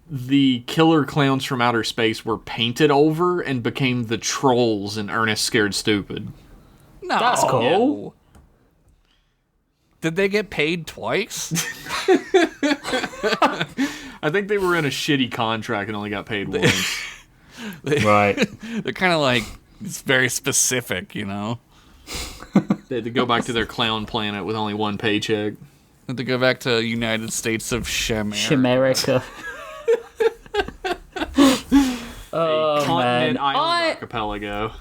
S3: The killer clowns from outer space were painted over and became the trolls in Ernest Scared Stupid.
S2: No.
S1: That's cool.
S2: Did they get paid twice?
S3: I think they were in a shitty contract and only got paid once.
S1: Right.
S2: They're kind of like, it's very specific, you know?
S3: They had to go back to their clown planet with only one paycheck.
S2: Had to go back to United States of Shemerica.
S1: Chimerica. Oh,
S3: Continent
S1: man.
S3: Island archipelago.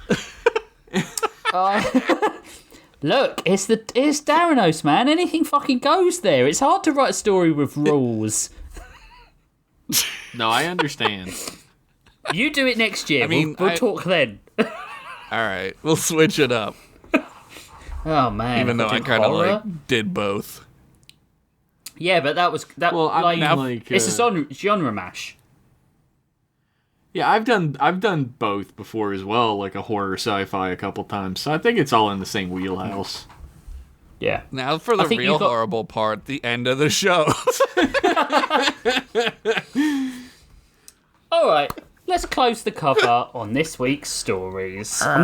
S1: Look, it's Daranos, man. Anything fucking goes there. It's hard to write a story with rules.
S3: No, I understand.
S1: You do it next year.
S2: I mean,
S1: we'll talk then.
S2: All right, we'll switch it up.
S1: Oh, man.
S2: Even though I
S1: Do
S2: kind of
S1: horror?
S2: like did both.
S1: Yeah, but that was...
S3: Well, I mean, like,
S1: it's a genre mash.
S3: Yeah, I've done both before as well, like a horror sci-fi a couple times. So I think it's all in the same wheelhouse.
S1: Yeah.
S2: Now for the
S1: I think
S2: real
S1: you've got-
S2: horrible part, the end of the show.
S1: All right, let's close the cover on this week's stories. We're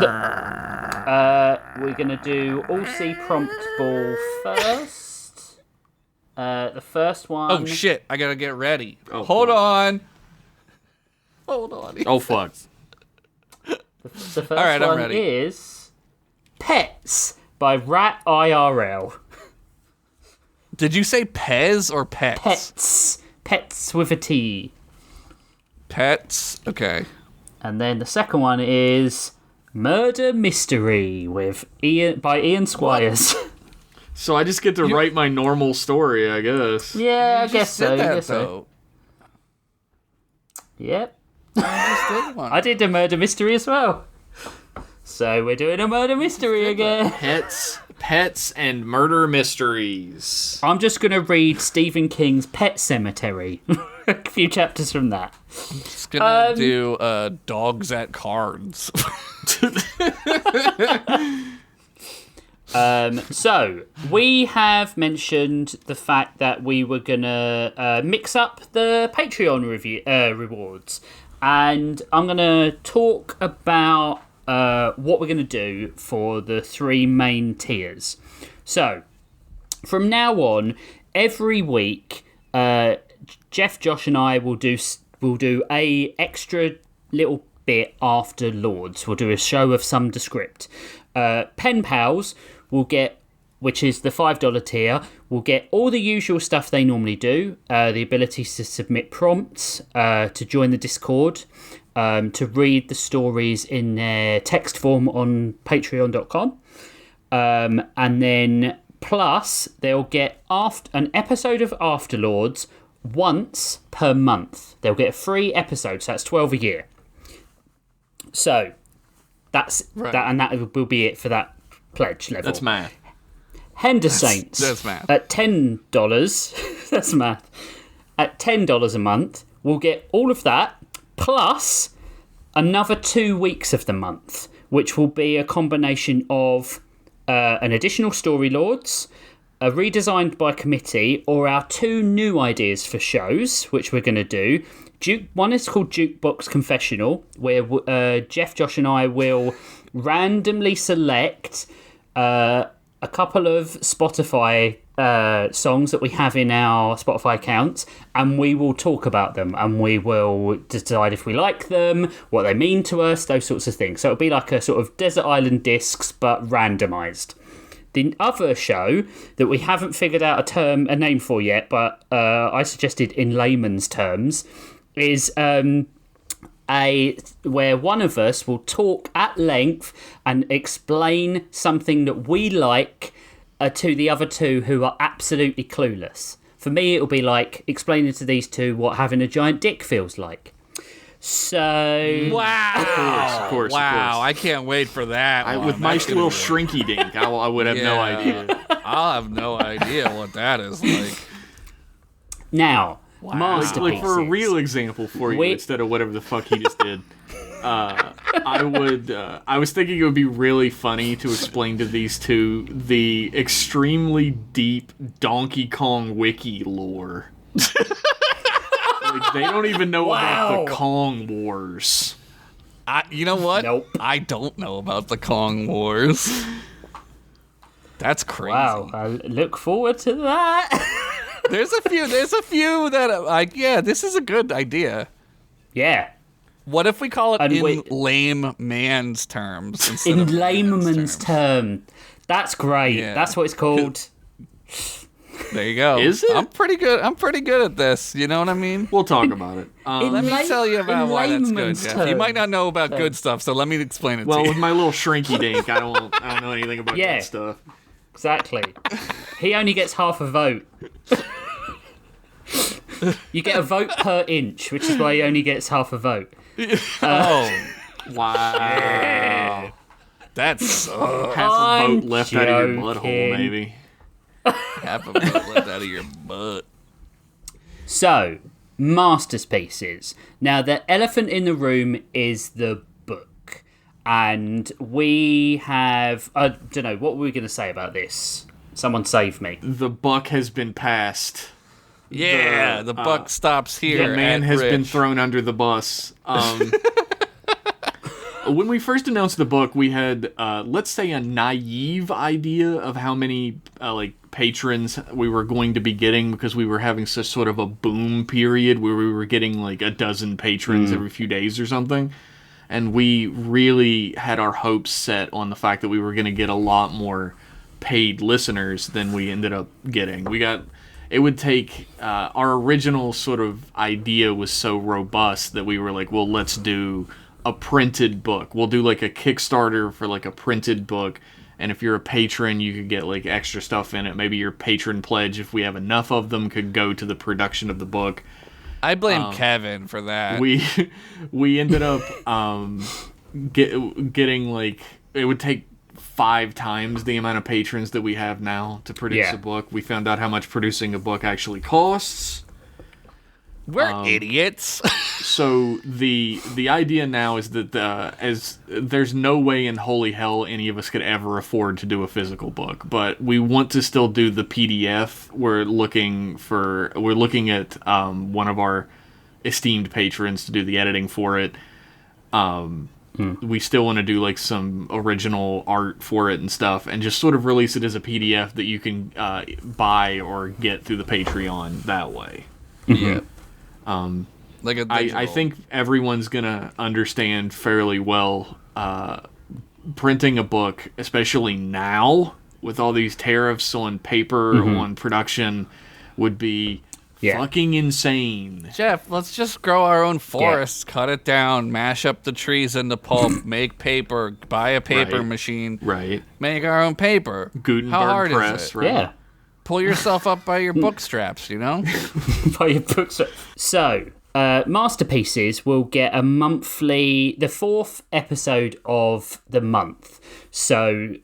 S1: going to do All-C Prompt Ball first. The first one...
S2: Oh shit, I gotta get ready.
S3: Oh,
S2: Hold
S3: boy.
S2: on. Hold on.
S3: Oh, fuck.
S1: The first
S2: All right, I'm
S1: one
S2: ready.
S1: is Pets by Rat IRL.
S2: Did you say Pez or Pets?
S1: Pets. Pets with a T.
S2: Pets. Okay.
S1: And then the second one is Murder Mystery by Ian Squires.
S3: So I just get to write my normal story, I guess.
S1: Yeah, I guess so.
S2: Did that,
S1: I guess so.
S2: though.
S1: Yep.
S2: I just did one.
S1: I did a murder mystery as well. So we're doing a murder mystery again.
S3: Pets and murder mysteries.
S1: I'm just going to read Stephen King's Pet Cemetery. A few chapters from that.
S2: Just gonna do dogs at cards.
S1: So we have mentioned the fact that we were going to mix up the Patreon rewards. And I'm going to talk about what we're going to do for the three main tiers. So, from now on, every week, Jeff, Josh, and I will do a extra little bit after Lords. We'll do a show of some descript. Pen Pals will get, which is the $5 tier, will get all the usual stuff they normally do. The ability to submit prompts, to join the Discord, to read the stories in their text form on patreon.com. And then plus they'll get an episode of Afterlords once per month. They'll get a free episode, so that's 12 a year. So That's
S2: Right.
S1: that, and that will be it for that pledge level.
S3: That's math.
S1: Hender Saints.
S2: That's math.
S1: At $10, that's math. At $10 a month, we'll get all of that plus another 2 weeks of the month, which will be a combination of an additional Story Lords, a redesigned by committee, or our 2 new ideas for shows, which we're going to do. One is called Jukebox Confessional, where Jeff, Josh, and I will randomly select a couple of Spotify songs that we have in our Spotify accounts, and we will talk about them, and we will decide if we like them, what they mean to us, those sorts of things. So it'll be like a sort of Desert Island Discs, but randomised. The other show that we haven't figured out a name for yet, but I suggested in layman's terms, is where one of us will talk at length and explain something that we like to the other 2 who are absolutely clueless. For me, it'll be like explaining to these 2 what having a giant dick feels like. So
S2: Wow!
S3: Of course.
S2: I can't wait for that.
S3: With my little shrinky dink, I would have no idea.
S2: I'll have no idea what that is like.
S1: now,
S3: Like
S1: masterpieces.
S3: for a real example for you, instead of whatever the fuck he just did, I was thinking it would be really funny to explain to these 2 the extremely deep Donkey Kong wiki lore. Like, they don't even know about the Kong Wars.
S2: You know what?
S1: Nope.
S2: I don't know about the Kong Wars. That's crazy.
S1: Wow, I look forward to that.
S2: There's a few that are like, yeah, this is a good idea.
S1: Yeah.
S2: What if we call it
S1: And
S2: in lame man's terms? instead
S1: In
S2: of
S1: layman's
S2: terms?
S1: term. That's great.
S2: Yeah.
S1: That's what it's called.
S2: There you go.
S3: Is it?
S2: I'm pretty good at this. You know what I mean?
S3: We'll talk about it.
S2: Let me tell you about why that's good,
S1: layman's
S2: Jeff. You might not know about good stuff, so let me explain it to
S3: Well,
S2: you.
S3: with my little shrinky dink, I don't know anything about
S1: Yeah.
S3: that stuff.
S1: Exactly. He only gets half a vote. You get a vote per inch, which is why he only gets half a vote.
S2: Oh,
S3: Wow.
S2: that's
S3: Half a
S1: I'm
S3: boat left out of your butthole,
S1: joking.
S3: maybe.
S2: half a foot left out of your butt.
S1: So, masterpieces. Now, the elephant in the room is the book. And we have... I don't know, what were we going to say about this? Someone save me.
S3: The buck has been passed.
S2: Yeah, the buck stops here.
S3: The man
S2: at
S3: has been
S2: Rich.
S3: thrown under the bus. When we first announced the book, we had, let's say, a naive idea of how many patrons we were going to be getting, because we were having such sort of a boom period where we were getting like a dozen patrons every few days or something. And we really had our hopes set on the fact that we were going to get a lot more paid listeners than we ended up getting. It would take, our original sort of idea was so robust that we were like, well, let's do a printed book. We'll do like a Kickstarter for like a printed book. And if you're a patron, you could get like extra stuff in it. Maybe your patron pledge, if we have enough of them, could go to the production of the book.
S2: I blame Kevin for that.
S3: We ended up getting like, it would take 5 times the amount of patrons that we have now to produce a book. We found out how much producing a book actually costs.
S2: We're idiots.
S3: So the idea now is that as there's no way in holy hell any of us could ever afford to do a physical book, but we want to still do the PDF. We're looking at one of our esteemed patrons to do the editing for it. We still want to do like some original art for it and stuff, and just sort of release it as a PDF that you can buy or get through the Patreon that way.
S2: Yeah. Like a
S3: I think everyone's gonna understand fairly well printing a book, especially now with all these tariffs on paper, on production, would be fucking insane.
S2: Jeff, let's just grow our own forests, cut it down, mash up the trees into pulp, make paper, buy a paper machine, make our own paper.
S3: Gutenberg
S2: How hard
S3: press,
S2: is it?
S3: right?
S1: Yeah.
S2: Pull yourself up by your book straps, you know?
S1: By your books. So, Masterpieces will get the 4th episode of the month. So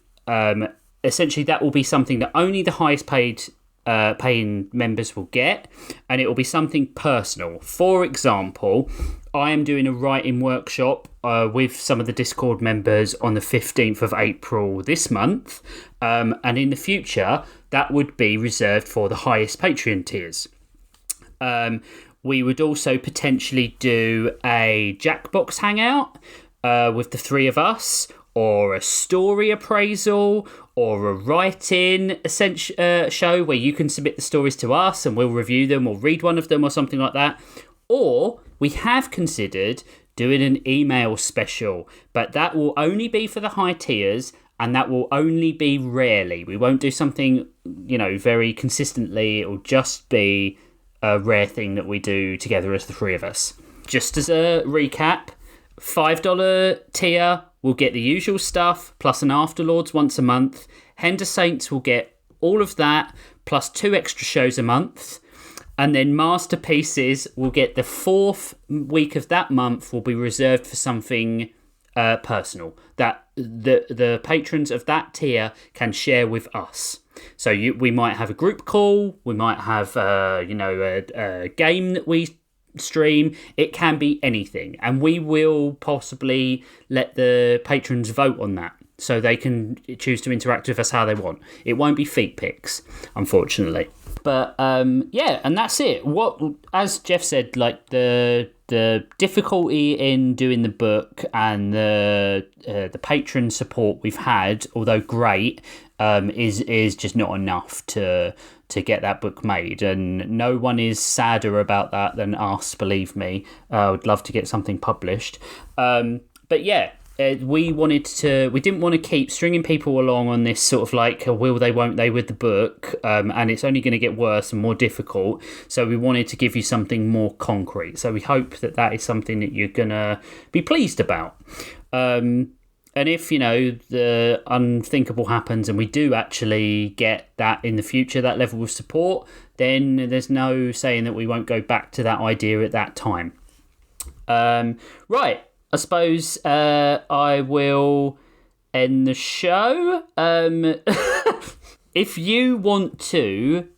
S1: essentially that will be something that only the highest paying members will get, and it will be something personal. For example, I am doing a writing workshop with some of the Discord members on the 15th of April this month, and in the future that would be reserved for the highest Patreon tiers. We would also potentially do a Jackbox hangout with the 3 of us, or a story appraisal, or a write-in show where you can submit the stories to us and we'll review them or read one of them or something like that. Or we have considered doing an email special, but that will only be for the high tiers, and that will only be rarely. We won't do something, very consistently. It will just be a rare thing that we do together as the 3 of us. Just as a recap, $5 tier will get the usual stuff, plus an Afterlords once a month. Hender Saints will get all of that, plus 2 extra shows a month. And then Masterpieces will get the 4th week of that month will be reserved for something personal that the patrons of that tier can share with us. So we might have a group call, we might have a game that we stream. It can be anything, and we will possibly let the patrons vote on that, so they can choose to interact with us how they want. It won't be feet pics, unfortunately. But and that's it. What, as Jeff said, like the difficulty in doing the book and the patron support we've had, although great, is just not enough to get that book made, and no one is sadder about that than us, believe me. I would love to get something published, but yeah, we didn't want to keep stringing people along on this sort of like a will they won't they with the book, and it's only going to get worse and more difficult, so we wanted to give you something more concrete. So we hope that is something that you're gonna be pleased about. And if, the unthinkable happens and we do actually get that in the future, that level of support, then there's no saying that we won't go back to that idea at that time. Right, I suppose I will end the show. If you want to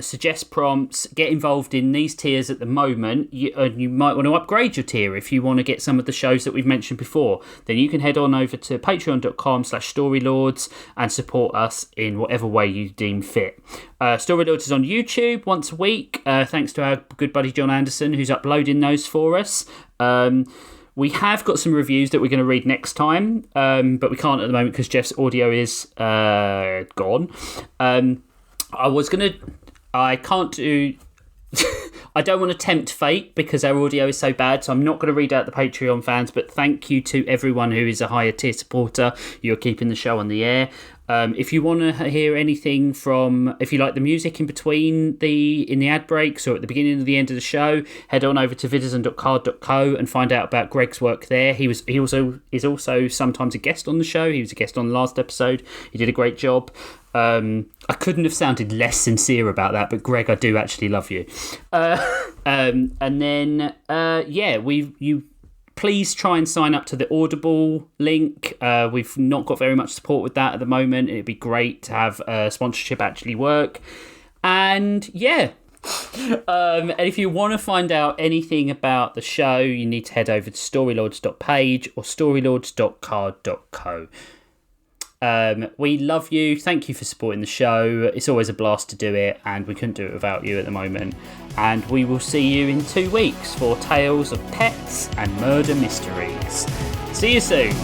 S1: suggest prompts, get involved in these tiers at the moment, you might want to upgrade your tier if you want to get some of the shows that we've mentioned before, then you can head on over to patreon.com/storylords and support us in whatever way you deem fit. Storylords is on YouTube once a week, thanks to our good buddy John Anderson, who's uploading those for us. We have got some reviews that we're going to read next time, but we can't at the moment because Jeff's audio is gone. I can't do... I don't want to tempt fate because our audio is so bad, so I'm not going to read out the Patreon fans, but thank you to everyone who is a higher tier supporter. You're keeping the show on the air. If you want to hear anything if you like the music in between in the ad breaks or at the beginning or the end of the show, head on over to vidason.card.co and find out about Greg's work there. He is also sometimes a guest on the show. He was a guest on the last episode. He did a great job. I couldn't have sounded less sincere about that, but Greg, I do actually love you. And then, please try and sign up to the Audible link. We've not got very much support with that at the moment. It'd be great to have sponsorship actually work. And yeah. And if you want to find out anything about the show, you need to head over to storylords.page or storylords.card.co. We love you. Thank you for supporting the show. It's always a blast to do it, and we couldn't do it without you at the moment. And we will see you in 2 weeks for Tales of Pets and Murder Mysteries. See you soon.